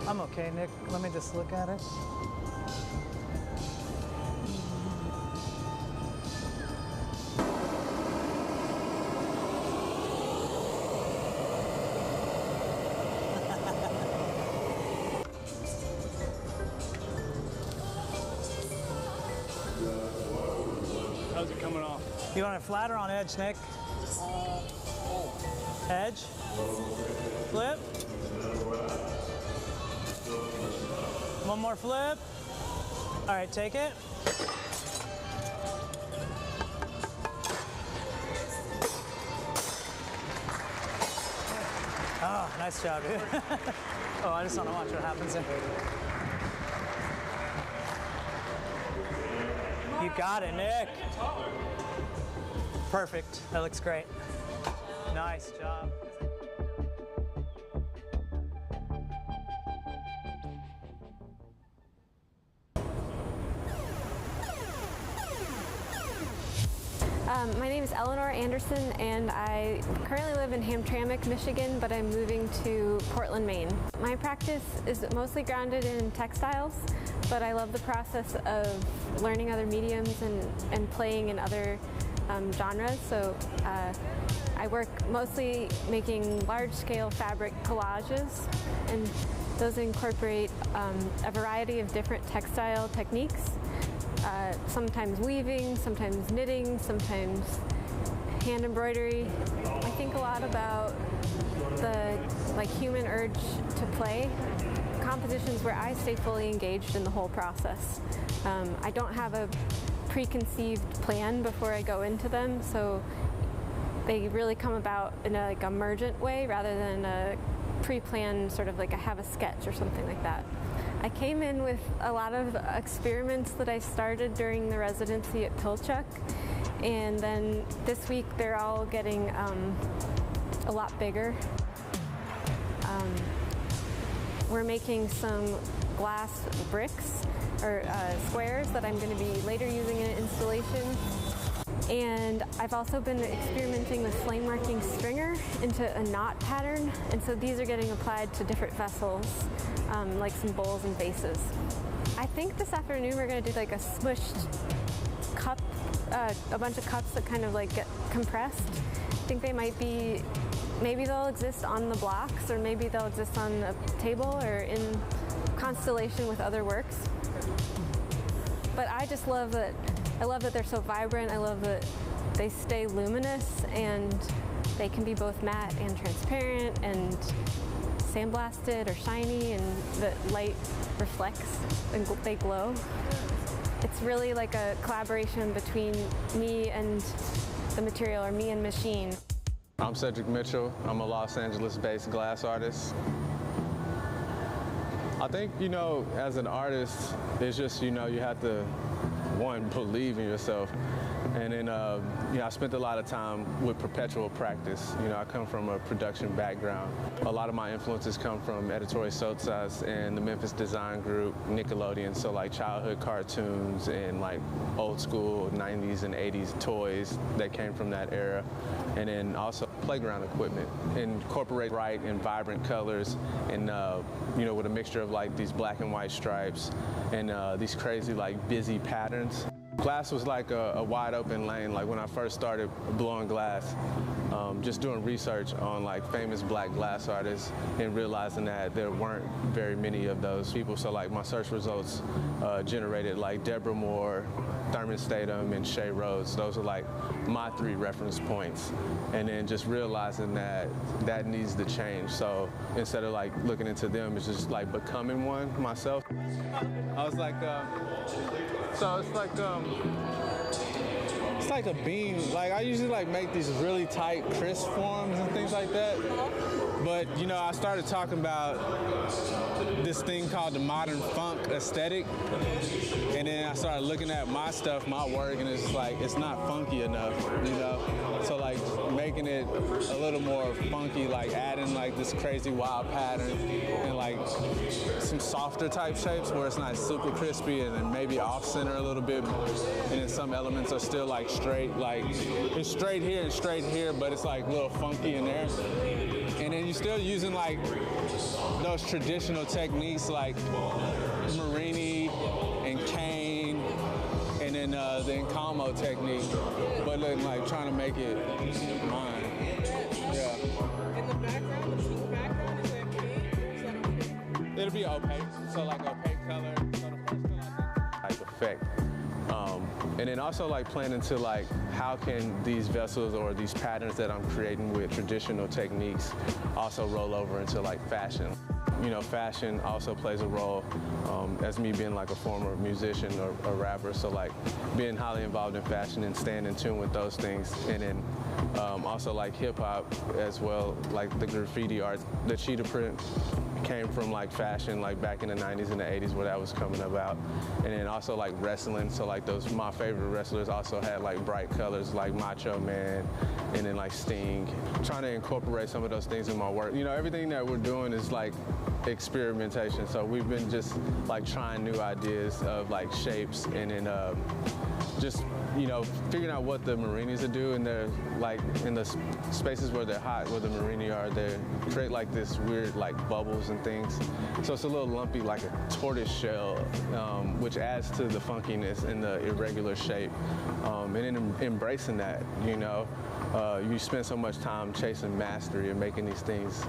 I'm okay, Nick. Let me just look at it. You want it flat or on edge, Nick? Edge. Flip. One more flip. All right, take it. Oh, nice job, dude. Oh, I just want to watch what happens there. You got it, Nick. Perfect. That looks great. Nice job. My name is Eleanor Anderson, and I currently live in Hamtramck, Michigan, but I'm moving to Portland, Maine. My practice is mostly grounded in textiles, but I love the process of learning other mediums and playing in other genres. So I work mostly making large-scale fabric collages, and those incorporate a variety of different textile techniques. Sometimes weaving, sometimes knitting, sometimes hand embroidery. I think a lot about the human urge to play. Compositions where I stay fully engaged in the whole process. I don't have a preconceived plan before I go into them, so they really come about in a emergent way rather than a pre-planned sort of I have a sketch or something like that. I came in with a lot of experiments that I started during the residency at Pilchuck, and then this week they're all getting a lot bigger. We're making some glass bricks or squares that I'm going to be later using in an installation. And I've also been experimenting with flame marking stringer into a knot pattern, and so these are getting applied to different vessels, like some bowls and vases. I think this afternoon we're going to do a smushed cup, a bunch of cups that kind of get compressed. I think they might be, maybe they'll exist on the blocks, or maybe they'll exist on a table or in constellation with other works. But I just love that. I love that they're so vibrant. I love that they stay luminous, and they can be both matte and transparent and sandblasted or shiny, and the light reflects and they glow. It's really like a collaboration between me and the material, or me and machine. I'm Cedric Mitchell. I'm a Los Angeles-based glass artist. I think, as an artist, it's just, you have to, one, believe in yourself. And then, I spent a lot of time with perpetual practice. I come from a production background. A lot of my influences come from Editorial Sotsas and the Memphis Design Group, Nickelodeon, so childhood cartoons and old school 90s and 80s toys that came from that era. And then also playground equipment, incorporate bright and vibrant colors, and with a mixture of these black and white stripes and these crazy busy patterns. Glass was a wide open lane. When I first started blowing glass, just doing research on famous black glass artists and realizing that there weren't very many of those people. So my search results generated Deborah Moore, Thurman Statham, and Shay Rhodes. Those are my 3 reference points. And then just realizing that needs to change. So instead of looking into them, it's just becoming one myself. I was so it's like a beam. I usually make these really tight, crisp forms and things like that. But I started talking about this thing called the modern funk aesthetic, and then I started looking at my stuff, my work, and it's it's not funky enough, So making it a little more funky, adding this crazy wild pattern and some softer type shapes where it's not super crispy, and then maybe off center a little bit, and then some elements are still straight, it's straight here and straight here, but it's a little funky in there. And then you're still using those traditional techniques Marini and cane, and then the Incamo technique, but trying to make it mine. Yeah. In the background, the true background, is that pink or is that opaque? It'll be opaque, so opaque color. So the first color, effect. And then also like planning to like, how can these vessels or these patterns that I'm creating with traditional techniques also roll over into like fashion. You know, fashion also plays a role as me being like a former musician or a rapper. So like being highly involved in fashion and staying in tune with those things. And then also like hip hop as well, like the graffiti art, the cheetah print came from like fashion, like back in the 90s and the 80s where that was coming about. And then also like wrestling. So like my favorite wrestlers also had like bright colors like Macho Man and then like Sting. Trying to incorporate some of those things in my work. You know, everything that we're doing is like experimentation. So we've been just like trying new ideas of like shapes and then just, you know, figuring out what the marinis will do, and they're like in the spaces where they're hot, where the marini are, they create like this weird like bubbles and things. So it's a little lumpy, like a tortoise shell, which adds to the funkiness and the irregular shape. And then embracing that, you know. You spend so much time chasing mastery and making these things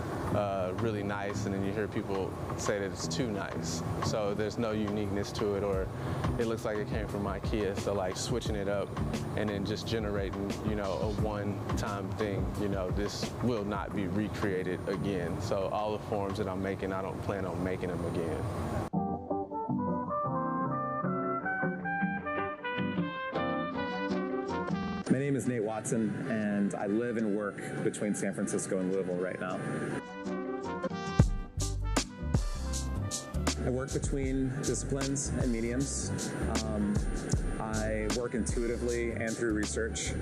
really nice, and then you hear people say that it's too nice. So there's no uniqueness to it, or it looks like it came from IKEA. So like switching it up and then just generating, you know, a one-time thing. You know, this will not be recreated again. So all the forms that I'm making, I don't plan on making them again. My name is Nate Watson, and I live and work between San Francisco and Louisville right now. I work between disciplines and mediums. I work intuitively and through research.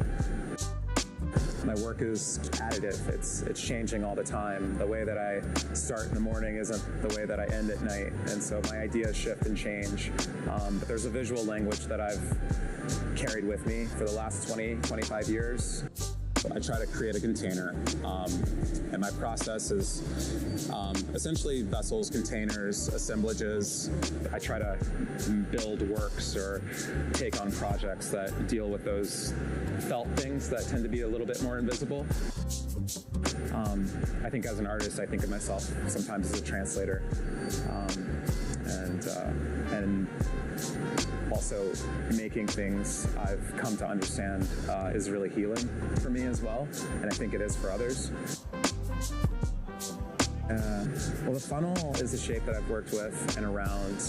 My work is additive. It's changing all the time. The way that I start in the morning isn't the way that I end at night, and so my ideas shift and change. But there's a visual language that I've carried with me for the last 25 years. I try to create a container, and my process is essentially vessels, containers, assemblages. I try to build works or take on projects that deal with those felt things that tend to be a little bit more invisible. I think as an artist, I think of myself sometimes as a translator, and also making things I've come to understand is really healing for me as well, and I think it is for others. Well, the funnel is a shape that I've worked with and around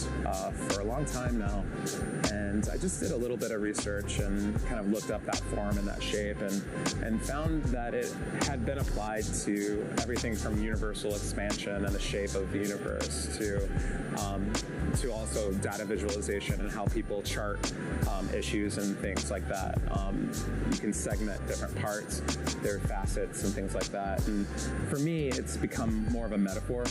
for a long time now, and I just did a little bit of research and kind of looked up that form and that shape and found that it had been applied to everything from universal expansion and the shape of the universe to also data visualization and how people chart issues and things like that. You can segment different parts, their facets and things like that. And for me, it's become more of a metaphor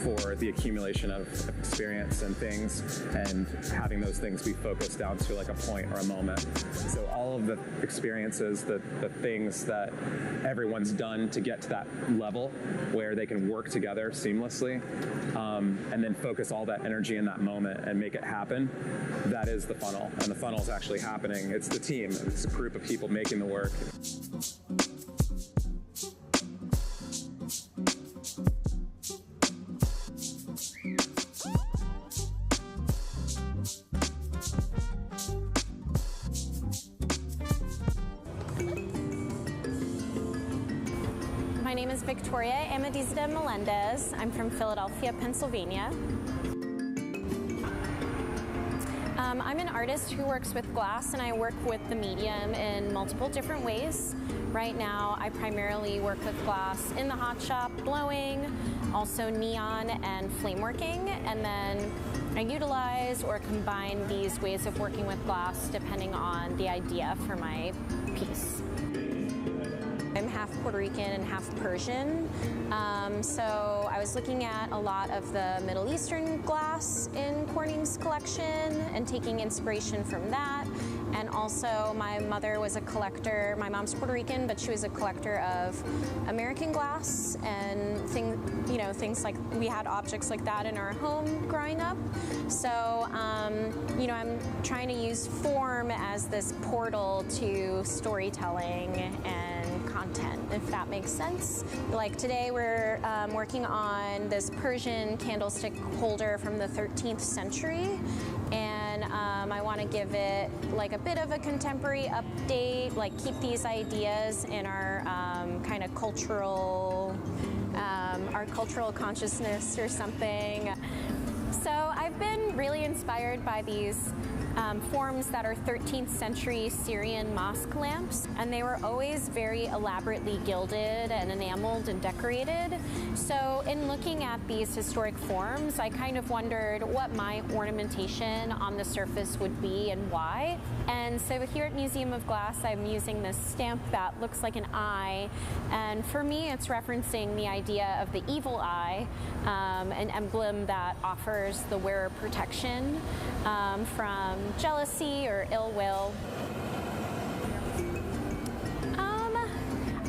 for the accumulation of experience and things, and having those things be focused down to like a point or a moment. So all of the experiences, the things that everyone's done to get to that level where they can work together seamlessly, and then focus all that energy in that moment and make it happen, that is the funnel. And the funnel is actually happening. It's the team. It's a group of people making the work. My name is Victoria Amadisa de Melendez. I'm from Philadelphia, Pennsylvania. I'm an artist who works with glass, and I work with the medium in multiple different ways. Right now, I primarily work with glass in the hot shop, blowing, also neon and flame working, and then I utilize or combine these ways of working with glass depending on the idea for my piece. I'm half Puerto Rican and half Persian, so I was looking at a lot of the Middle Eastern glass in Corning's collection and taking inspiration from that. And also my mother was a collector. My mom's Puerto Rican, but she was a collector of American glass and things like, we had objects like that in our home growing up. So, I'm trying to use form as this portal to storytelling and content, if that makes sense. Like today we're working on this Persian candlestick holder from the 13th century, and I want to give it like a bit of a contemporary update, like keep these ideas in our kind of cultural, our cultural consciousness or something. So I've been really inspired by these forms that are 13th century Syrian mosque lamps, and they were always very elaborately gilded and enameled and decorated. So in looking at these historic forms, I kind of wondered what my ornamentation on the surface would be and why. And so here at Museum of Glass, I'm using this stamp that looks like an eye, and for me it's referencing the idea of the evil eye, an emblem that offers the wearer protection from jealousy or ill will.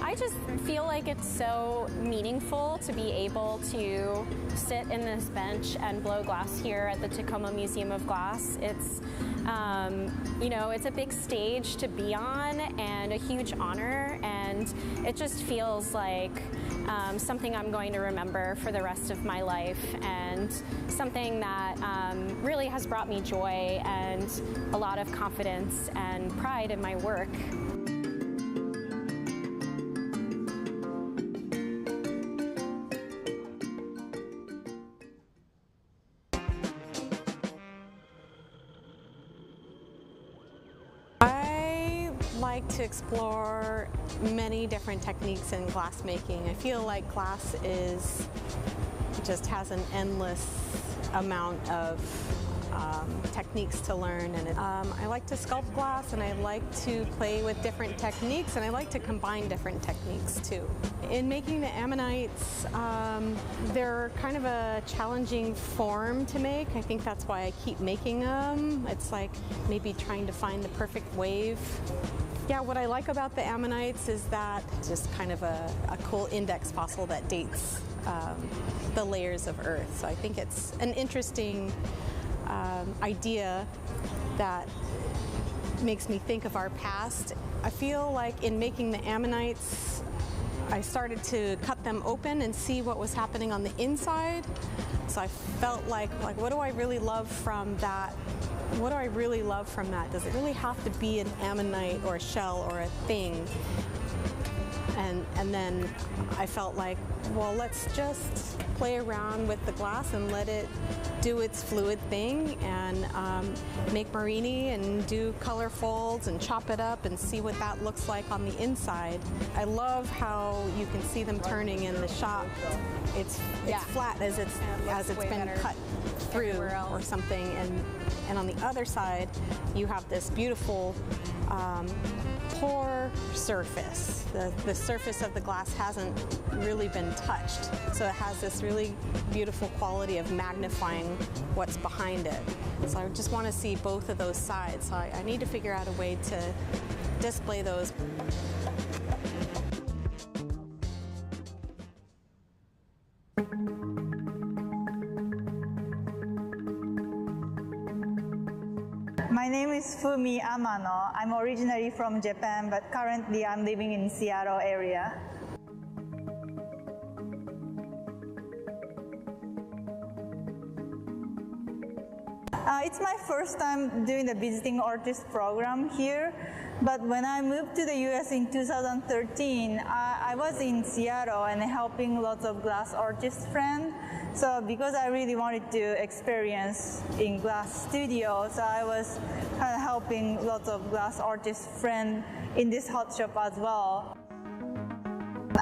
I just feel like it's so meaningful to be able to sit in this bench and blow glass here at the Tacoma Museum of Glass. It's, you know, it's a big stage to be on and a huge honor, and it just feels like something I'm going to remember for the rest of my life, and something that really has brought me joy and a lot of confidence and pride in my work. I like to explore many different techniques in glass making. I feel like glass just has an endless amount of techniques to learn, and I like to sculpt glass, and I like to play with different techniques, and I like to combine different techniques too. In making the ammonites, they're kind of a challenging form to make. I think that's why I keep making them. It's like maybe trying to find the perfect wave. Yeah, what I like about the ammonites is that it's just kind of a cool index fossil that dates the layers of Earth. So I think it's an interesting idea that makes me think of our past. I feel like in making the ammonites, I started to cut them open and see what was happening on the inside. So I felt like what do I really love from that? What do I really love from that? Does it really have to be an ammonite or a shell or a thing? And then I felt like, well, let's just play around with the glass and let it do its fluid thing, and make marini and do color folds and chop it up and see what that looks like on the inside. I love how you can see them turning in the shop. It's flat as it's been cut through or something, and on the other side you have this beautiful pore surface. The surface of the glass hasn't really been touched, so it has this really beautiful quality of magnifying what's behind it. So I just want to see both of those sides. So I need to figure out a way to display those. My name is Fumi Amano. I'm originally from Japan, but currently I'm living in Seattle area. It's my first time doing the visiting artist program here, but when I moved to the US in 2013, I was in Seattle and helping lots of glass artist friends. So because I really wanted to experience in glass studio, so I was kind of helping lots of glass artist friends in this hot shop as well.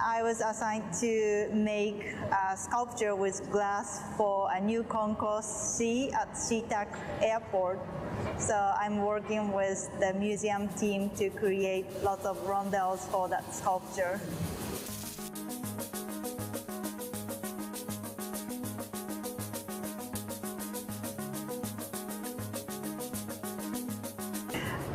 I was assigned to make a sculpture with glass for a new concourse C at SeaTac Airport. So I'm working with the museum team to create lots of rondelles for that sculpture.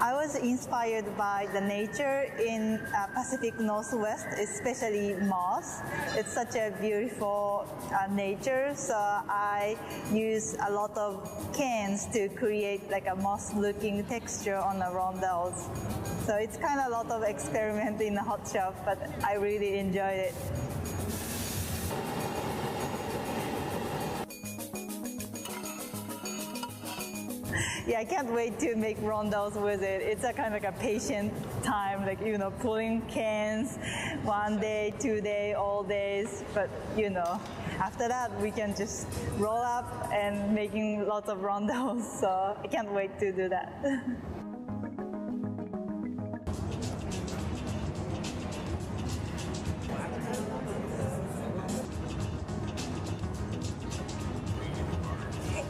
I was inspired by the nature in Pacific Northwest, especially moss. It's such a beautiful nature, so I use a lot of cans to create like a moss-looking texture on the rondelles. So it's kind of a lot of experiment in the hot shop, but I really enjoyed it. yeah, I can't wait to make rondels with it. It's a kind of like a patient time, like, you know, pulling cans 1 day, 2 day, all days. But, you know, after that, we can just roll up and making lots of rondels. So I can't wait to do that.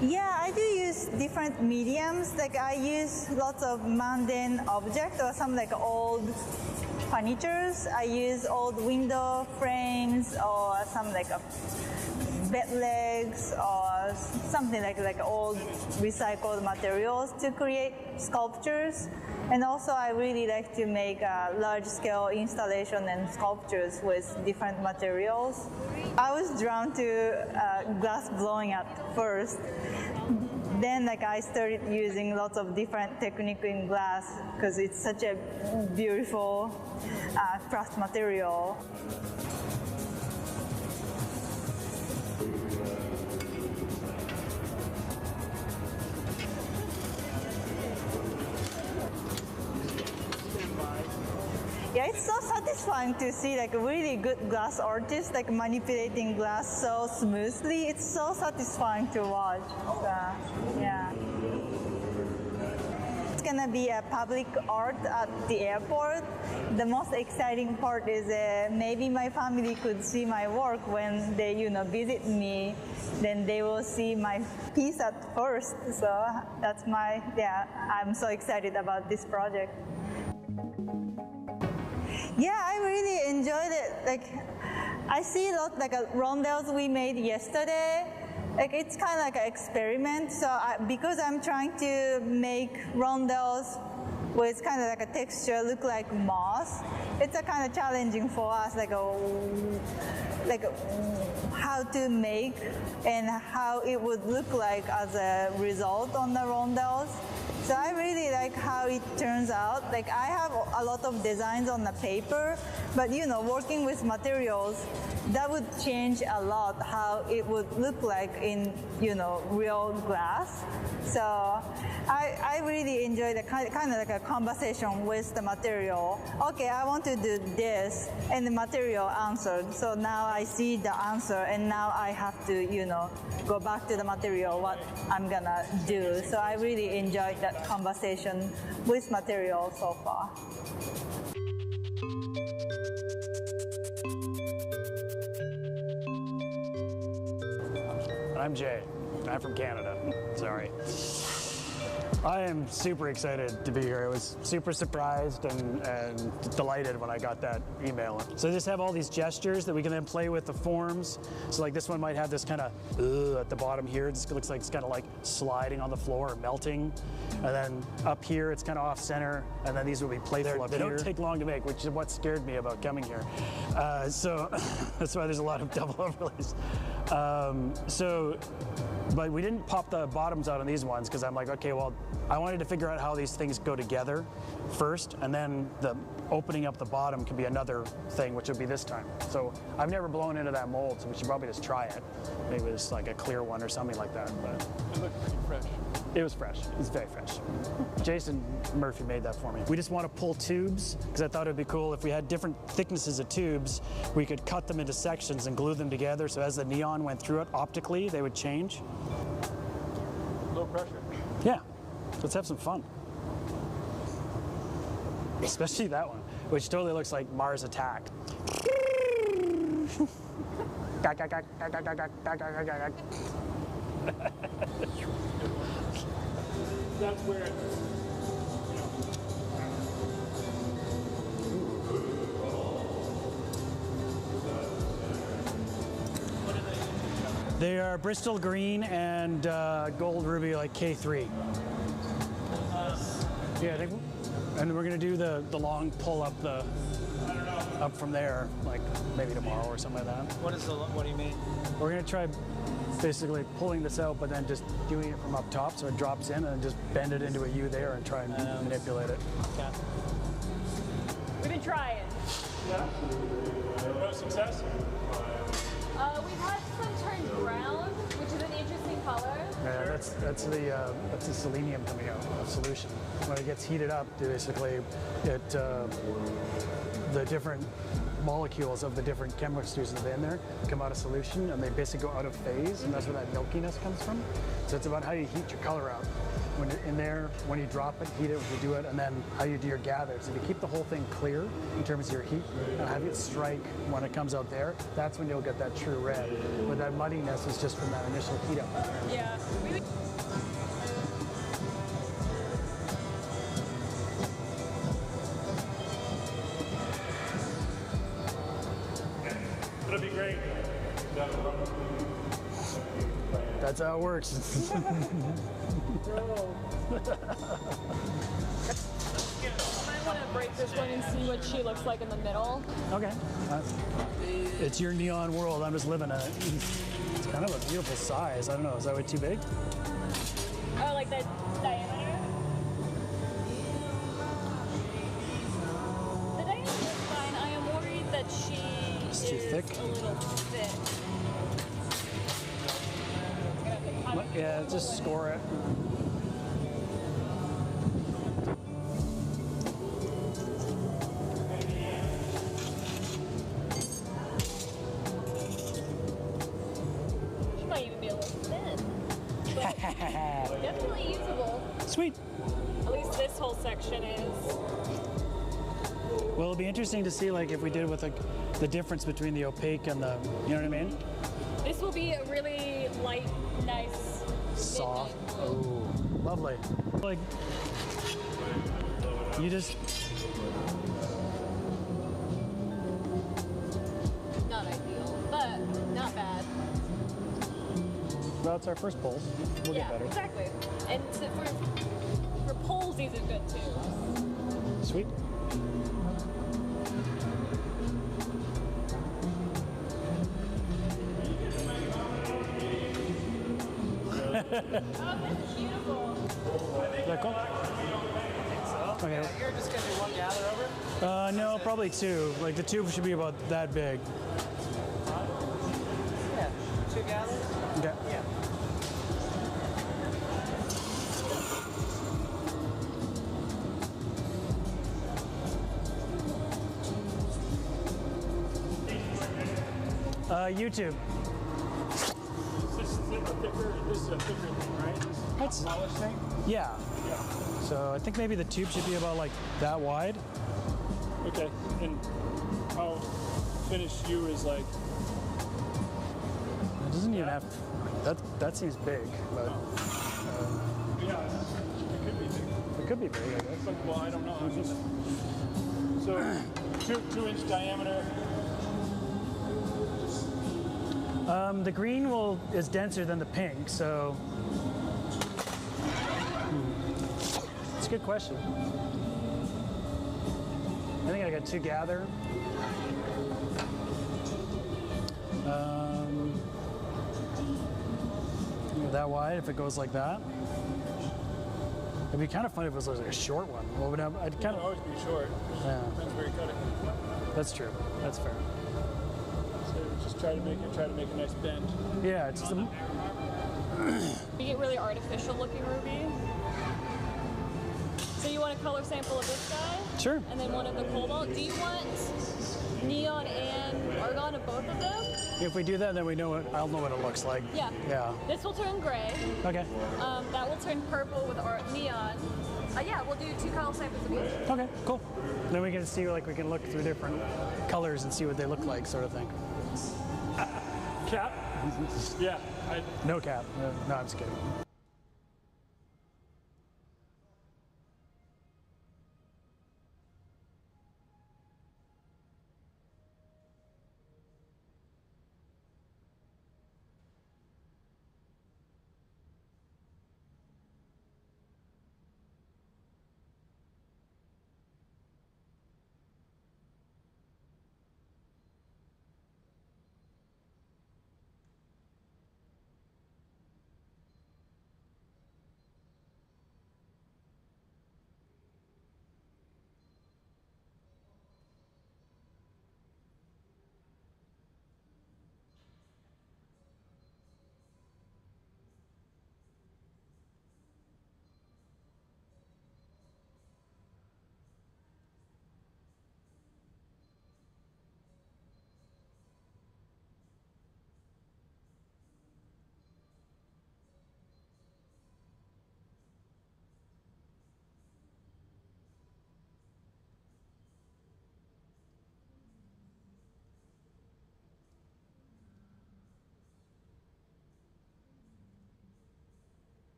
Yeah, I do use different mediums. Like I use lots of mundane objects or some like old furnitures. I use old window frames or some like bed legs or something like old recycled materials to create sculptures. And also I really like to make large scale installation and sculptures with different materials. I was drawn to glass blowing at first. Then like I started using lots of different techniques in glass because it's such a beautiful craft material. Yeah, it's so satisfying to see like a really good glass artist like manipulating glass so smoothly. It's so satisfying to watch. So, yeah. It's gonna be a public art at the airport. The most exciting part is maybe my family could see my work when they, you know, visit me. Then they will see my piece at first. So that's I'm so excited about this project. Yeah, I really enjoyed it. Like, I see a lot like rondels we made yesterday. Like, it's kind of like an experiment. So because I'm trying to make rondels with kind of like a texture look like moss, it's a kind of challenging for us, like how to make and how it would look like as a result on the rondels. So I really like how it turns out. Like I have a lot of designs on the paper, but you know, working with materials, that would change a lot how it would look like in, you know, real glass. So I really enjoy the kind of like a conversation with the material. Okay, I want to do this, and the material answered. So now I see the answer, and now I have to, you know, go back to the material, what I'm gonna do. So I really enjoyed that conversation with material so far. I'm Jay. I'm from Canada. Sorry. I am super excited to be here. I was super surprised and delighted when I got that email. So I just have all these gestures that we can then play with the forms. So like this one might have this kind of at the bottom here. It looks like it's kind of like sliding on the floor or melting. And then up here, it's kind of off center. And then these will be playful up here. They don't take long to make, which is what scared me about coming here. So that's why there's a lot of double overlays. But we didn't pop the bottoms out on these ones because I'm like, okay, well, I wanted to figure out how these things go together first, and then the opening up the bottom can be another thing, which would be this time. So I've never blown into that mold, so we should probably just try it. Maybe it's like a clear one or something like that. But it looked pretty fresh. It was fresh. It was very fresh. Jason Murphy made that for me. We just want to pull tubes because I thought it would be cool if we had different thicknesses of tubes, we could cut them into sections and glue them together. So as the neon went through it optically, they would change. Low pressure. Yeah. Let's have some fun. Especially that one, which totally looks like Mars Attack. That's where they are Bristol green and gold ruby, like K3. Yeah, and we're gonna do the long pull up up from there, like maybe tomorrow or something like that. What do you mean? We're gonna try basically pulling this out, but then just doing it from up top so it drops in, and just bend it into a U there and try and manipulate it. Okay. We've been trying. Yeah. No success? We've had some turned brown, which is an interesting color. Yeah, that's the selenium coming out of solution. When it gets heated up, basically, the different molecules of the different chemistries that are in there come out of solution, and they basically go out of phase, and that's where that milkiness comes from. So it's about how you heat your color out. When you're in there, when you drop it, heat it, when you do it, and then how you do your gathers. If you keep the whole thing clear in terms of your heat, and have it strike when it comes out there, that's when you'll get that true red. But that muddiness is just from that initial heat up. Yeah. It'll be great. That's how it works. I might want to break this one and see what she looks like in the middle. Okay. It's your neon world. I'm just living in it. It's kind of a beautiful size. I don't know. Is that way too big? Oh, like the diameter? The diameter is fine. I am worried that she It's too is thick? a little thick. Yeah, just score it. She might even be a little thin. But definitely usable. Sweet. At least this whole section is. Well, it'll be interesting to see, like, if we did with like the difference between the opaque and the, you know what I mean? This will be a really light, nice, Soft. Ooh, lovely. Like, you just. Not ideal, but not bad. Well, it's our first pulse. We'll Yeah, get better. exactly. And so for poles, these are good too. Sweet. Oh, this is beautiful. Is that cool? Okay. Yeah, you're just going to do one gather over? No, probably two. Like the tube should be about that big. Yeah, 2 gathers? Okay. Yeah. YouTube. This is a thicker thing, right? That's a polished thing? Yeah. So I think maybe the tube should be about like that wide. Okay. And how finished you is like? It doesn't even have. That seems big, but. Yeah, it could be big. It could be big, I guess. But, well, I don't know. I'm just, so 2-inch diameter. The green is denser than the pink, so. It's a good question. I think I got 2 gather. That wide, if it goes like that. It'd be kind of funny if it was like a short one. Well, I'd kind of always be short. Yeah. Depends where you cut it. That's true. That's fair. So just try to make a nice bend. Yeah, it's just You get really artificial looking ruby. So you want a color sample of this guy? Sure. And then one of the cobalt. Do you want neon and argon of both of them? If we do that, then I'll know what it looks like. Yeah. Yeah. This will turn gray. Okay. That will turn purple with neon. Yeah, we'll do 2 color samples of each. Okay, cool. Then we can see, like, we can look through different colors and see what they look like, sort of thing. Cap? Yeah. No cap. No, I'm just kidding.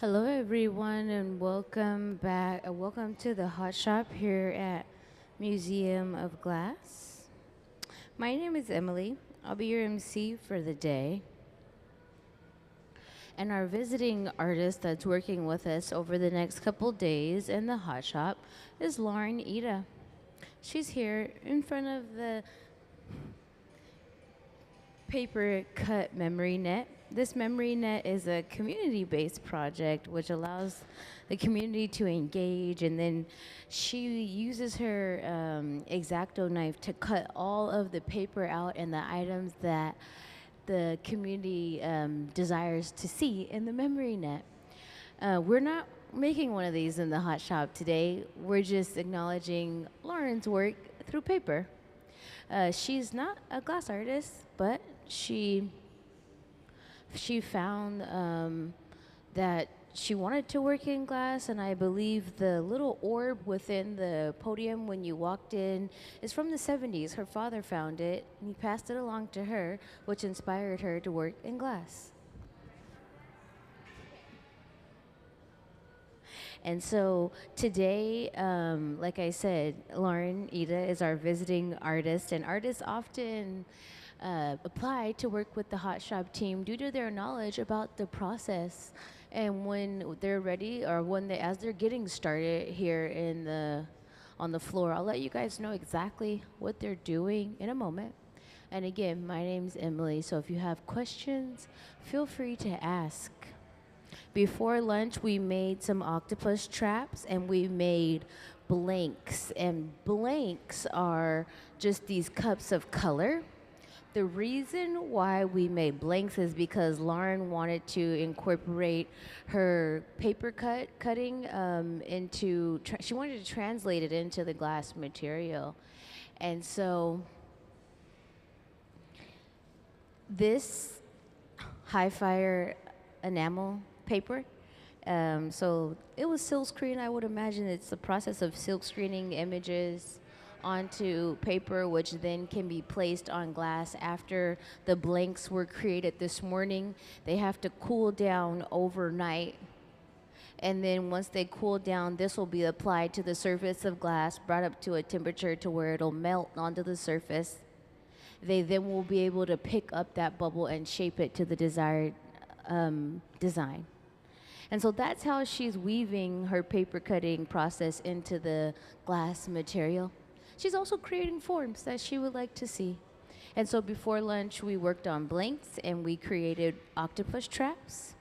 Hello, everyone, and welcome back. Welcome to the Hot Shop here at Museum of Glass. My name is Emily. I'll be your MC for the day. And our visiting artist that's working with us over the next couple days in the Hot Shop is Lauren Iida. She's here in front of the paper cut memory net. This memory net is a community-based project which allows the community to engage, and then she uses her X-Acto knife to cut all of the paper out and the items that the community desires to see in the memory net. We're not making one of these in the Hot Shop today. We're just acknowledging Lauren's work through paper. She's not a glass artist, but she found that she wanted to work in glass, and I believe the little orb within the podium when you walked in is from the 70s. Her father found it, and he passed it along to her, which inspired her to work in glass. And so today, like I said, Lauren Iida is our visiting artist, and artists often apply to work with the Hot Shop team due to their knowledge about the process. And when they're ready, or as they're getting started here on the floor, I'll let you guys know exactly what they're doing in a moment. And again, my name's Emily, so if you have questions, feel free to ask. Before lunch, we made some octopus traps, and we made blanks. And blanks are just these cups of color. The reason why we made blanks is because Lauren wanted to incorporate her paper cutting into, she wanted to translate it into the glass material. And so this high fire enamel paper, so it was silk screen. I would imagine it's the process of silk screening images onto paper, which then can be placed on glass. After the blanks were created this morning, they have to cool down overnight. And then once they cool down, this will be applied to the surface of glass, brought up to a temperature to where it'll melt onto the surface. They then will be able to pick up that bubble and shape it to the desired design. And so that's how she's weaving her paper cutting process into the glass material. She's also creating forms that she would like to see. And so before lunch, we worked on blanks, and we created octopus traps.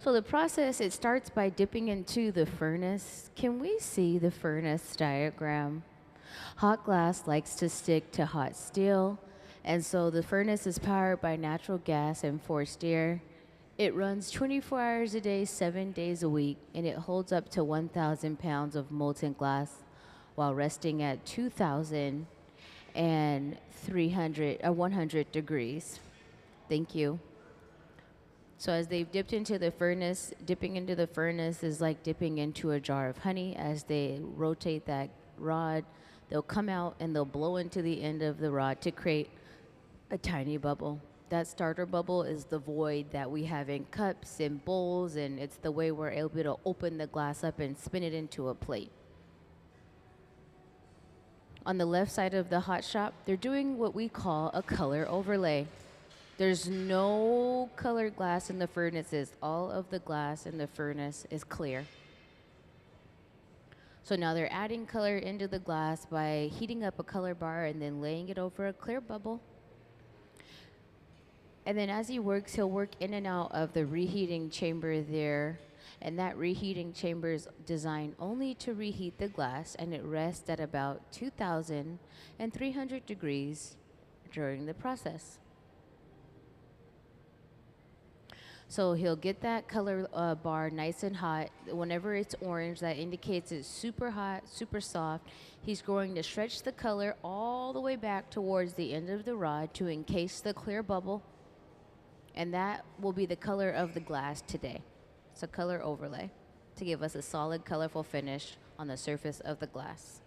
So the process, it starts by dipping into the furnace. Can we see the furnace diagram? Hot glass likes to stick to hot steel, and so the furnace is powered by natural gas and forced air. It runs 24 hours a day, 7 days a week, and it holds up to 1,000 pounds of molten glass while resting at 100 degrees. Thank you. So as they've dipped into the furnace, dipping into the furnace is like dipping into a jar of honey. As they rotate that rod, they'll come out and they'll blow into the end of the rod to create a tiny bubble. That starter bubble is the void that we have in cups and bowls, and it's the way we're able to open the glass up and spin it into a plate. On the left side of the Hot Shop, they're doing what we call a color overlay. There's no colored glass in the furnaces. All of the glass in the furnace is clear. So now they're adding color into the glass by heating up a color bar and then laying it over a clear bubble. And then as he works, he'll work in and out of the reheating chamber there. And that reheating chamber is designed only to reheat the glass, and it rests at about 2,300 degrees during the process. So he'll get that color bar nice and hot. Whenever it's orange, that indicates it's super hot, super soft. He's going to stretch the color all the way back towards the end of the rod to encase the clear bubble. And that will be the color of the glass today. It's a color overlay to give us a solid, colorful finish on the surface of the glass.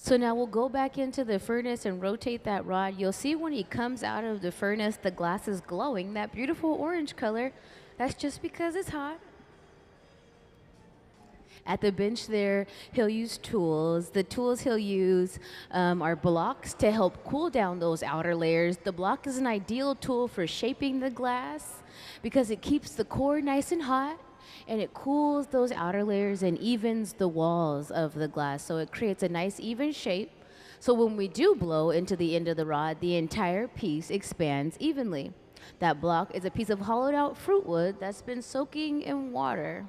So now we'll go back into the furnace and rotate that rod. You'll see when he comes out of the furnace, the glass is glowing, that beautiful orange color. That's just because it's hot. At the bench there, he'll use tools. The tools he'll use are blocks to help cool down those outer layers. The block is an ideal tool for shaping the glass because it keeps the core nice and hot, and it cools those outer layers and evens the walls of the glass. So it creates a nice even shape. So when we do blow into the end of the rod, the entire piece expands evenly. That block is a piece of hollowed out fruit wood that's been soaking in water.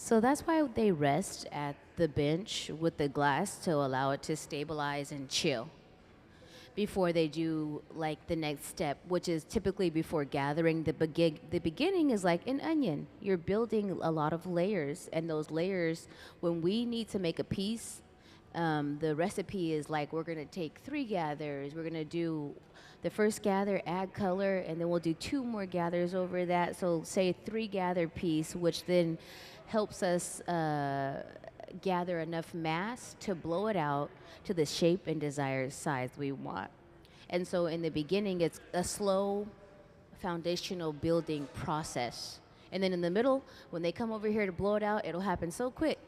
So that's why they rest at the bench with the glass to allow it to stabilize and chill. before they do like the next step, which is typically before gathering. The beginning is like an onion. You're building a lot of layers, and those layers, when we need to make a piece, the recipe is like we're gonna take 3 gathers. We're gonna do the first gather, add color, and then we'll do 2 more gathers over that. So say 3 gather piece, which then helps us gather enough mass to blow it out to the shape and desired size we want. And so in the beginning, it's a slow foundational building process. And then in the middle, when they come over here to blow it out, it'll happen so quick.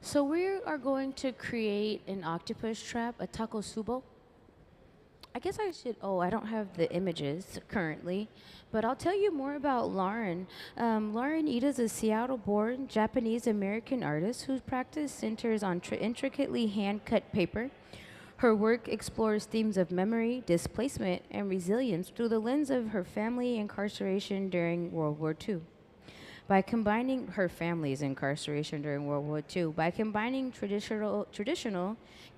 So we are going to create an octopus trap, a takosubo. I guess I should, oh, I don't have the images currently, but I'll tell you more about Lauren. Lauren Iida is a Seattle-born Japanese-American artist whose practice centers on intricately hand-cut paper. Her work explores themes of memory, displacement, and resilience through the lens of her family incarceration during World War II. By combining her family's incarceration during World War II, by combining traditional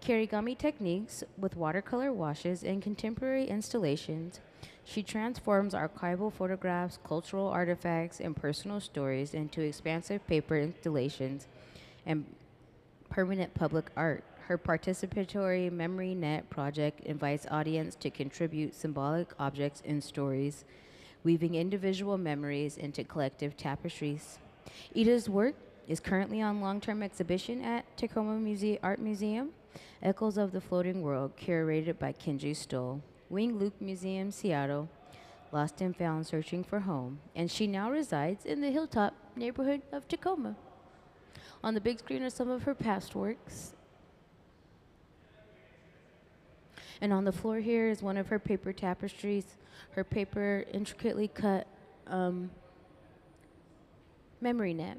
kirigami techniques with watercolor washes and contemporary installations, she transforms archival photographs, cultural artifacts, and personal stories into expansive paper installations and permanent public art. Her participatory Memory Net project invites audience to contribute symbolic objects and stories, weaving individual memories into collective tapestries. Ida's work is currently on long-term exhibition at Tacoma Art Museum, Echoes of the Floating World, curated by Kenji Stoll, Wing Luke Museum, Seattle, Lost and Found Searching for Home, and she now resides in the Hilltop neighborhood of Tacoma. On the big screen are some of her past works. And on the floor here is one of her paper tapestries, her paper intricately cut memory net.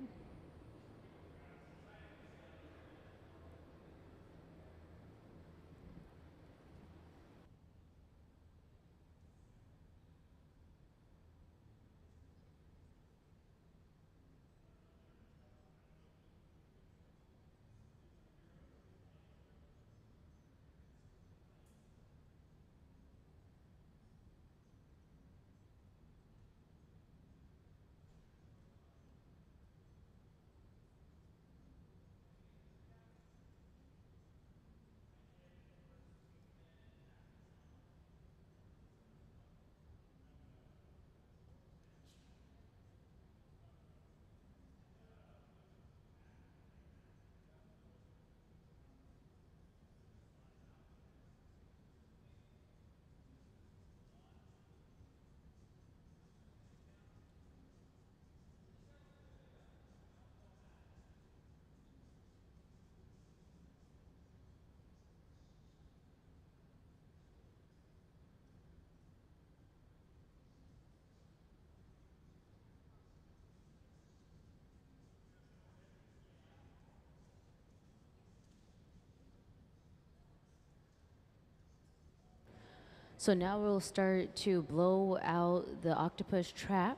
So now we'll start to blow out the octopus trap.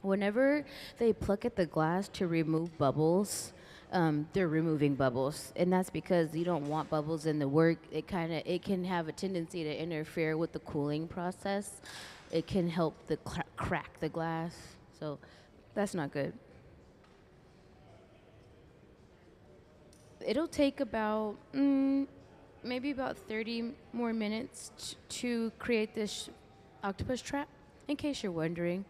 Whenever they pluck at the glass to remove bubbles, they're removing bubbles, and that's because you don't want bubbles in the work. It can have a tendency to interfere with the cooling process. It can help the crack the glass, so that's not good. It'll take about maybe about 30 more minutes to create this octopus trap, in case you're wondering.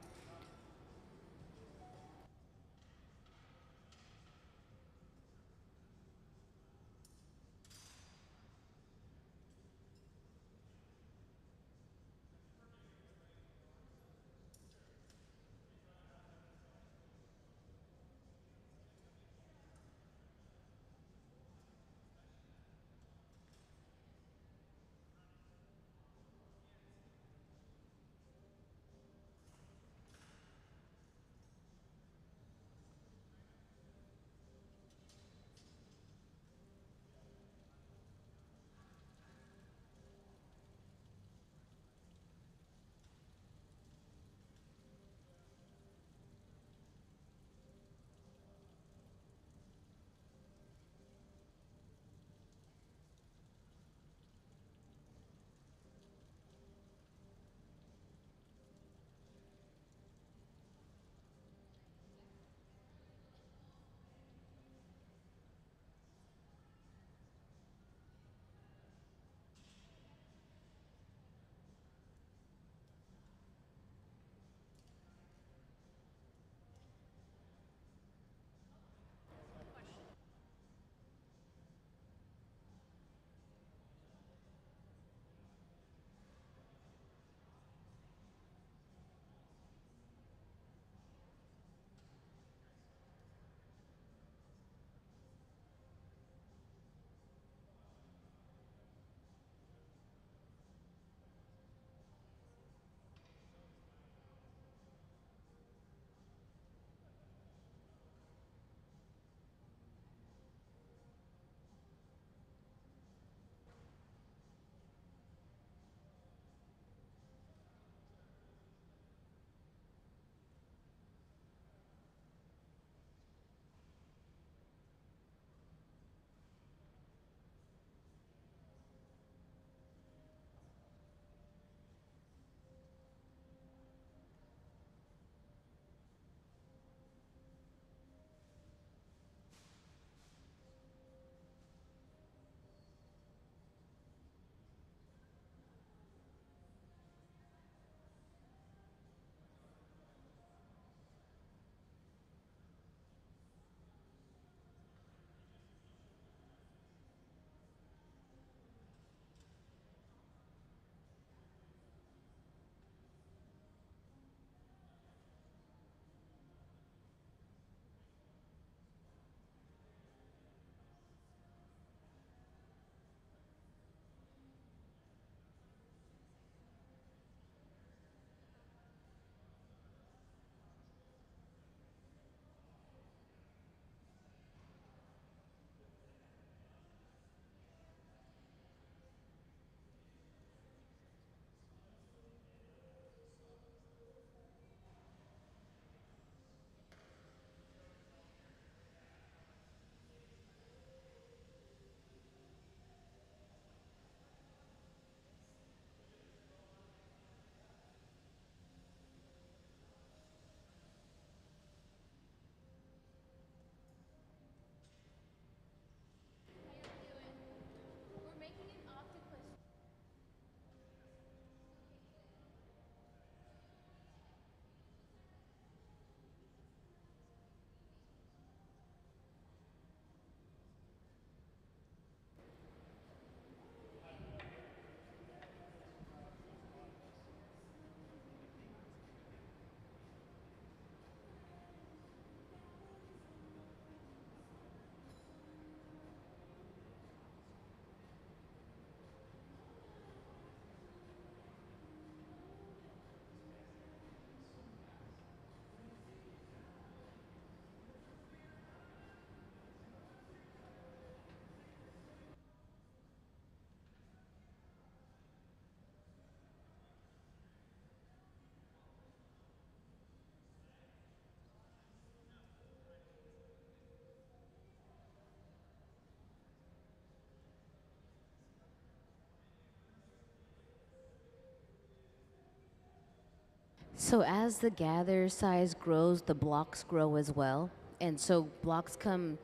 So as the gather size grows, the blocks grow as well. And so blocks come,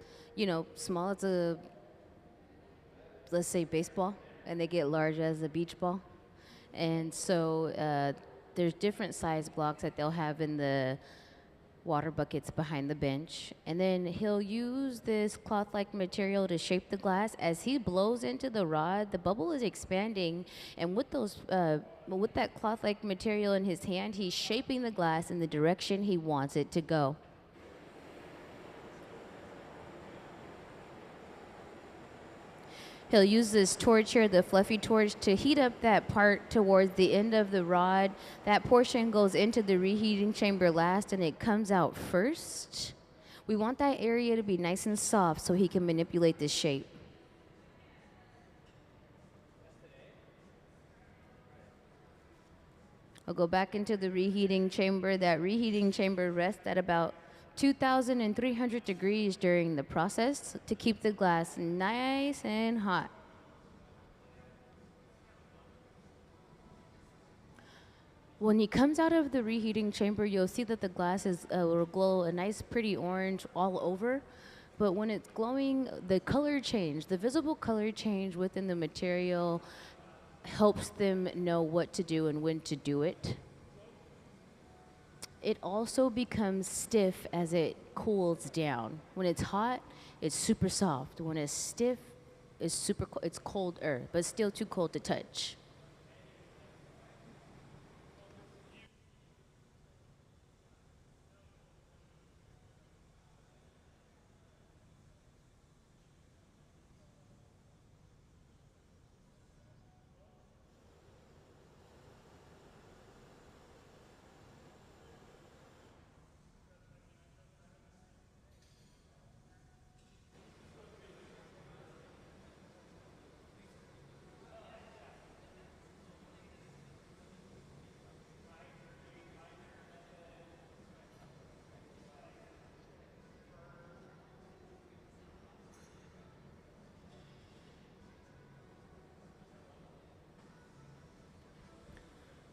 small as a, let's say, baseball, and they get large as a beach ball. And so there's different size blocks that they'll have in the water buckets behind the bench. And then he'll use this cloth-like material to shape the glass. As he blows into the rod, the bubble is expanding, and with that cloth-like material in his hand, he's shaping the glass in the direction he wants it to go. He'll use this torch here, the fluffy torch, to heat up that part towards the end of the rod. That portion goes into the reheating chamber last, and it comes out first. We want that area to be nice and soft so he can manipulate the shape. I'll go back into the reheating chamber. That reheating chamber rests at about 2,300 degrees during the process to keep the glass nice and hot. When he comes out of the reheating chamber, you'll see that the glass will glow a nice pretty orange all over. But when it's glowing, the color change, the visible color change within the material helps them know what to do and when to do it. It also becomes stiff as it cools down. When it's hot, it's super soft. When it's stiff, it's colder, but still too cold to touch.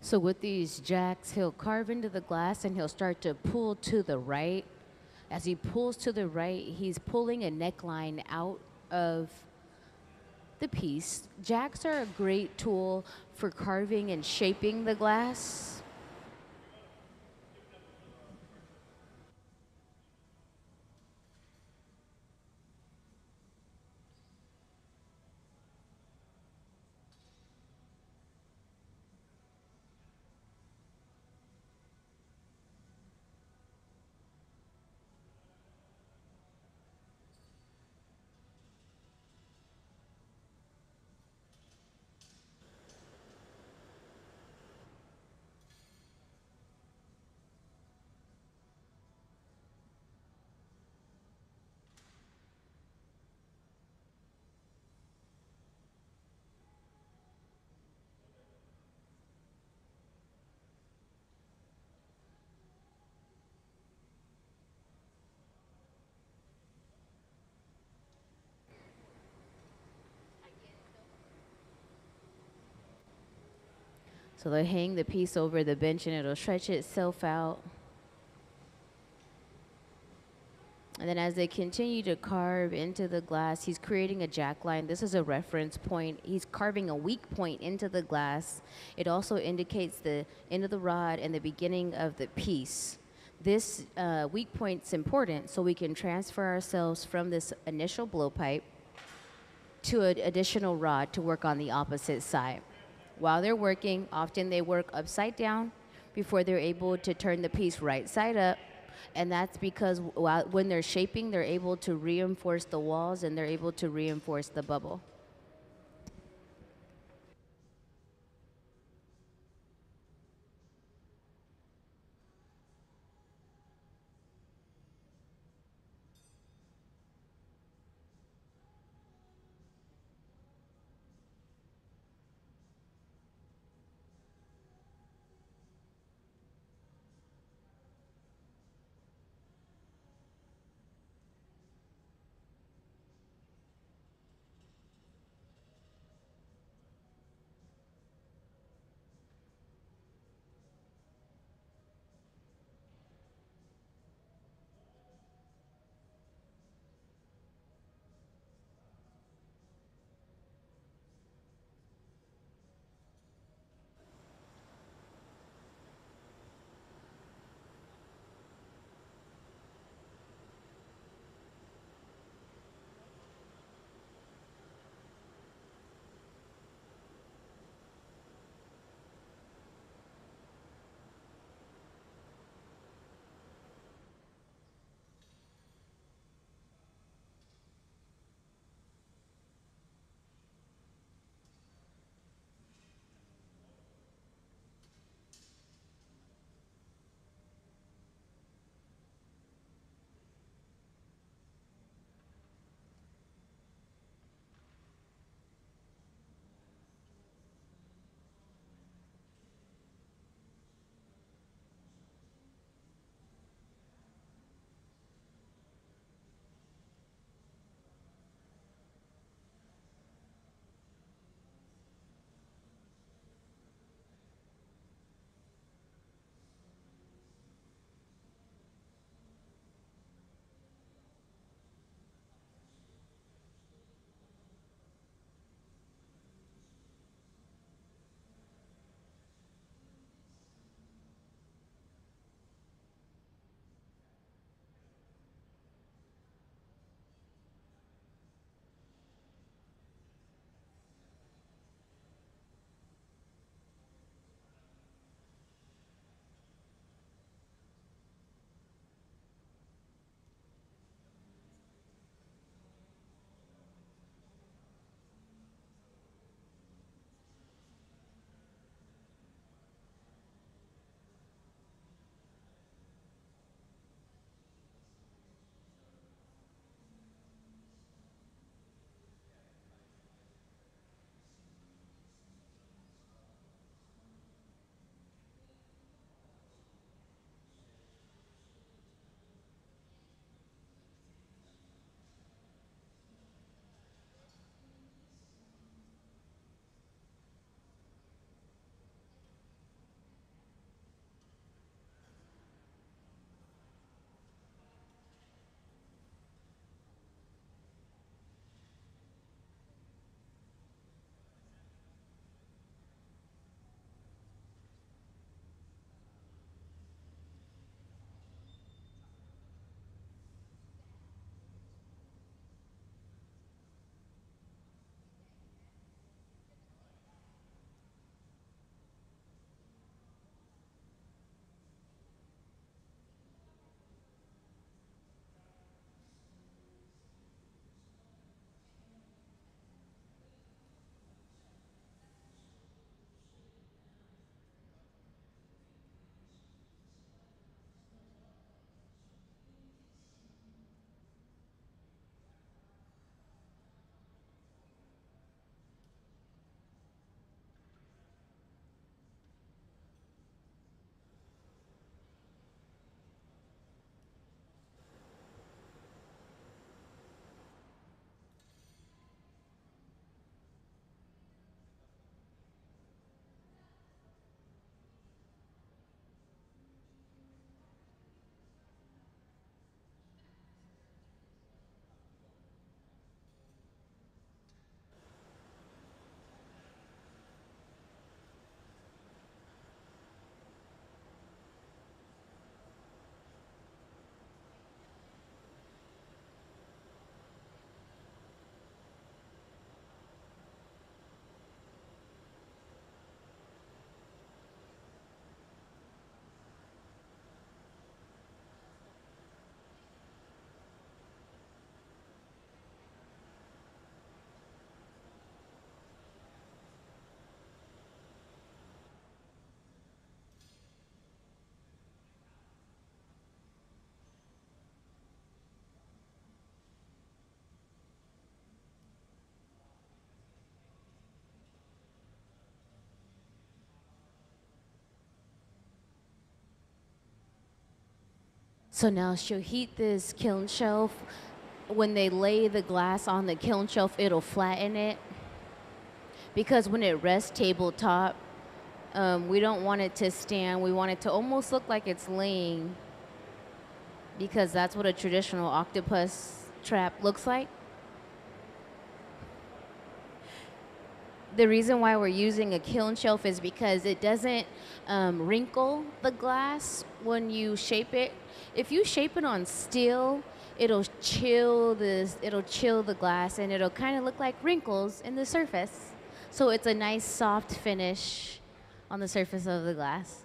So with these jacks, he'll carve into the glass and he'll start to pull to the right. As he pulls to the right, he's pulling a neckline out of the piece. Jacks are a great tool for carving and shaping the glass. So they'll hang the piece over the bench and it'll stretch itself out. And then as they continue to carve into the glass, he's creating a jack line. This is a reference point. He's carving a weak point into the glass. It also indicates the end of the rod and the beginning of the piece. This weak point's important so we can transfer ourselves from this initial blowpipe to an additional rod to work on the opposite side. While they're working, often they work upside down before they're able to turn the piece right side up. And that's because when they're shaping, they're able to reinforce the walls and they're able to reinforce the bubble. So now she'll heat this kiln shelf. When they lay the glass on the kiln shelf, it'll flatten it. Because when it rests tabletop, we don't want it to stand. We want it to almost look like it's laying, because that's what a traditional octopus trap looks like. The reason why we're using a kiln shelf is because it doesn't wrinkle the glass when you shape it. If you shape it on steel, it'll chill the glass, and it'll kind of look like wrinkles in the surface. So it's a nice soft finish on the surface of the glass.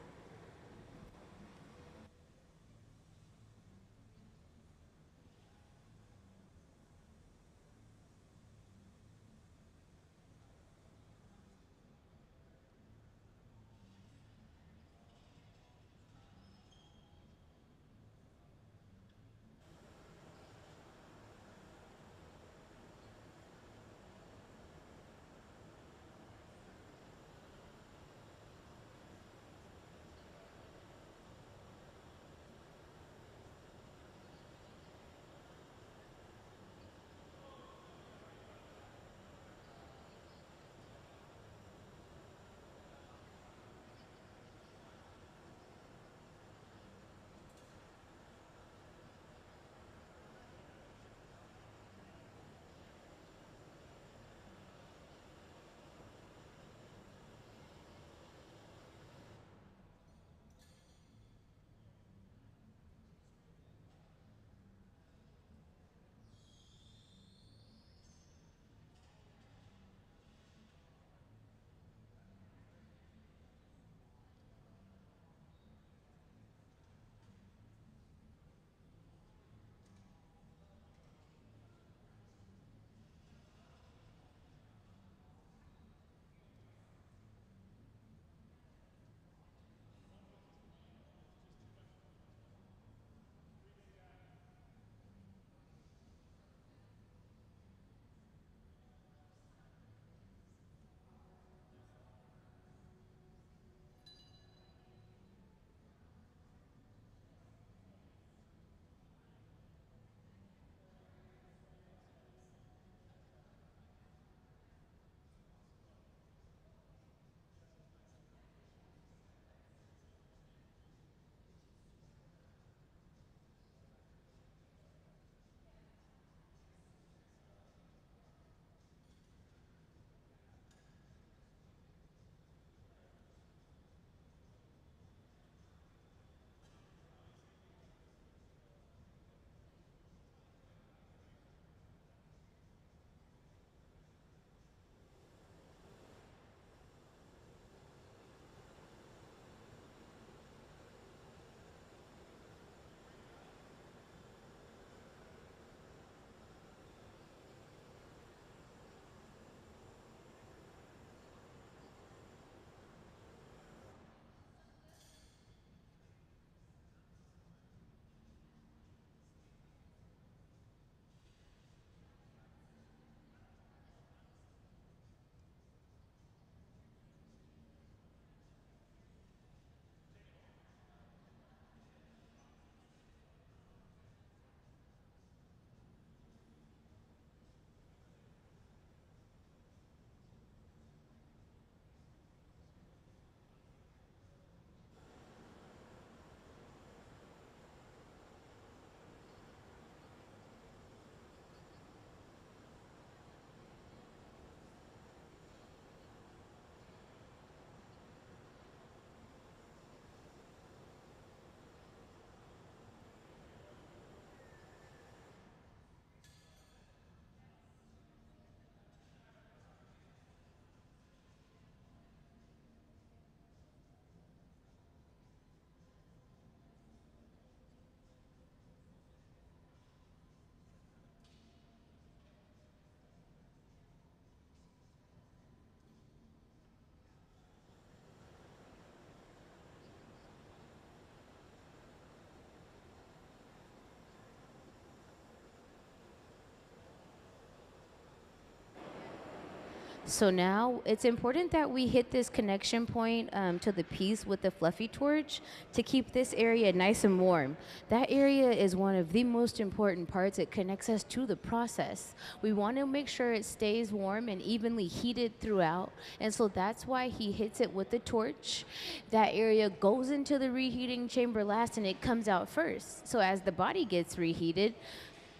So now it's important that we hit this connection point to the piece with the fluffy torch to keep this area nice and warm. That area is one of the most important parts. It connects us to the process. We want to make sure it stays warm and evenly heated throughout. And so that's why he hits it with the torch. That area goes into the reheating chamber last and it comes out first. So as the body gets reheated,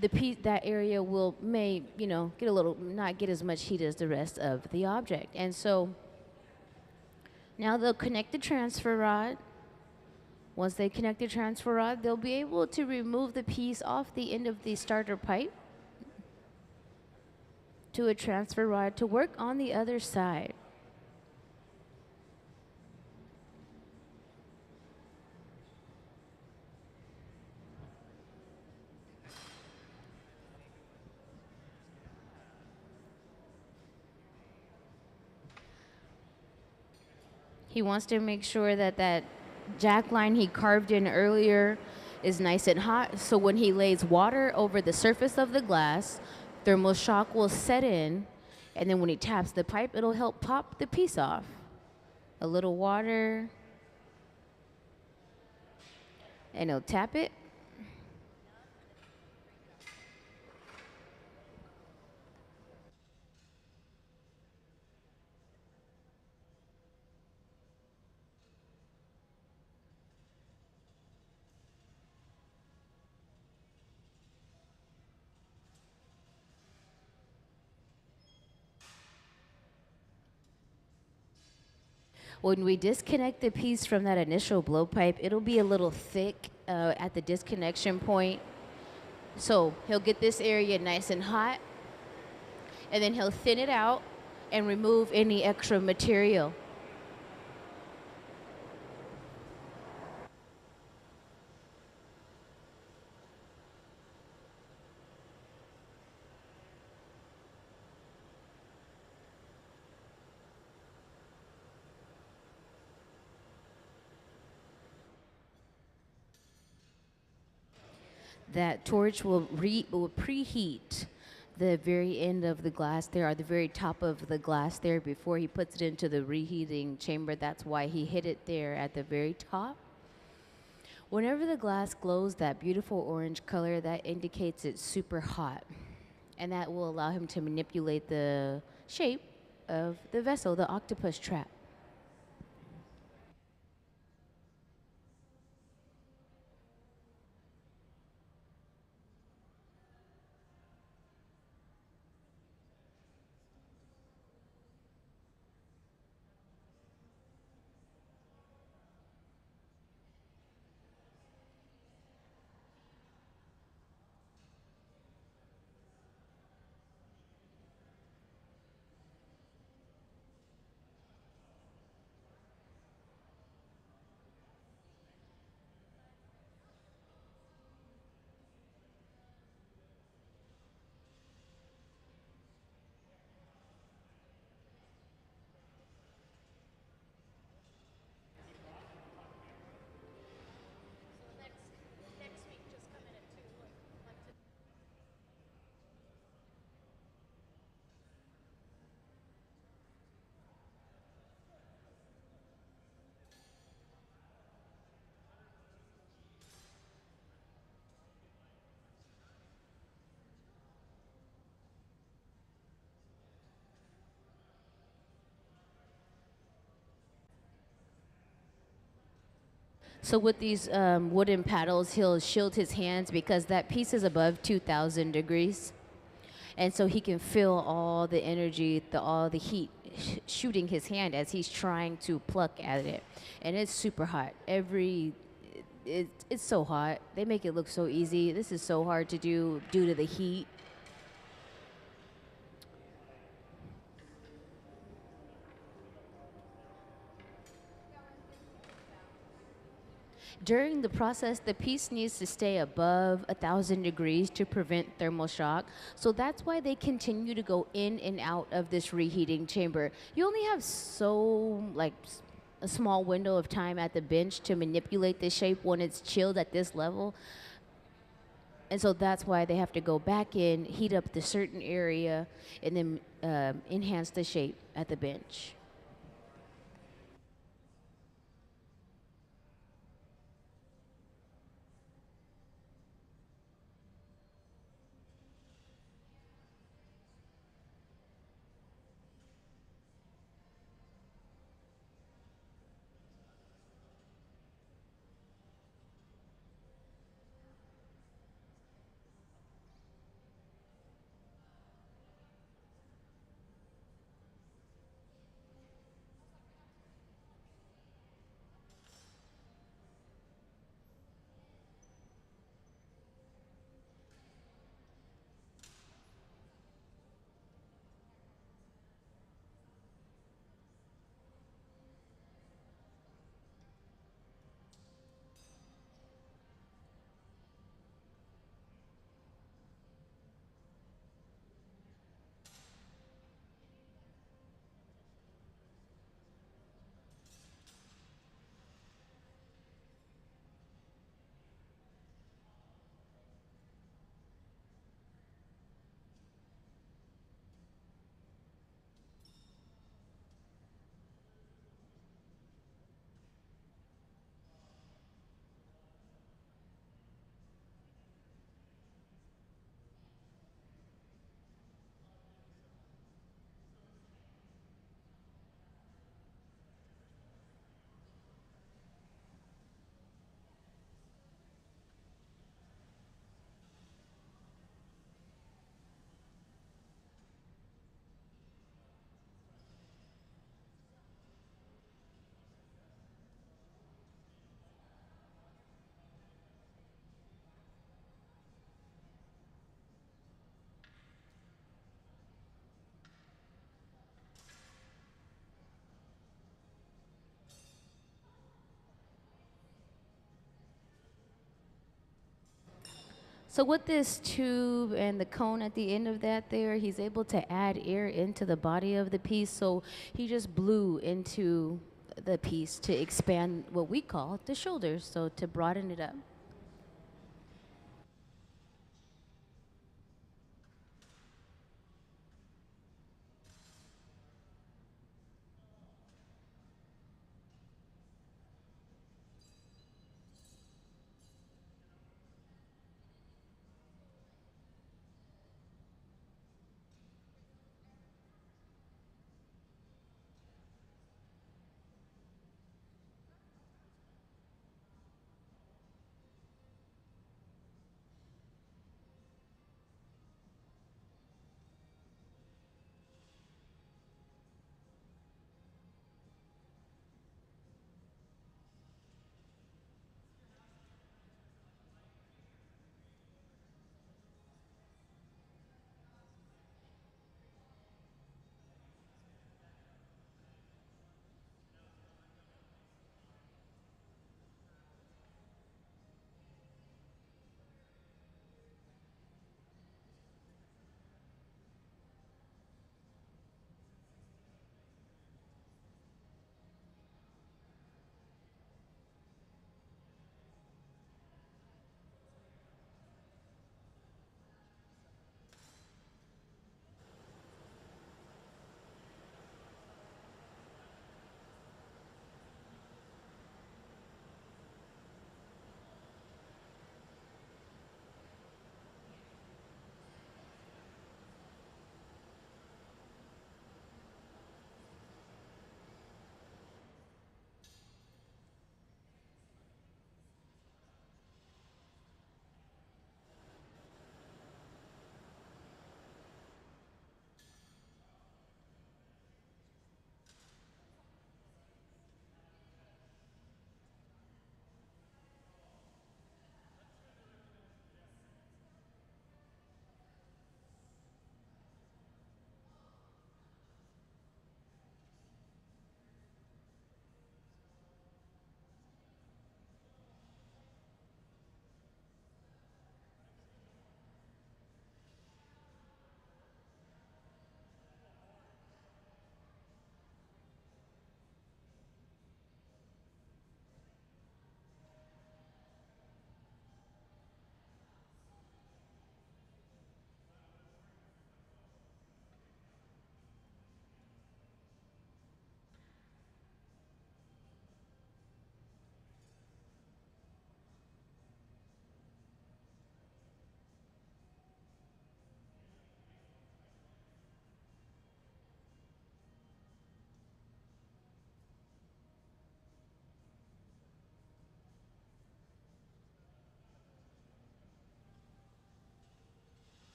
that area get a little, not get as much heat as the rest of the object. And so now they'll connect the transfer rod. Once they connect the transfer rod, they'll be able to remove the piece off the end of the starter pipe to a transfer rod to work on the other side. He wants to make sure that that jack line he carved in earlier is nice and hot, so when he lays water over the surface of the glass, thermal shock will set in, and then when he taps the pipe, it'll help pop the piece off. A little water, and he'll tap it. When we disconnect the piece from that initial blowpipe, it'll be a little thick at the disconnection point. So he'll get this area nice and hot, and then he'll thin it out and remove any extra material. That torch will preheat the very end of the glass there, or the very top of the glass there, before he puts it into the reheating chamber. That's why he hit it there at the very top. Whenever the glass glows that beautiful orange color, that indicates it's super hot. And that will allow him to manipulate the shape of the vessel, the octopus trap. So with these wooden paddles, he'll shield his hands because that piece is above 2,000 degrees. And so he can feel all the energy, all the heat shooting his hand as he's trying to pluck at it. And it's super hot. It's so hot. They make it look so easy. This is so hard to do due to the heat. During the process, the piece needs to stay above 1,000 degrees to prevent thermal shock. So that's why they continue to go in and out of this reheating chamber. You only have a small window of time at the bench to manipulate the shape when it's chilled at this level. And so that's why they have to go back in, heat up the certain area, and then enhance the shape at the bench. So with this tube and the cone at the end of that there, he's able to add air into the body of the piece. So he just blew into the piece to expand what we call the shoulders, so to broaden it up.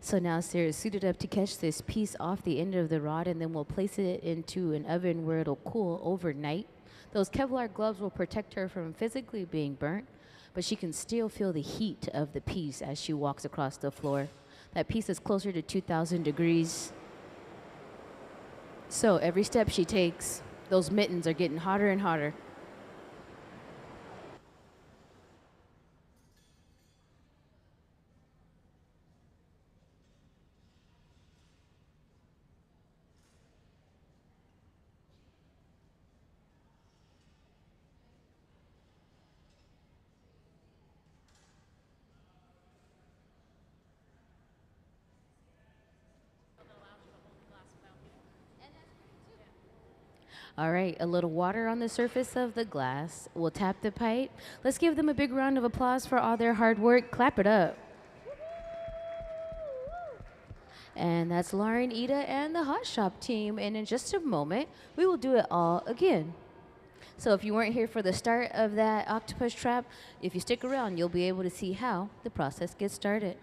So now Sarah's suited up to catch this piece off the end of the rod, and then we'll place it into an oven where it'll cool overnight. Those Kevlar gloves will protect her from physically being burnt, but she can still feel the heat of the piece as she walks across the floor. That piece is closer to 2,000 degrees. So every step she takes, those mittens are getting hotter and hotter. All right, a little water on the surface of the glass. We'll tap the pipe. Let's give them a big round of applause for all their hard work. Clap it up. And that's Lauren Iida and the Hot Shop team. And in just a moment, we will do it all again. So if you weren't here for the start of that octopus trap, if you stick around, you'll be able to see how the process gets started.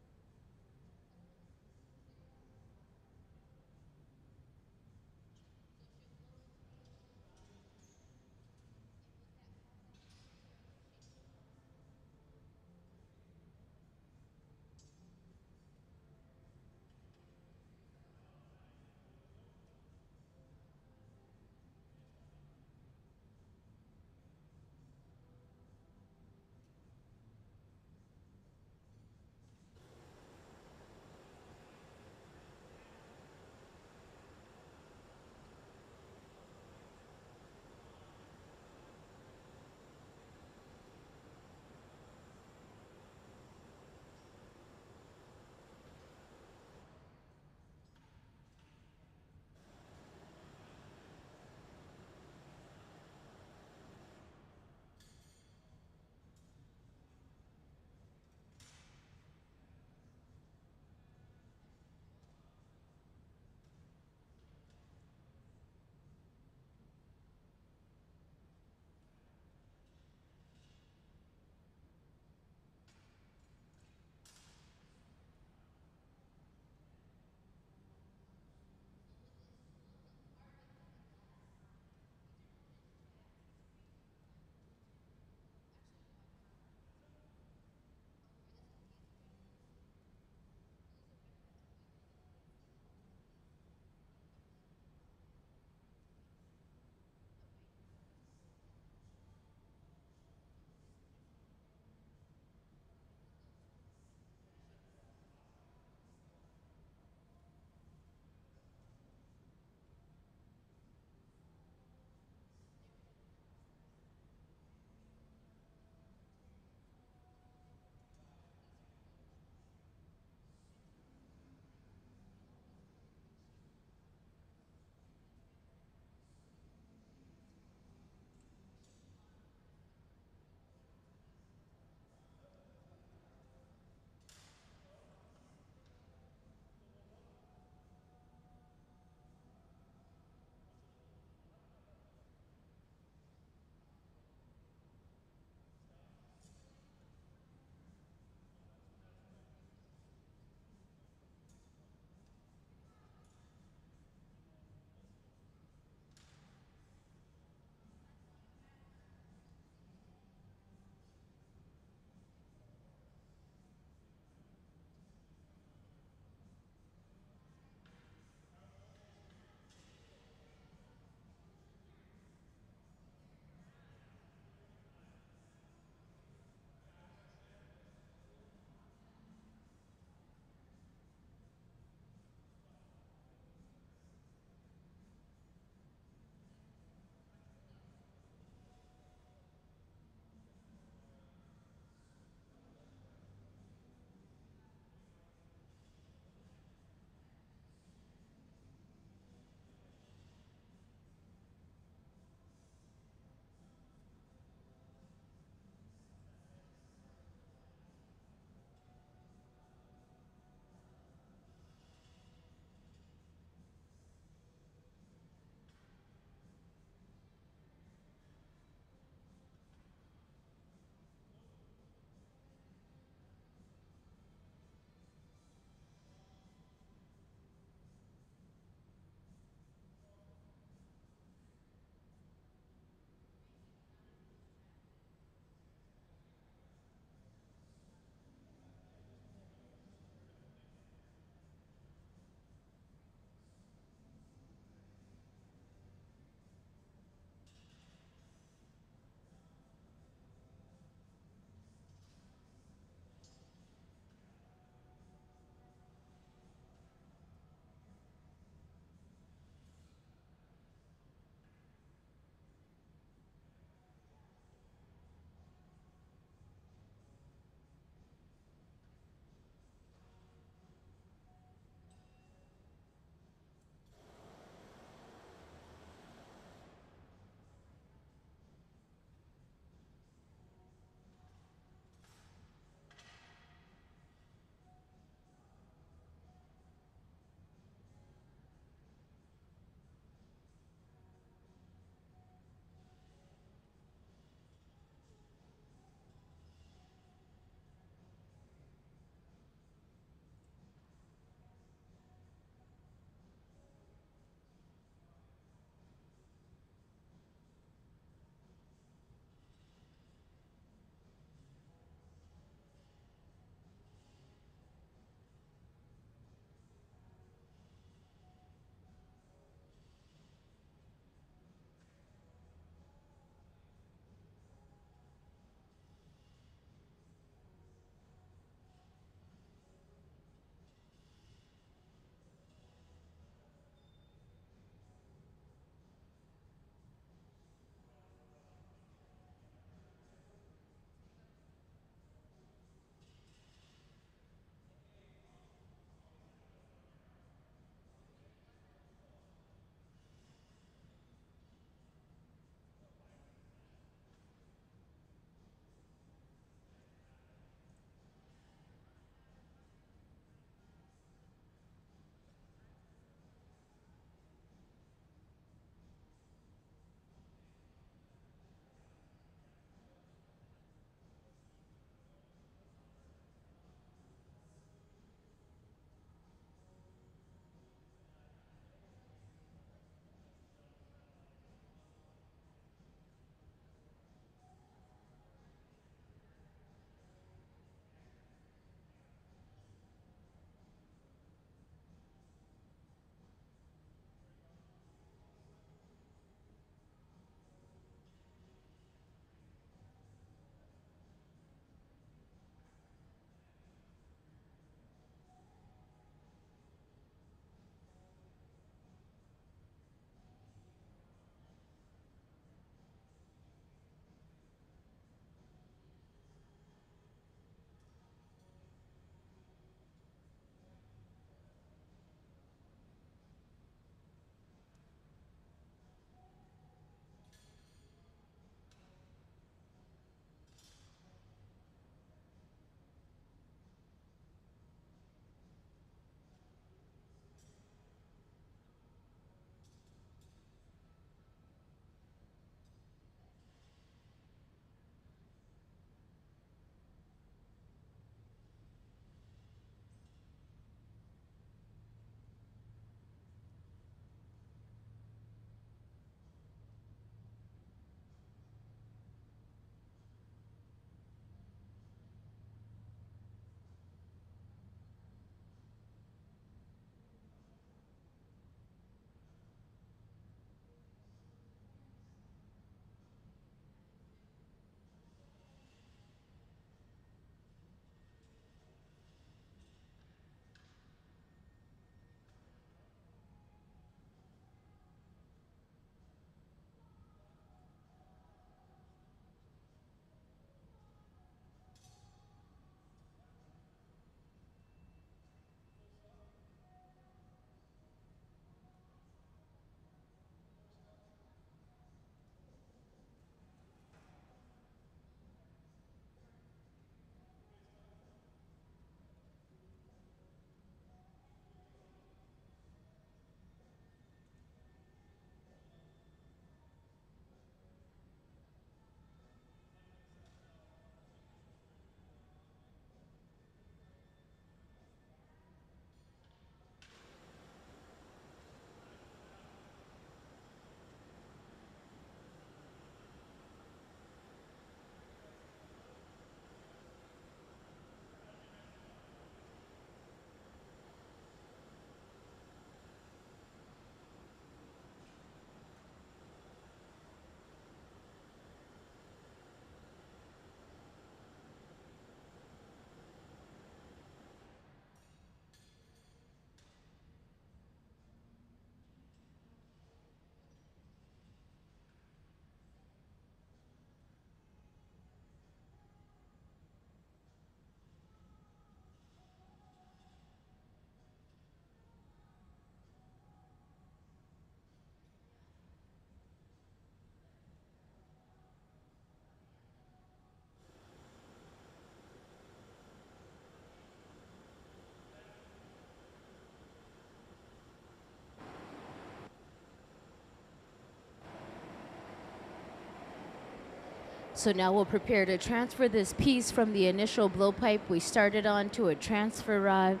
So now we'll prepare to transfer this piece from the initial blowpipe we started on to a transfer rod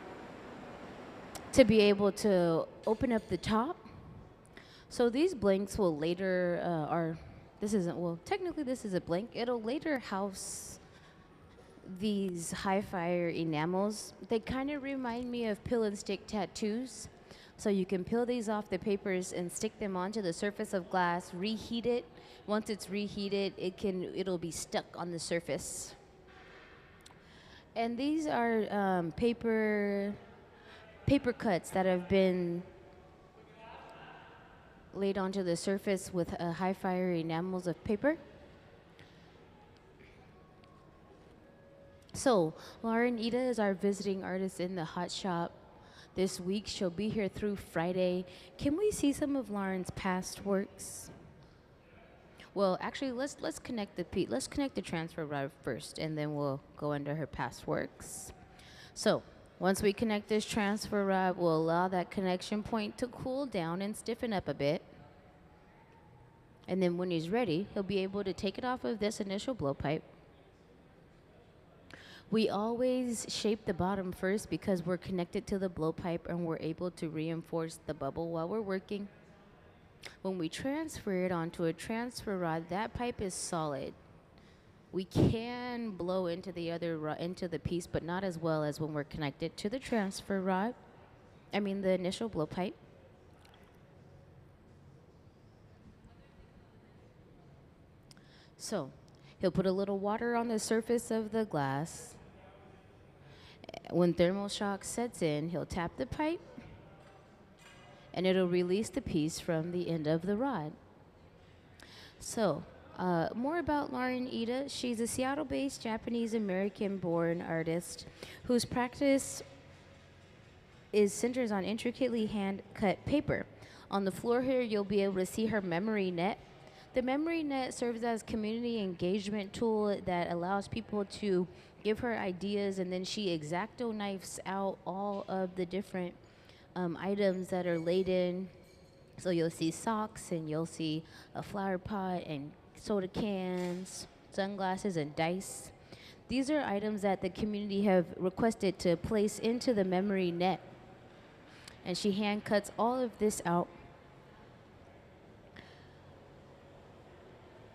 to be able to open up the top. So these blanks will later, technically this is a blank. It'll later house these high fire enamels. They kind of remind me of peel and stick tattoos. So you can peel these off the papers and stick them onto the surface of glass, reheat it. Once it's reheated, it'll be stuck on the surface. And these are paper cuts that have been laid onto the surface with high fire enamels of paper. So Lauren Iida is our visiting artist in the hot shop this week. She'll be here through Friday. Can we see some of Lauren's past works? Well, actually, let's connect the transfer rod first, and then we'll go into her past works. So once we connect this transfer rod, we'll allow that connection point to cool down and stiffen up a bit. And then when he's ready, he'll be able to take it off of this initial blowpipe. We always shape the bottom first because we're connected to the blowpipe and we're able to reinforce the bubble while we're working. When we transfer it onto a transfer rod, that pipe is solid. We can blow into the piece, but not as well as when we're connected to the transfer rod. The initial blowpipe. So he'll put a little water on the surface of the glass. When thermal shock sets in, he'll tap the pipe, and it'll release the piece from the end of the rod. So, more about Lauren Iida. She's a Seattle-based Japanese-American-born artist whose practice centers on intricately hand-cut paper. On the floor here, you'll be able to see her memory net. The memory net serves as community engagement tool that allows people to give her ideas, and then she X-Acto knives out all of the different items that are laid in. So you'll see socks, and you'll see a flower pot and soda cans, sunglasses, and dice. These are items that the community have requested to place into the memory net. And she hand cuts all of this out.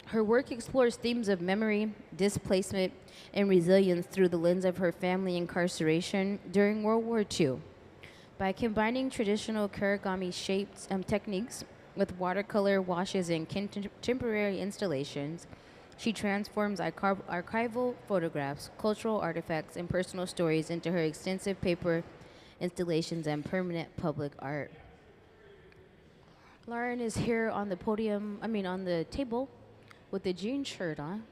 Her work explores themes of memory, displacement, and resilience through the lens of her family incarceration during World War II. By combining traditional karigami shapes and techniques with watercolor washes and contemporary installations, she transforms archival photographs, cultural artifacts, and personal stories into her extensive paper installations and permanent public art. Lauren is here on the on the table with the jean shirt on.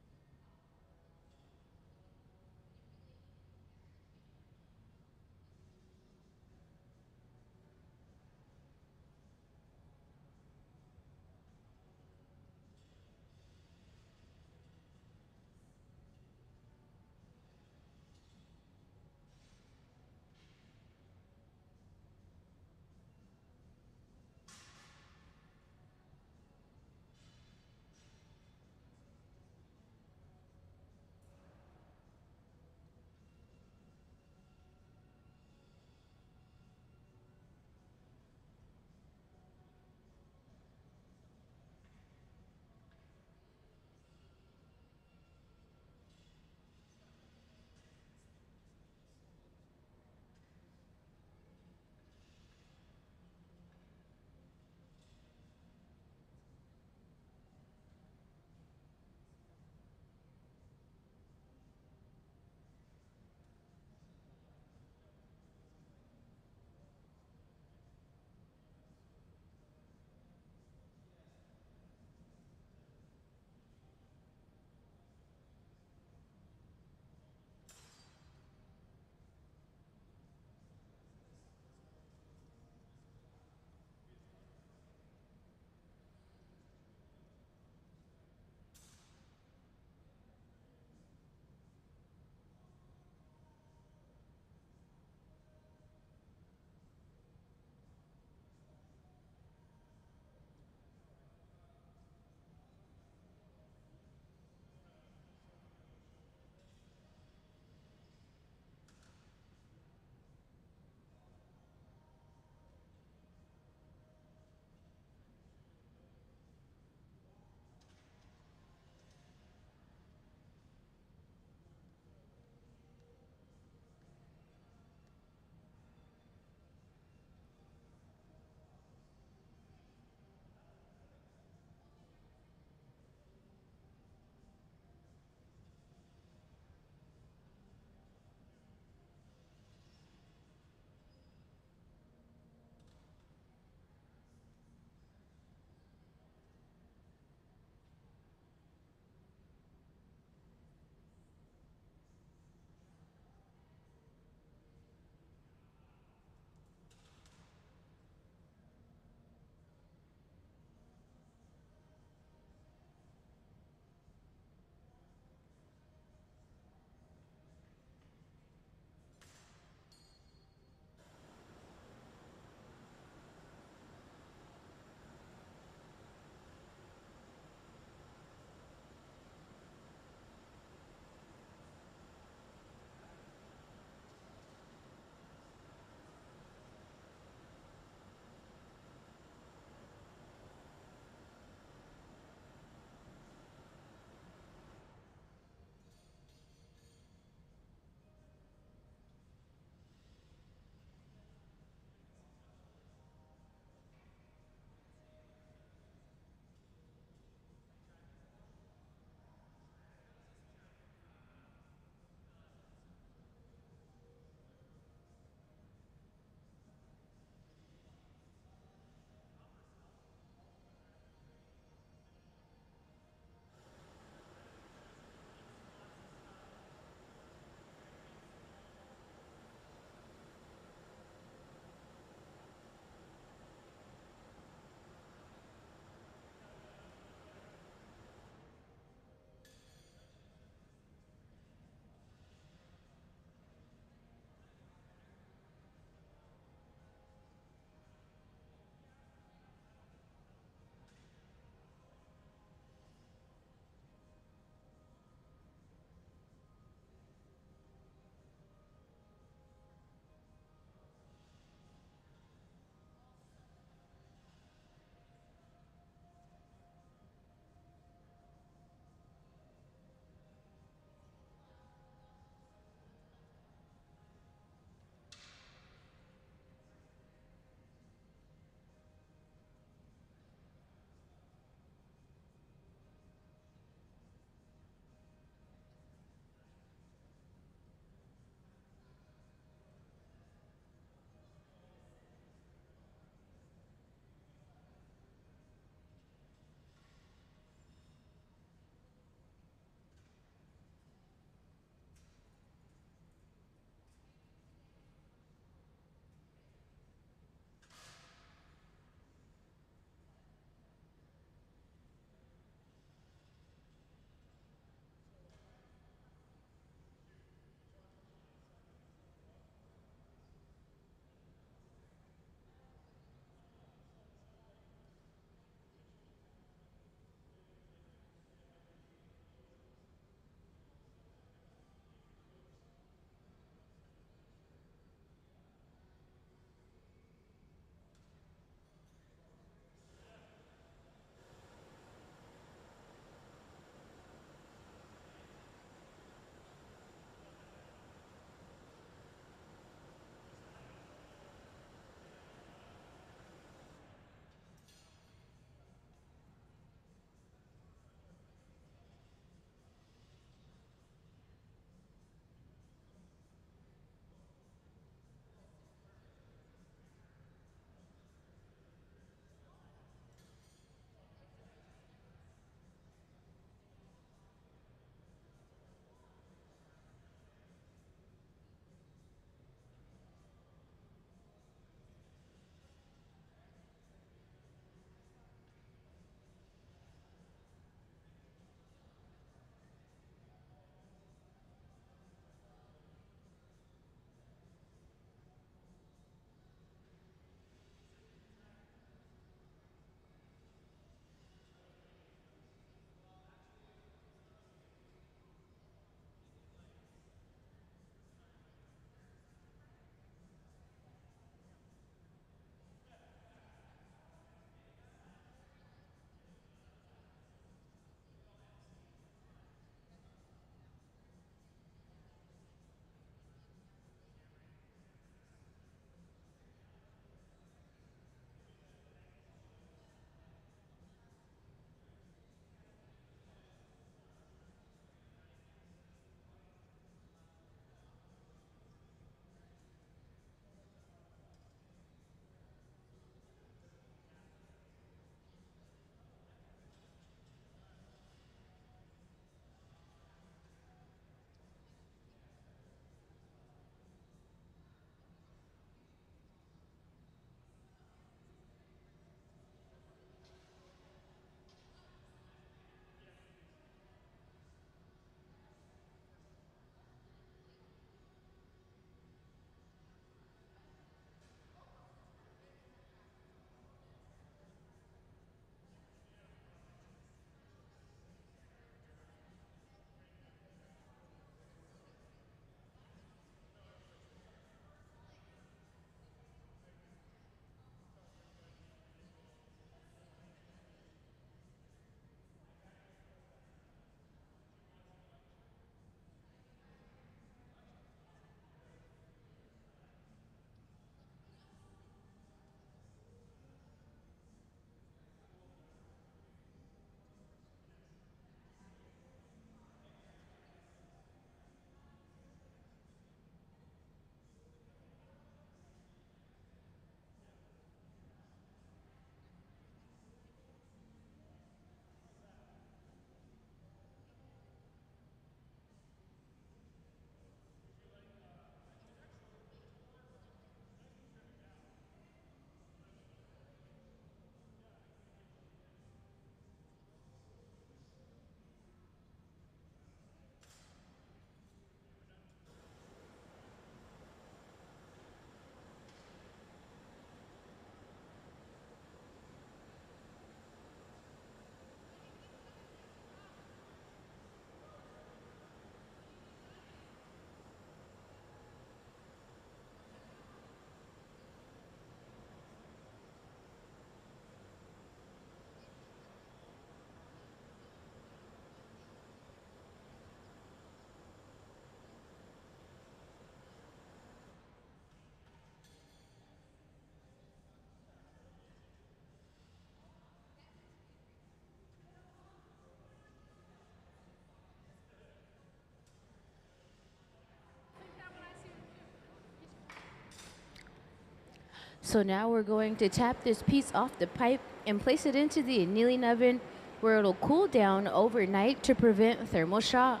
So now we're going to tap this piece off the pipe and place it into the annealing oven where it'll cool down overnight to prevent thermal shock.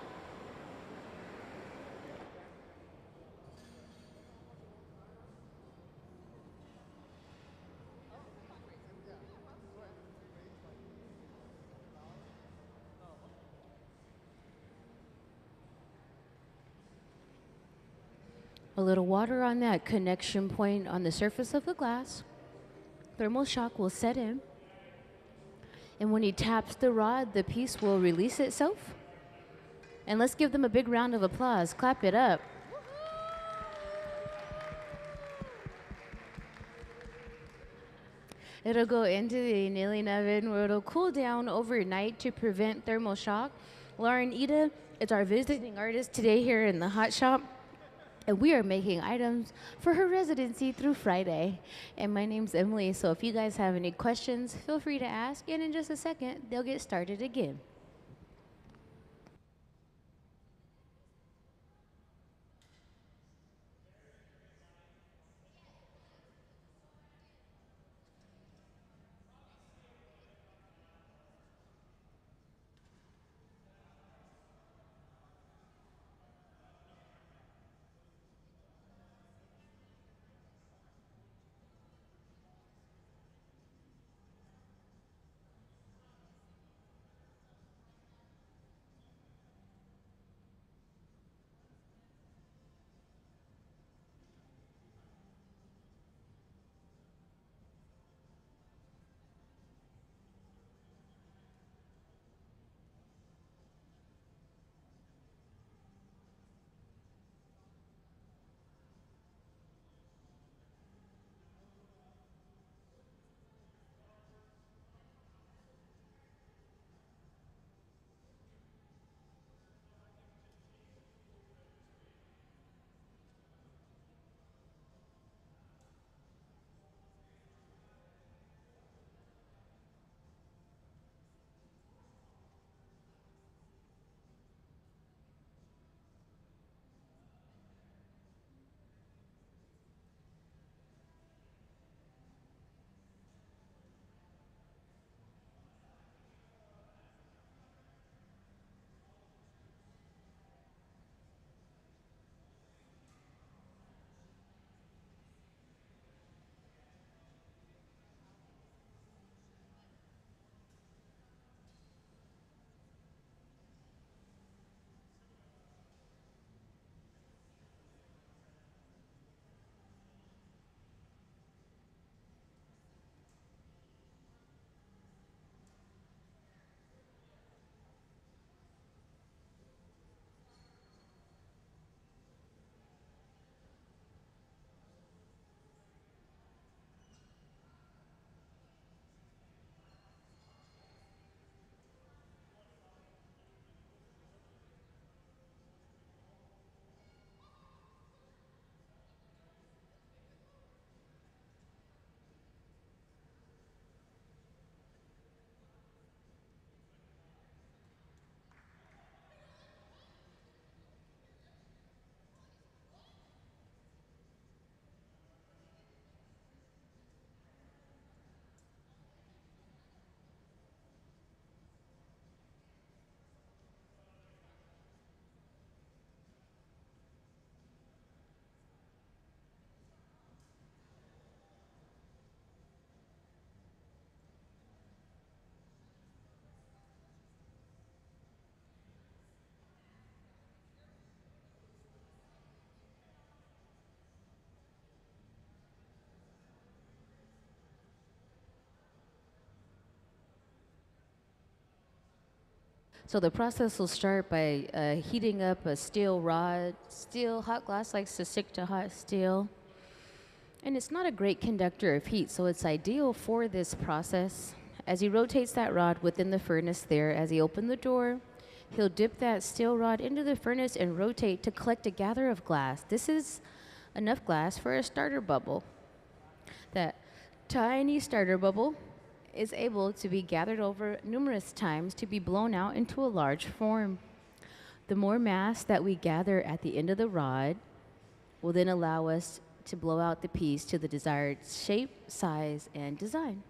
A little water on that connection point on the surface of the glass. Thermal shock will set in. And when he taps the rod, the piece will release itself. And let's give them a big round of applause. Clap it up. It'll go into the annealing oven where it'll cool down overnight to prevent thermal shock. Lauren Iida is our visiting artist today here in the hot shop. And we are making items for her residency through Friday. And my name's Emily, so if you guys have any questions, feel free to ask. And in just a second, they'll get started again. So the process will start by heating up a steel rod. Steel, hot glass likes to stick to hot steel. And it's not a great conductor of heat, so it's ideal for this process. As he rotates that rod within the furnace there, as he opens the door, he'll dip that steel rod into the furnace and rotate to collect a gather of glass. This is enough glass for a starter bubble. That tiny starter bubble is able to be gathered over numerous times to be blown out into a large form. The more mass that we gather at the end of the rod will then allow us to blow out the piece to the desired shape, size, and design.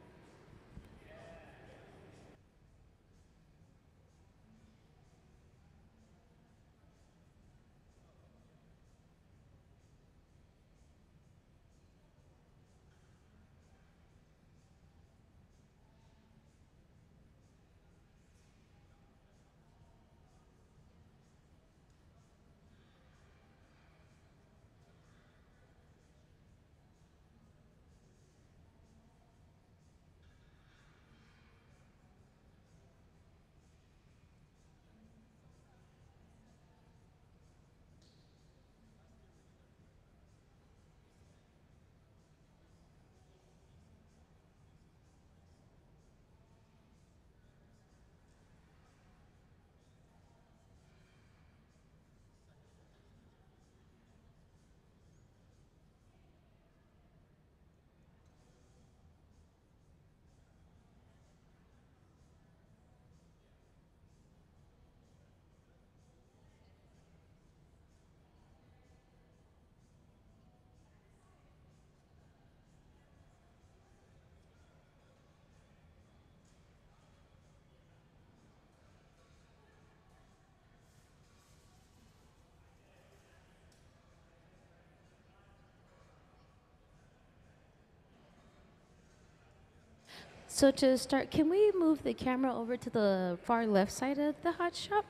So to start, can we move the camera over to the far left side of the hot shop?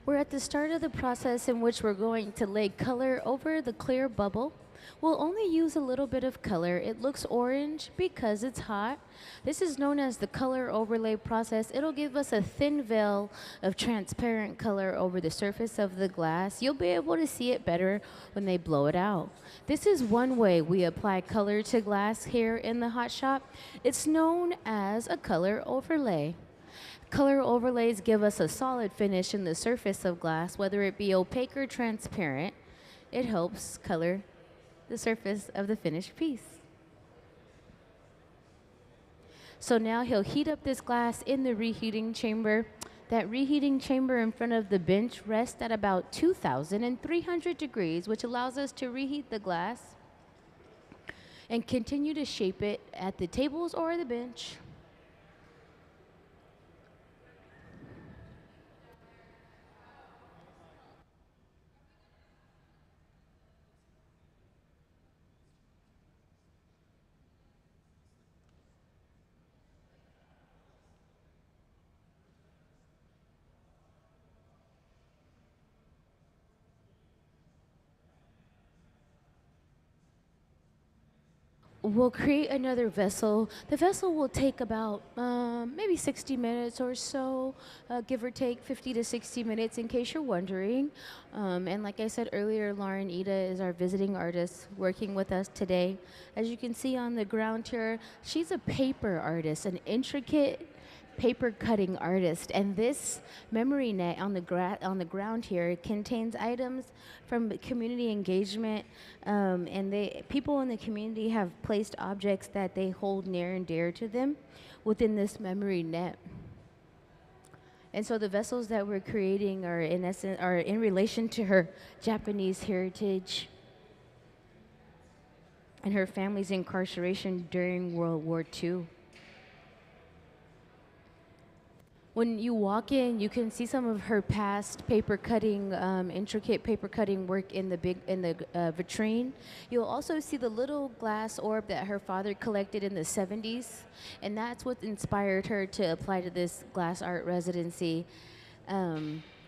We're at the start of the process in which we're going to lay color over the clear bubble. We'll only use a little bit of color. It looks orange because it's hot. This is known as the color overlay process. It'll give us a thin veil of transparent color over the surface of the glass. You'll be able to see it better when they blow it out. This is one way we apply color to glass here in the hot shop. It's known as a color overlay. Color overlays give us a solid finish in the surface of glass, whether it be opaque or transparent. It helps color the surface of the finished piece. So now he'll heat up this glass in the reheating chamber. That reheating chamber in front of the bench rests at about 2,300 degrees, which allows us to reheat the glass and continue to shape it at the tables or the bench. We'll create another vessel. The vessel will take about maybe 60 minutes or so, give or take 50 to 60 minutes in case you're wondering. And like I said earlier, Lauren Iida is our visiting artist working with us today. As you can see on the ground here, she's a paper artist, an intricate paper cutting artist, and this memory net on the ground here contains items from community engagement, and people in the community have placed objects that they hold near and dear to them within this memory net. And so the vessels that we're creating are in relation to her Japanese heritage and her family's incarceration during World War II. When you walk in, you can see some of her past paper cutting, intricate paper cutting work in the vitrine. You'll also see the little glass orb that her father collected in the 70s, and that's what inspired her to apply to this glass art residency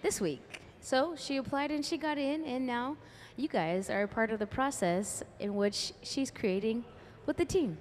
this week. So she applied and she got in, and now you guys are a part of the process in which she's creating with the team.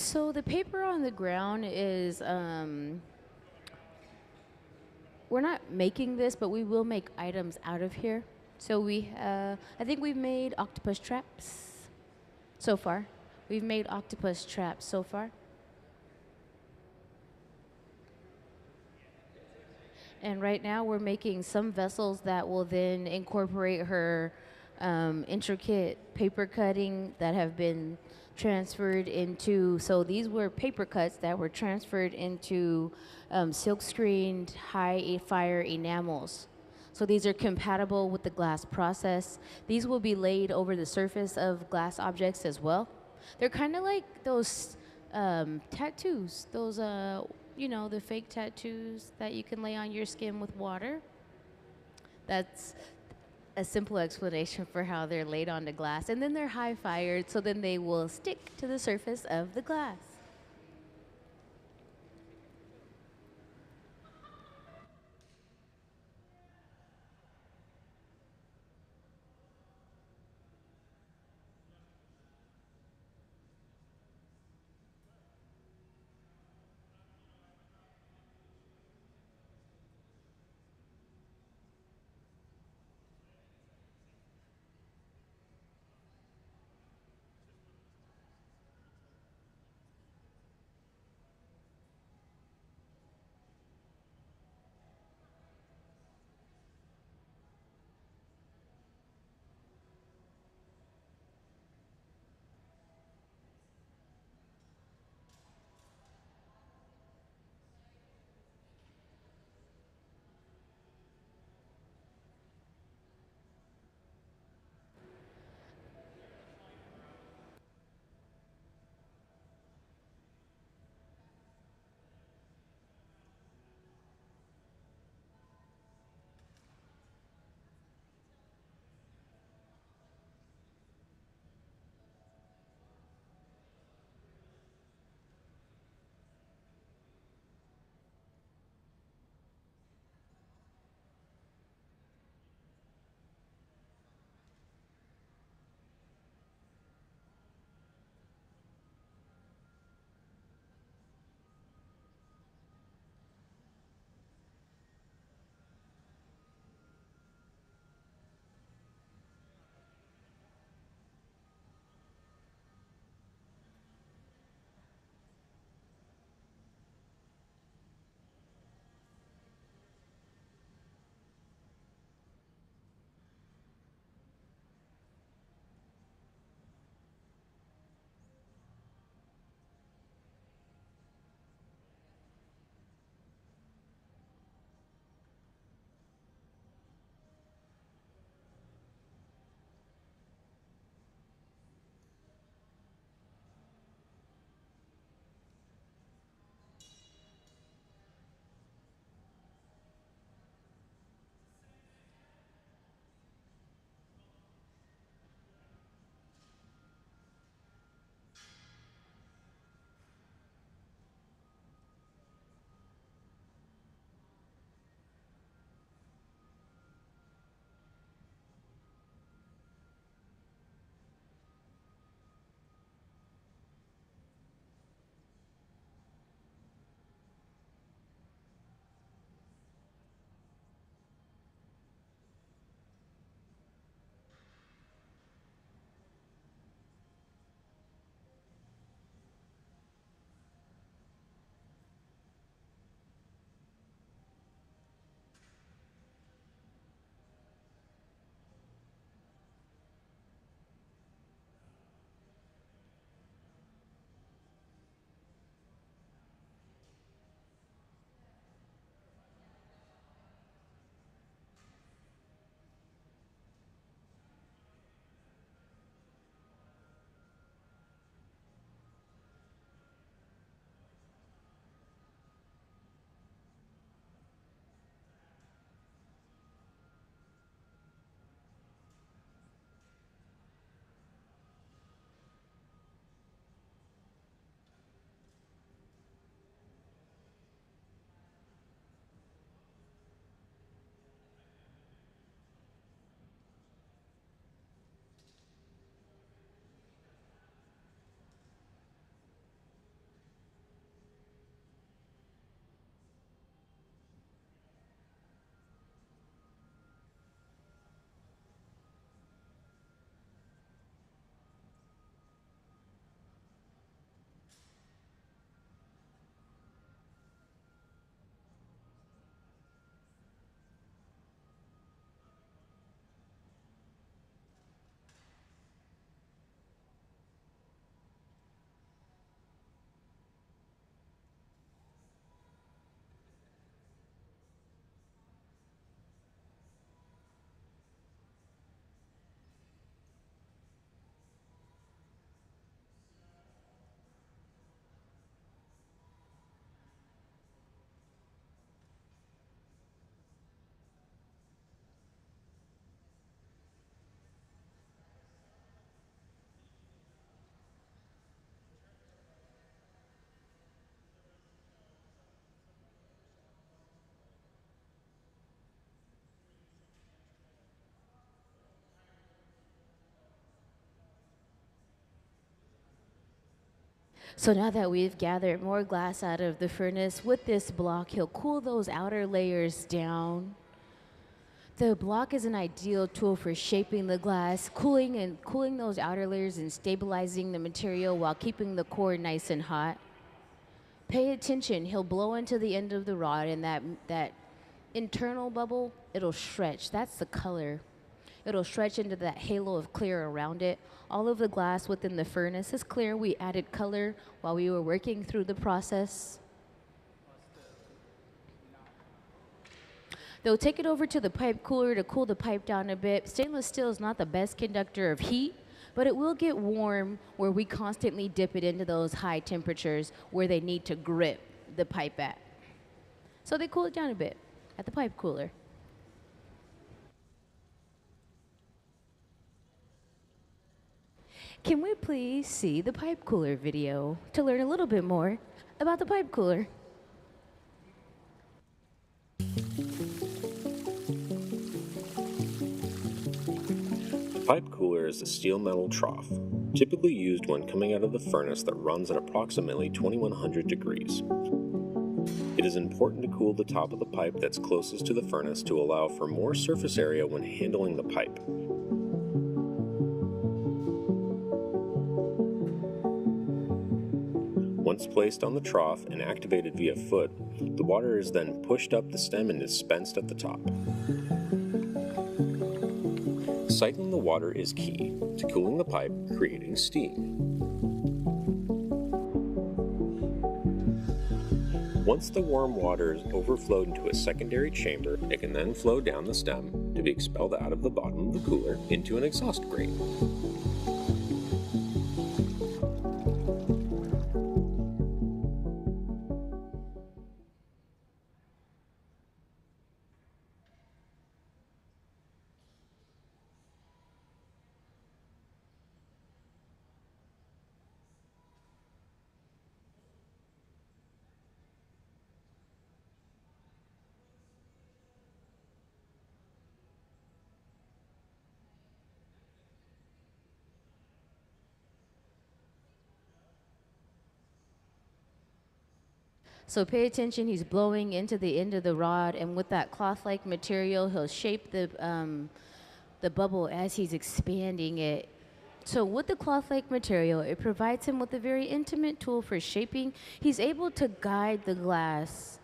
So the paper on the ground is, we're not making this, but we will make items out of here. So I think we've made octopus traps so far. We've made octopus traps so far. And right now we're making some vessels that will then incorporate her intricate paper cutting that have been transferred into, so these were paper cuts that were transferred into silk screened high fire enamels. So these are compatible with the glass process. These will be laid over the surface of glass objects as well. They're kind of like those tattoos, those, you know, the fake tattoos that you can lay on your skin with water. That's a simple explanation for how they're laid onto glass. And then they're high fired, so then they will stick to the surface of the glass. So now that we've gathered more glass out of the furnace, with this block, he'll cool those outer layers down. The block is an ideal tool for shaping the glass, cooling those outer layers and stabilizing the material while keeping the core nice and hot. Pay attention, he'll blow into the end of the rod and that internal bubble, it'll stretch. That's the color. It'll stretch into that halo of clear around it. All of the glass within the furnace is clear. We added color while we were working through the process. They'll take it over to the pipe cooler to cool the pipe down a bit. Stainless steel is not the best conductor of heat, but it will get warm where we constantly dip it into those high temperatures where they need to grip the pipe at. So they cool it down a bit at the pipe cooler. Can we please see the pipe cooler video to learn a little bit more about the pipe cooler? The pipe cooler is a steel metal trough, typically used when coming out of the furnace that runs at approximately 2100 degrees. It is important to cool the top of the pipe that's closest to the furnace to allow for more surface area when handling the pipe. Once placed on the trough and activated via foot, the water is then pushed up the stem and dispensed at the top. Cycling the water is key to cooling the pipe, creating steam. Once the warm water is overflowed into a secondary chamber, it can then flow down the stem to be expelled out of the bottom of the cooler into an exhaust grate. So pay attention, he's blowing into the end of the rod, and with that cloth-like material, he'll shape the bubble as he's expanding it. So with the cloth-like material, it provides him with a very intimate tool for shaping. He's able to guide the glass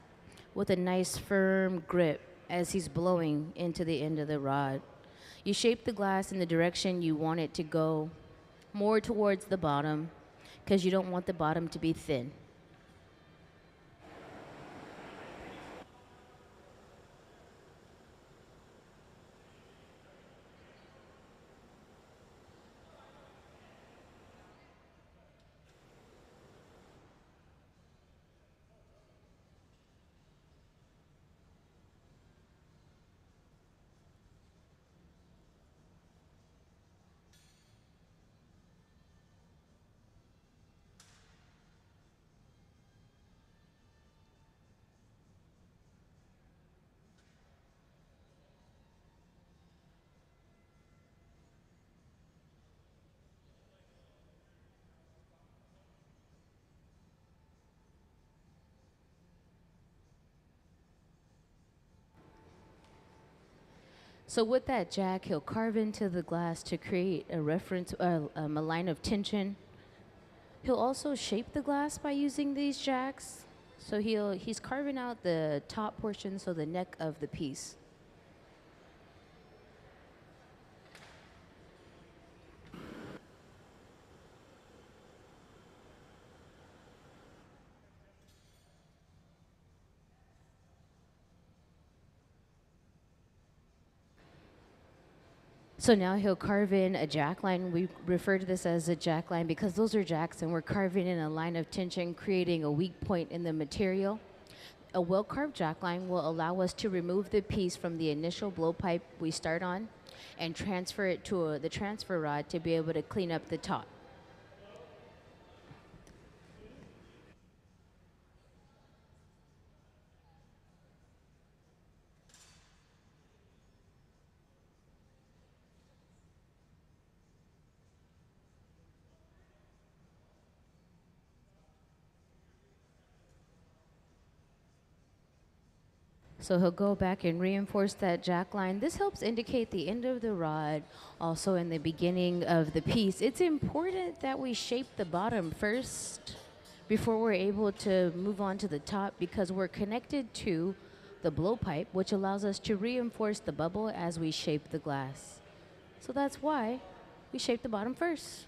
with a nice firm grip as he's blowing into the end of the rod. You shape the glass in the direction you want it to go, more towards the bottom, because you don't want the bottom to be thin. So with that jack, he'll carve into the glass to create a reference, a line of tension. He'll also shape the glass by using these jacks. So he's carving out the top portion, so the neck of the piece. So now he'll carve in a jack line. We refer to this as a jack line because those are jacks, and we're carving in a line of tension, creating a weak point in the material. A well-carved jack line will allow us to remove the piece from the initial blowpipe we start on and transfer it to the transfer rod to be able to clean up the top. So he'll go back and reinforce that jack line. This helps indicate the end of the rod, also in the beginning of the piece. It's important that we shape the bottom first before we're able to move on to the top, because we're connected to the blowpipe, which allows us to reinforce the bubble as we shape the glass. So that's why we shape the bottom first.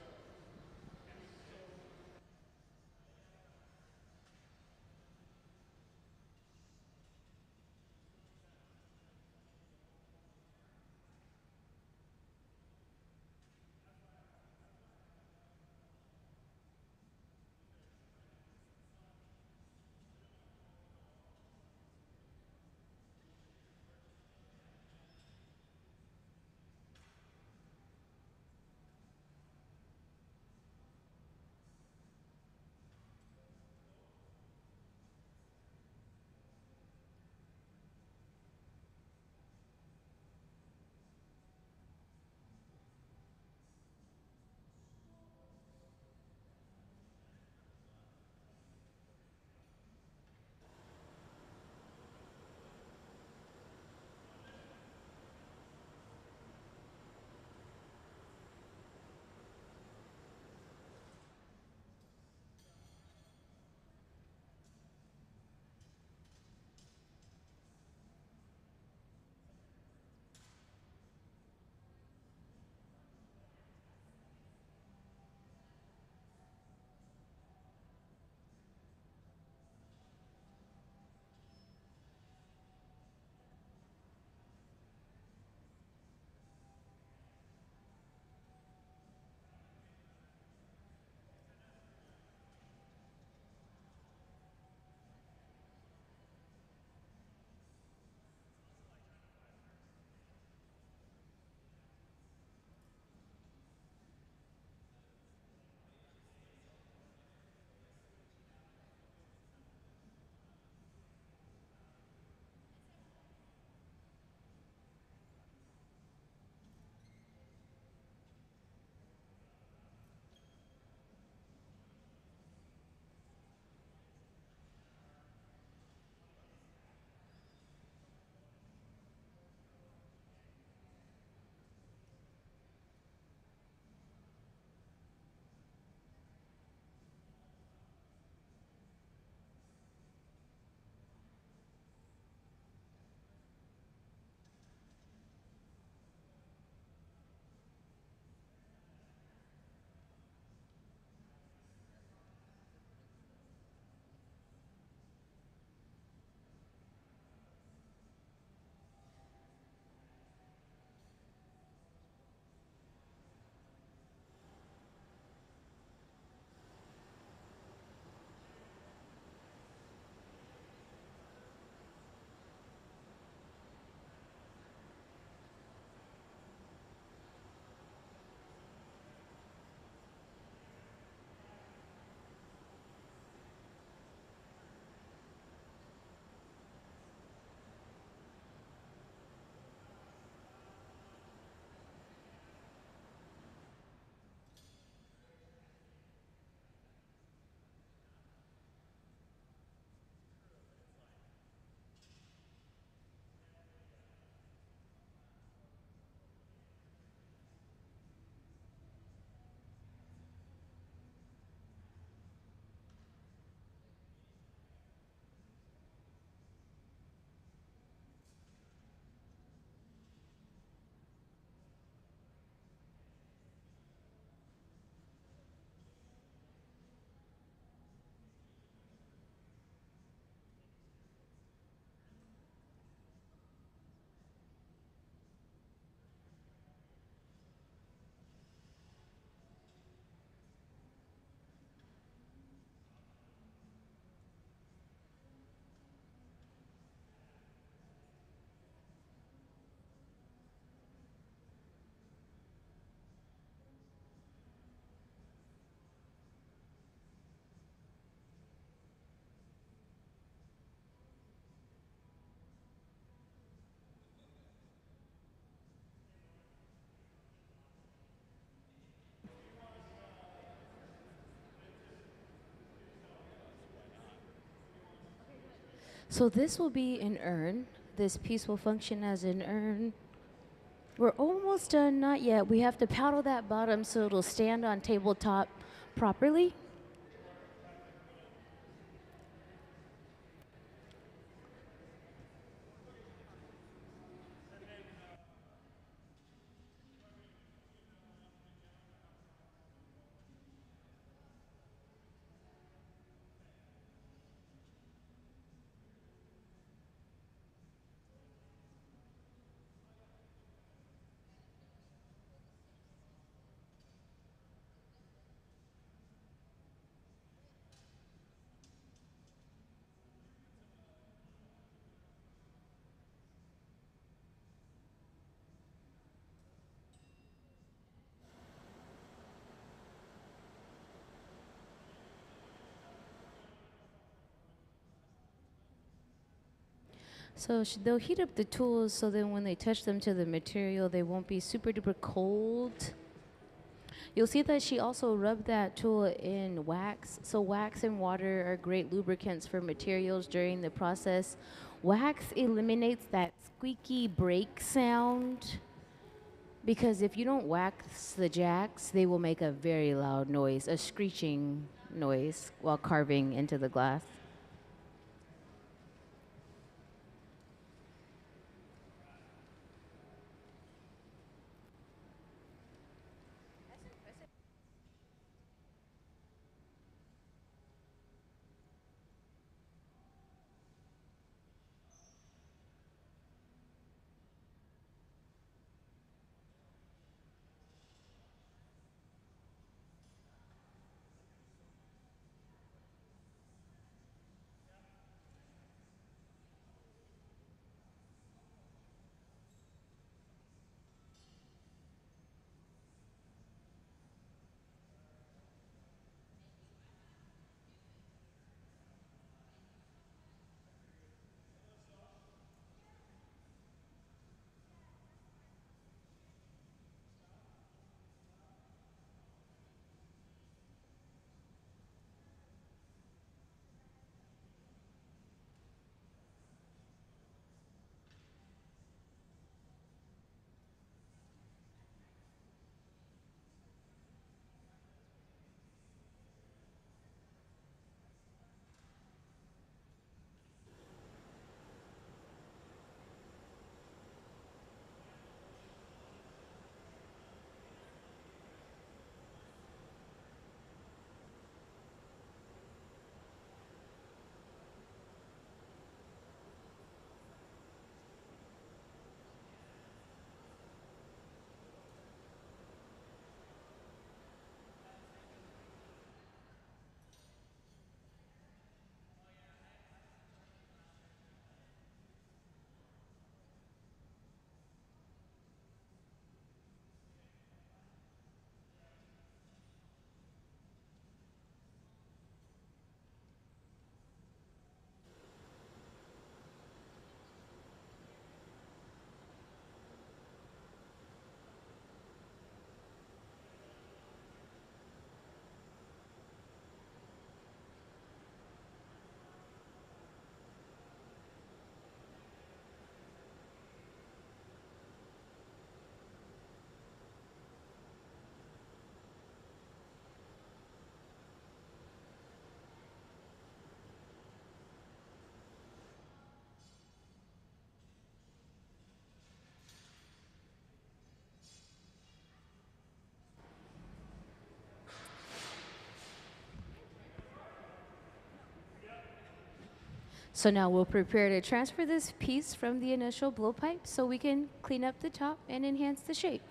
So this will be an urn this piece will function as an urn. We're almost done, not yet. We have to paddle that bottom so it'll stand on tabletop properly. So they'll heat up the tools so then when they touch them to the material, they won't be super duper cold. You'll see that she also rubbed that tool in wax. So wax and water are great lubricants for materials during the process. Wax eliminates that squeaky brake sound because if you don't wax the jacks, they will make a very loud noise, a screeching noise while carving into the glass. So now we'll prepare to transfer this piece from the initial blowpipe so we can clean up the top and enhance the shape.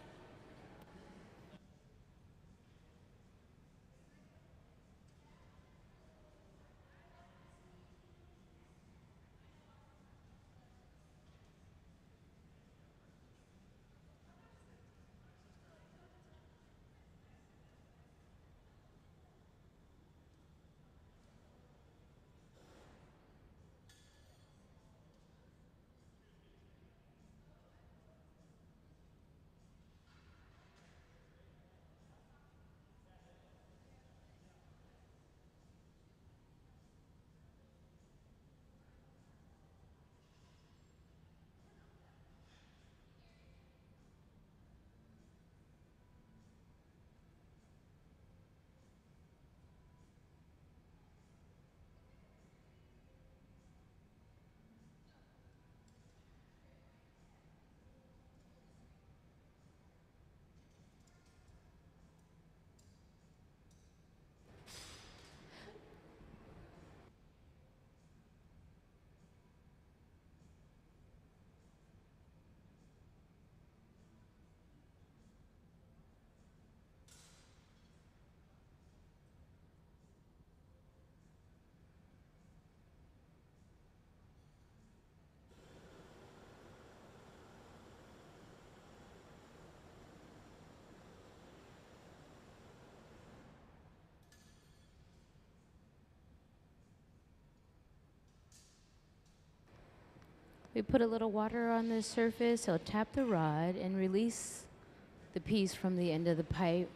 We put a little water on the surface. He'll tap the rod and release the piece from the end of the pipe.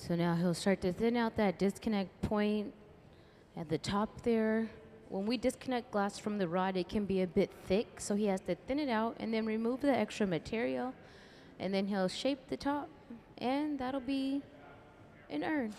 So now he'll start to thin out that disconnect point at the top there. When we disconnect glass from the rod, it can be a bit thick, so he has to thin it out and then remove the extra material, and then he'll shape the top, and that'll be an urn.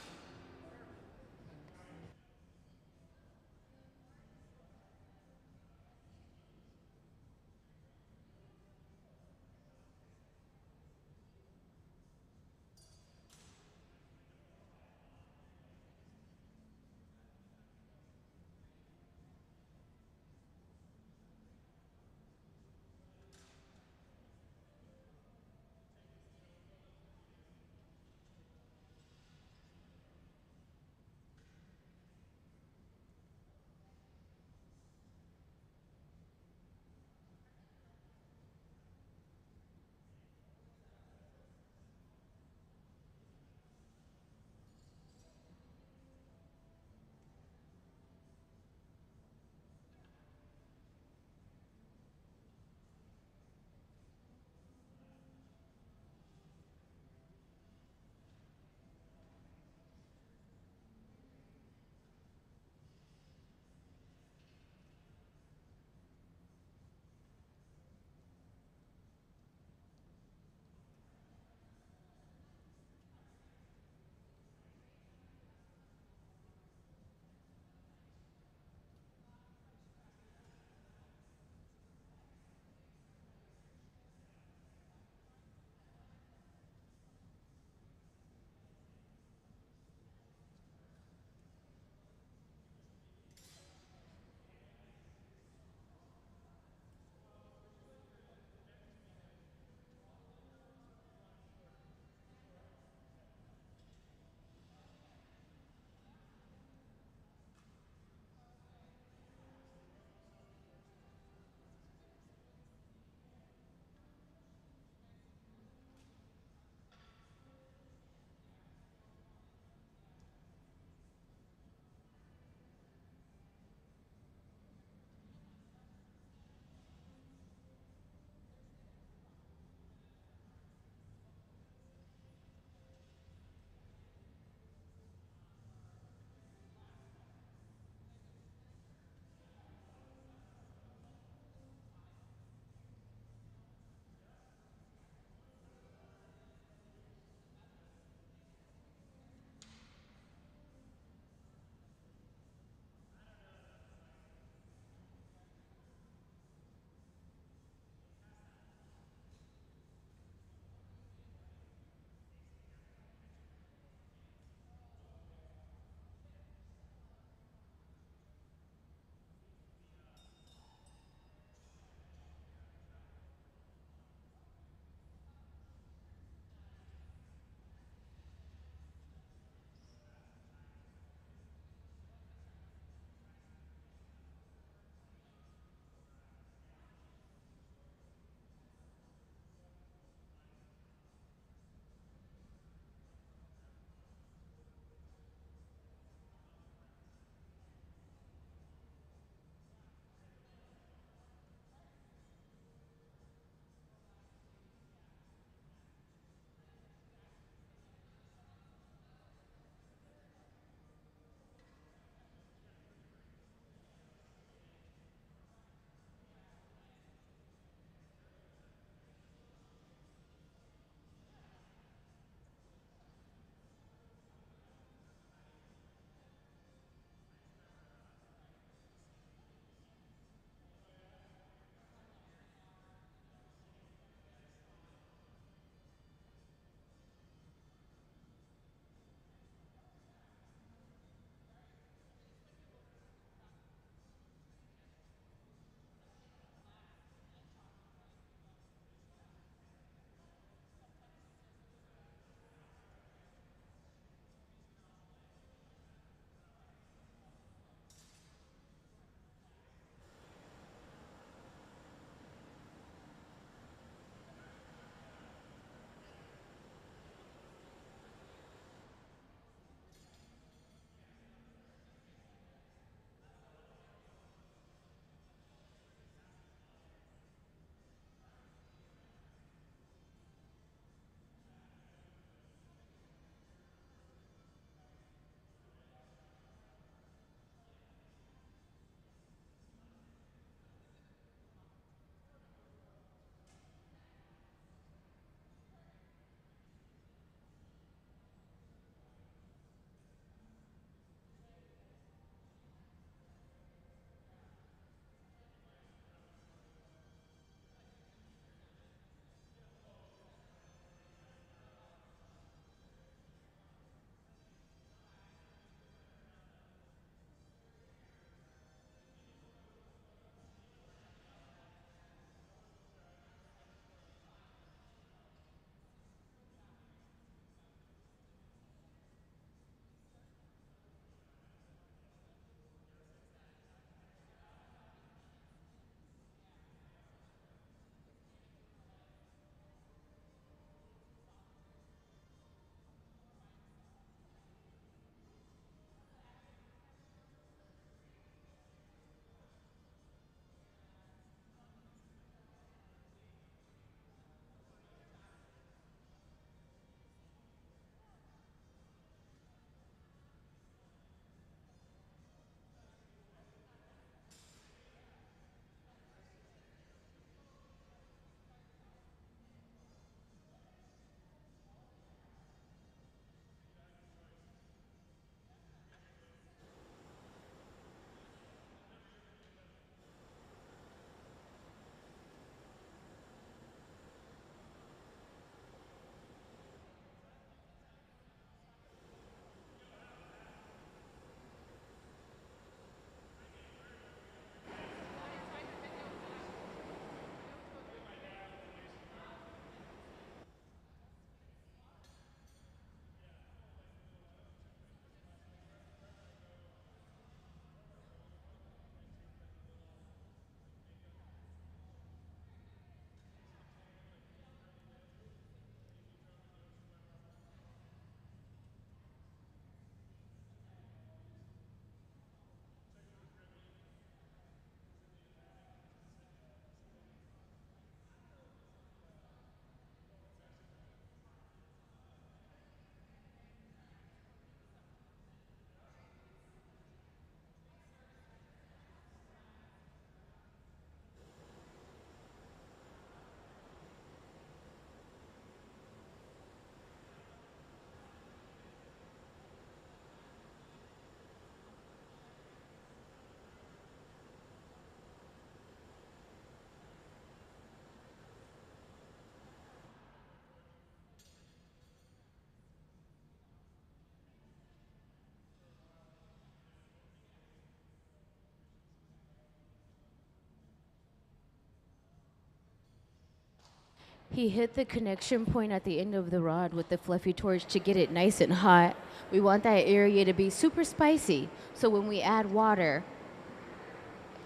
He hit the connection point at the end of the rod with the fluffy torch to get it nice and hot. We want that area to be super spicy. So when we add water,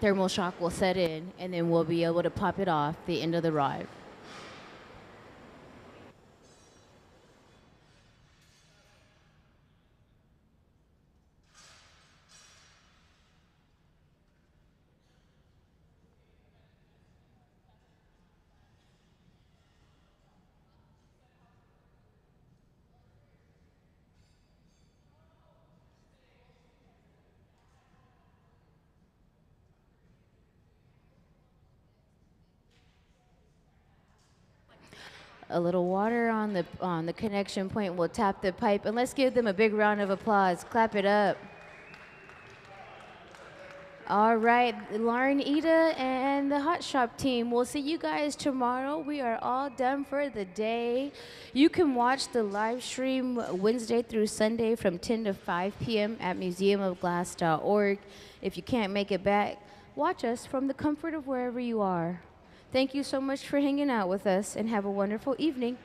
thermal shock will set in, and then we'll be able to pop it off the end of the rod. A little water on the connection point will tap the pipe, and let's give them a big round of applause. Clap it up. All right, Lauren Iida and the Hot Shop team, we'll see you guys tomorrow. We are all done for the day. You can watch the live stream Wednesday through Sunday from 10 to 5 p.m. at museumofglass.org. If you can't make it back, watch us from the comfort of wherever you are. Thank you so much for hanging out with us, and have a wonderful evening.